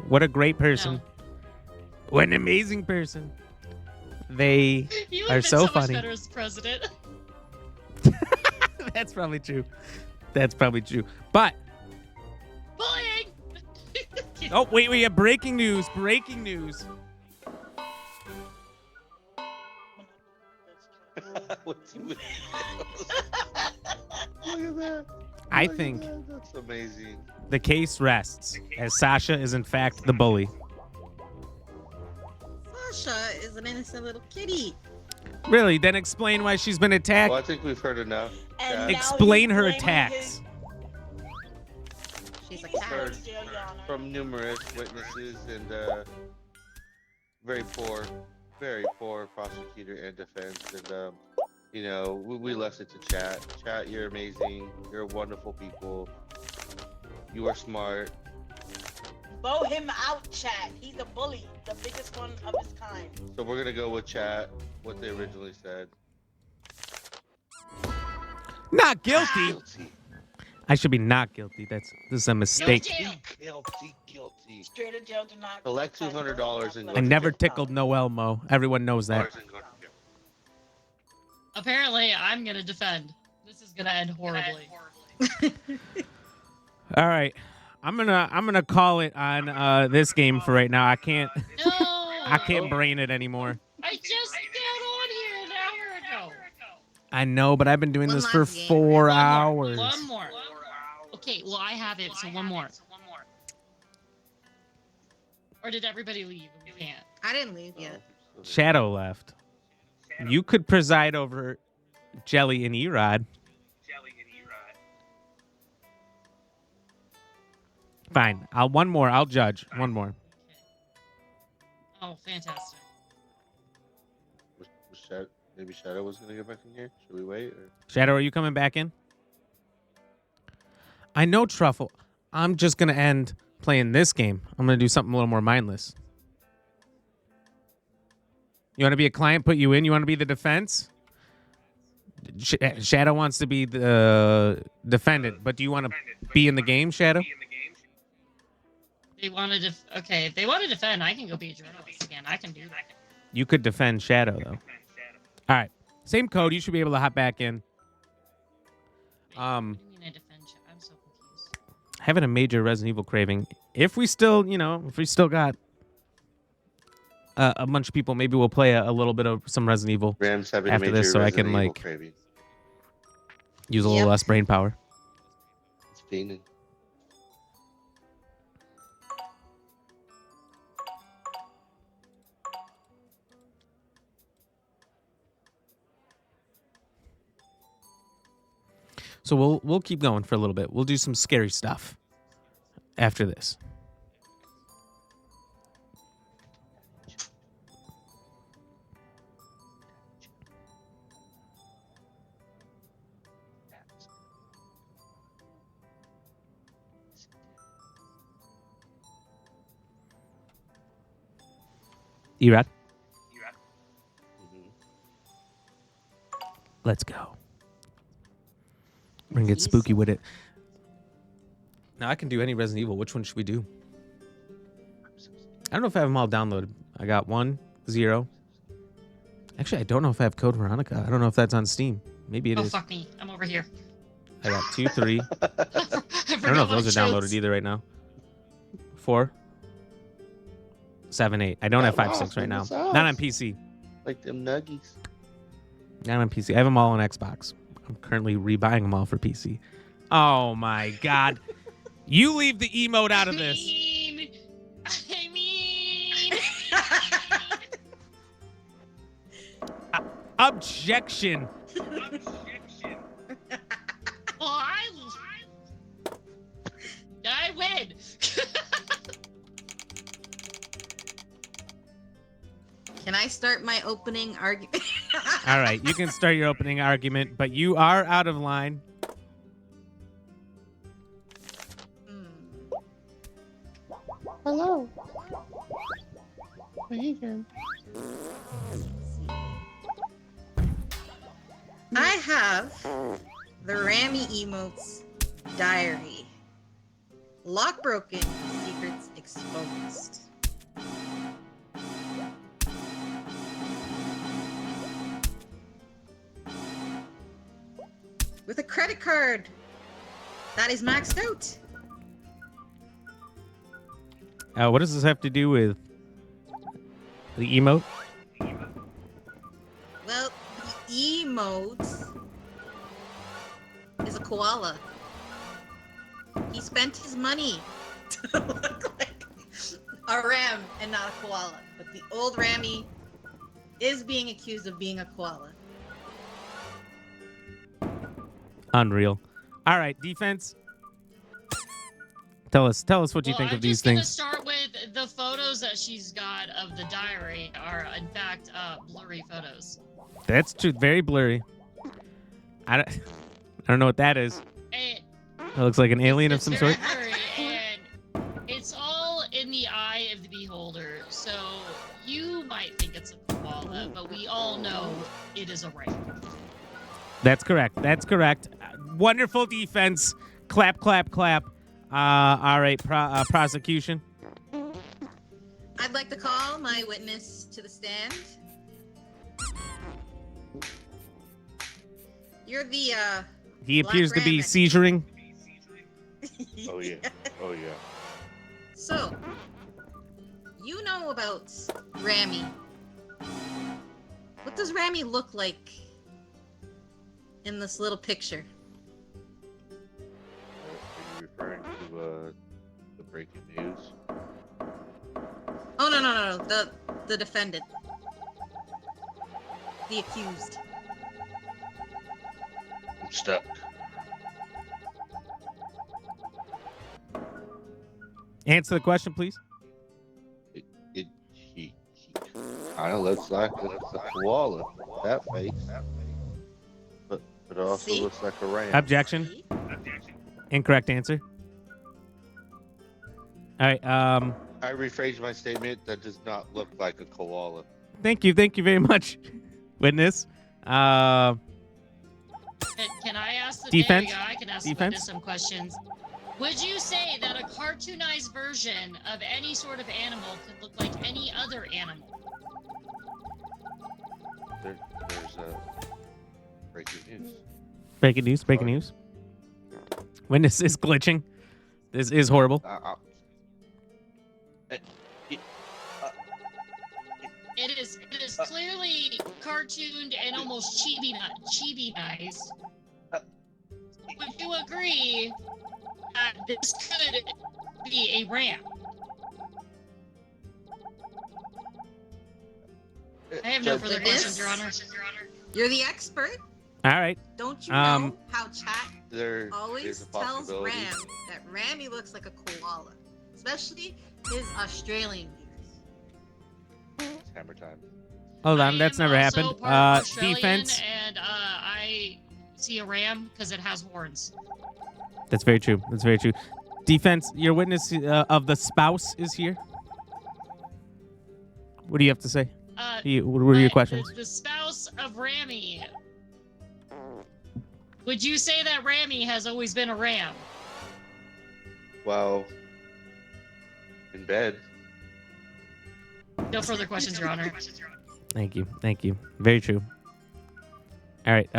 What a great person. No. What an amazing person. They You would are have been so so funny. much better as president. That's probably true. That's probably true. But Bullying! oh, wait, we have breaking news. Breaking news. What's with Look at that. I Look at think that. That's amazing. the case rests as Sasha is in fact the bully. Sasha is an innocent little kitty. Really? Then explain why she's been attacked. Well, I think we've heard enough. And Chat. now Explain he's her blaming attacks. She's a He's cat. going to jail, Your Honor. From numerous witnesses and very poor prosecutor and defense. And you know, we left it to chat. Chat, you're amazing. You're wonderful people. You are smart. Vote him out, chat. He's a bully, the biggest one of his kind. So we're gonna go with chat. What they originally said. Not guilty. I should be not guilty. This is a mistake. Guilty. Straight to jail, do not. Collect $200 and go I to never jail. tickled no Elmo. Everyone knows that. Apparently, I'm gonna defend. This is gonna end horribly. All right, I'm gonna call it on this game for right now. I can't No. I can't brain it anymore. I just got on here an hour ago. I know, but I've been doing this for last game. 4 hours. One more. Okay, well I have it, so one more. Or did everybody leave? We can't. I didn't leave yet. Shadow left. You could preside over Jelly and Erod. Fine. One more. I'll judge. One more. Oh, fantastic. Maybe Shadow was gonna get back in here. Should we wait? Or? Shadow, are you coming back in? I know, Truffle. I'm just gonna end playing this game. I'm gonna do something a little more mindless. You want to be a client? Put you in. You want to be the defense? Shadow wants to be the defendant, but do you want to be in the game, Shadow? They wanted to. Okay, if they want to defend, I can go be a journalist again. I can do that. You could defend Shadow, though. All right. Same code. You should be able to hop back in. What do you mean I defend? I'm so confused. Having a major Resident Evil craving. If we still, if we still got a bunch of people, maybe we'll play a little bit of some Resident Evil Rams having after a major this, so Resident I can Evil craving. use a little less brain power. It's fiending. So we'll keep going for a little bit. We'll do some scary stuff after this. Erod? Let's go. We're gonna get spooky with it. Now I can do any Resident Evil. Which one should we do? I don't know if I have them all downloaded. I got 1, 0. Actually, I don't know if I have Code Veronica. I don't know if that's on Steam. Maybe it is. Oh, fuck me. I'm over here. I got 2, 3. I don't know if those are downloaded either right now. 4, 7, 8. I don't have 5, 6 right now. Not on PC. Like them nuggies. Not on PC. I have them all on Xbox. I'm currently rebuying them all for PC. Oh my god. You leave the emote out of this. I mean. Objection. Well, I win. Can I start my opening argument? All right, you can start your opening argument, but you are out of line. Hello. Vegan. I have the Rammy Emotes Diary. Lock broken, secrets exposed. With a credit card that is maxed out. What does this have to do with the emote? Well, the emote is a koala. He spent his money to look like a ram and not a koala. But the old Rammy is being accused of being a koala. Unreal. All right, defense. Tell us what you think of these things. I'm just gonna start with the photos that she's got of the diary are in fact blurry photos. That's true. Very blurry. I don't know what that is. It looks like an alien of some very sort. blurry, and it's all in the eye of the beholder. So you might think it's a koala, but we all know it is a ram. That's correct. That's correct. Wonderful defense. Clap, clap, clap. All right, prosecution. I'd like to call my witness to the stand. You're the He Black appears to be Ram. seizuring. Oh yeah. Oh yeah. So, you know about Rammy. What does Rammy look like in this little picture? Are you referring to the breaking news? Oh no, the defendant. The accused. I'm stuck. Answer the question, please. He kind of looks like a koala. That face. But it also looks like a ram. Objection. Incorrect answer. All right. I rephrased my statement. That does not look like a koala. Thank you very much, witness. Can I ask the Defense? There you go. I can ask the Defense? witness some questions. Would you say that a cartoonized version of any sort of animal could look like any other animal? There's breaking news. Breaking news. Witness is glitching. This is horrible. It is clearly cartooned and almost chibi-ized. Would you agree that this could be a ram? I have no further questions, Your Honor. You're the expert. All right. Don't you know how chat There's always a tells possibility. Ram that Rammy looks like a koala, especially his Australian viewers. It's hammer time. Hold on, that's never happened. Also part Australian, Defense. and I see a ram because it has horns. That's very true. Defense, your witness of the spouse is here. What do you have to say? What were your questions? The spouse of Rammy. Would you say that Rammy has always been a ram? Well, in bed. No further questions, Your Honor. Thank you. Very true. All right.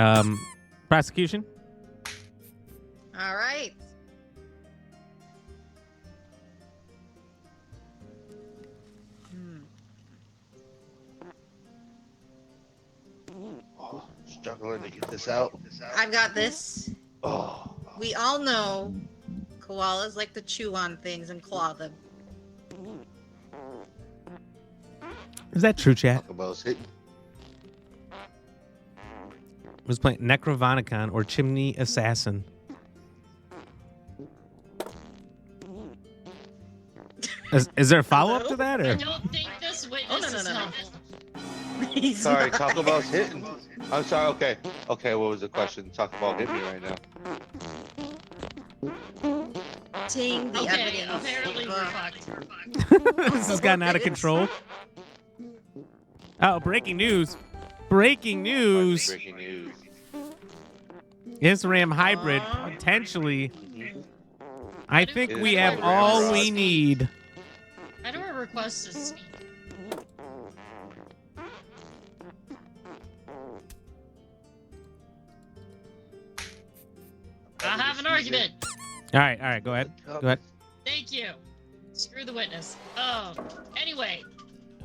Prosecution. All right. Oh, struggling to get this out. I've got this. Oh. We all know koalas like to chew on things and claw them. Is that true, chat? About it. Was playing Necrovanicon or Chimney Assassin. Is there a follow-up to that? I Or? don't think this witness is helpful. Sorry, Taco Bell's hitting. I'm sorry. Okay. What was the question? Taco Bell hit me right now. Ting the Okay, evidence. apparently we're fucked. This has gotten out of control. Oh, breaking news. Breaking news. Breaking news. Is Ram hybrid potentially? I think we have all we need. I don't request to speak. I have an argument. All right. Go ahead. Thank you. Screw the witness. Oh, anyway.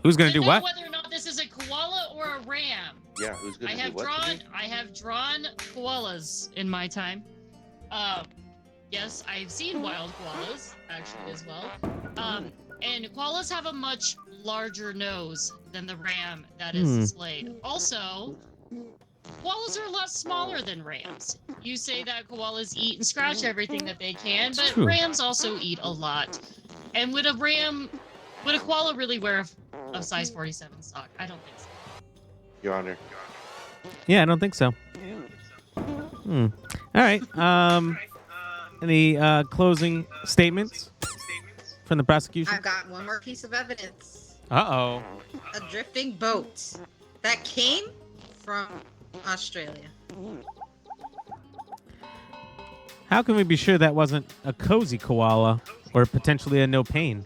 Who's gonna To do know what? Whether or not this is a koala or a ram. Yeah, who's gonna I do have what? drawn koalas in my time. Yes, I've seen wild koalas actually as well. And koalas have a much larger nose than the ram that is displayed. Also, koalas are a lot smaller than rams. You say that koalas eat and scratch everything that they can, but True. rams also eat a lot. And would a koala really wear a size 47 sock? I don't think so. Your Honor. Yeah, I don't think so. All right. Any closing statements from the prosecution? I've got one more piece of evidence. Uh-oh. A drifting boat that came from Australia. How can we be sure that wasn't a cozy koala or potentially a no pain?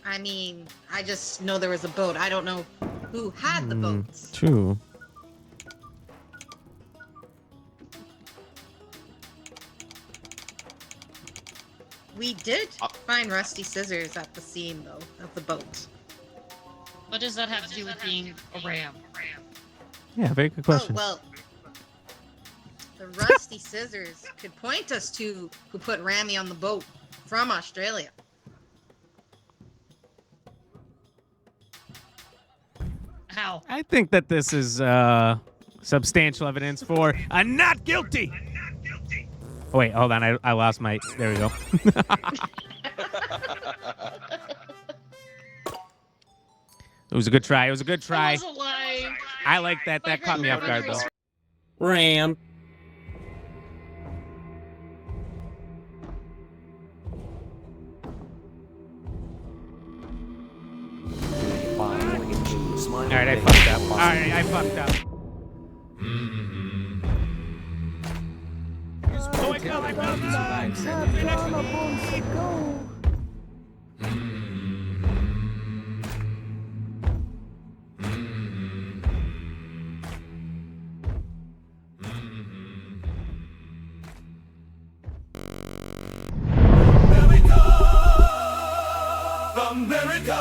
I mean, I just know there was a boat. I don't know who had the boats. True. We did find rusty scissors at the scene, though, of the boat. What does that have to do with being a ram? Yeah, very good question. Oh, well, the rusty scissors could point us to who put Rammy on the boat from Australia. How? I think that this is substantial evidence for a not guilty. Oh, wait, hold on. I lost my... There we go. It was a good try. It was a good try. It was a lie. I like that. That caught me off guard, though. Ram. All right, I fucked up. All right, I fucked up. America.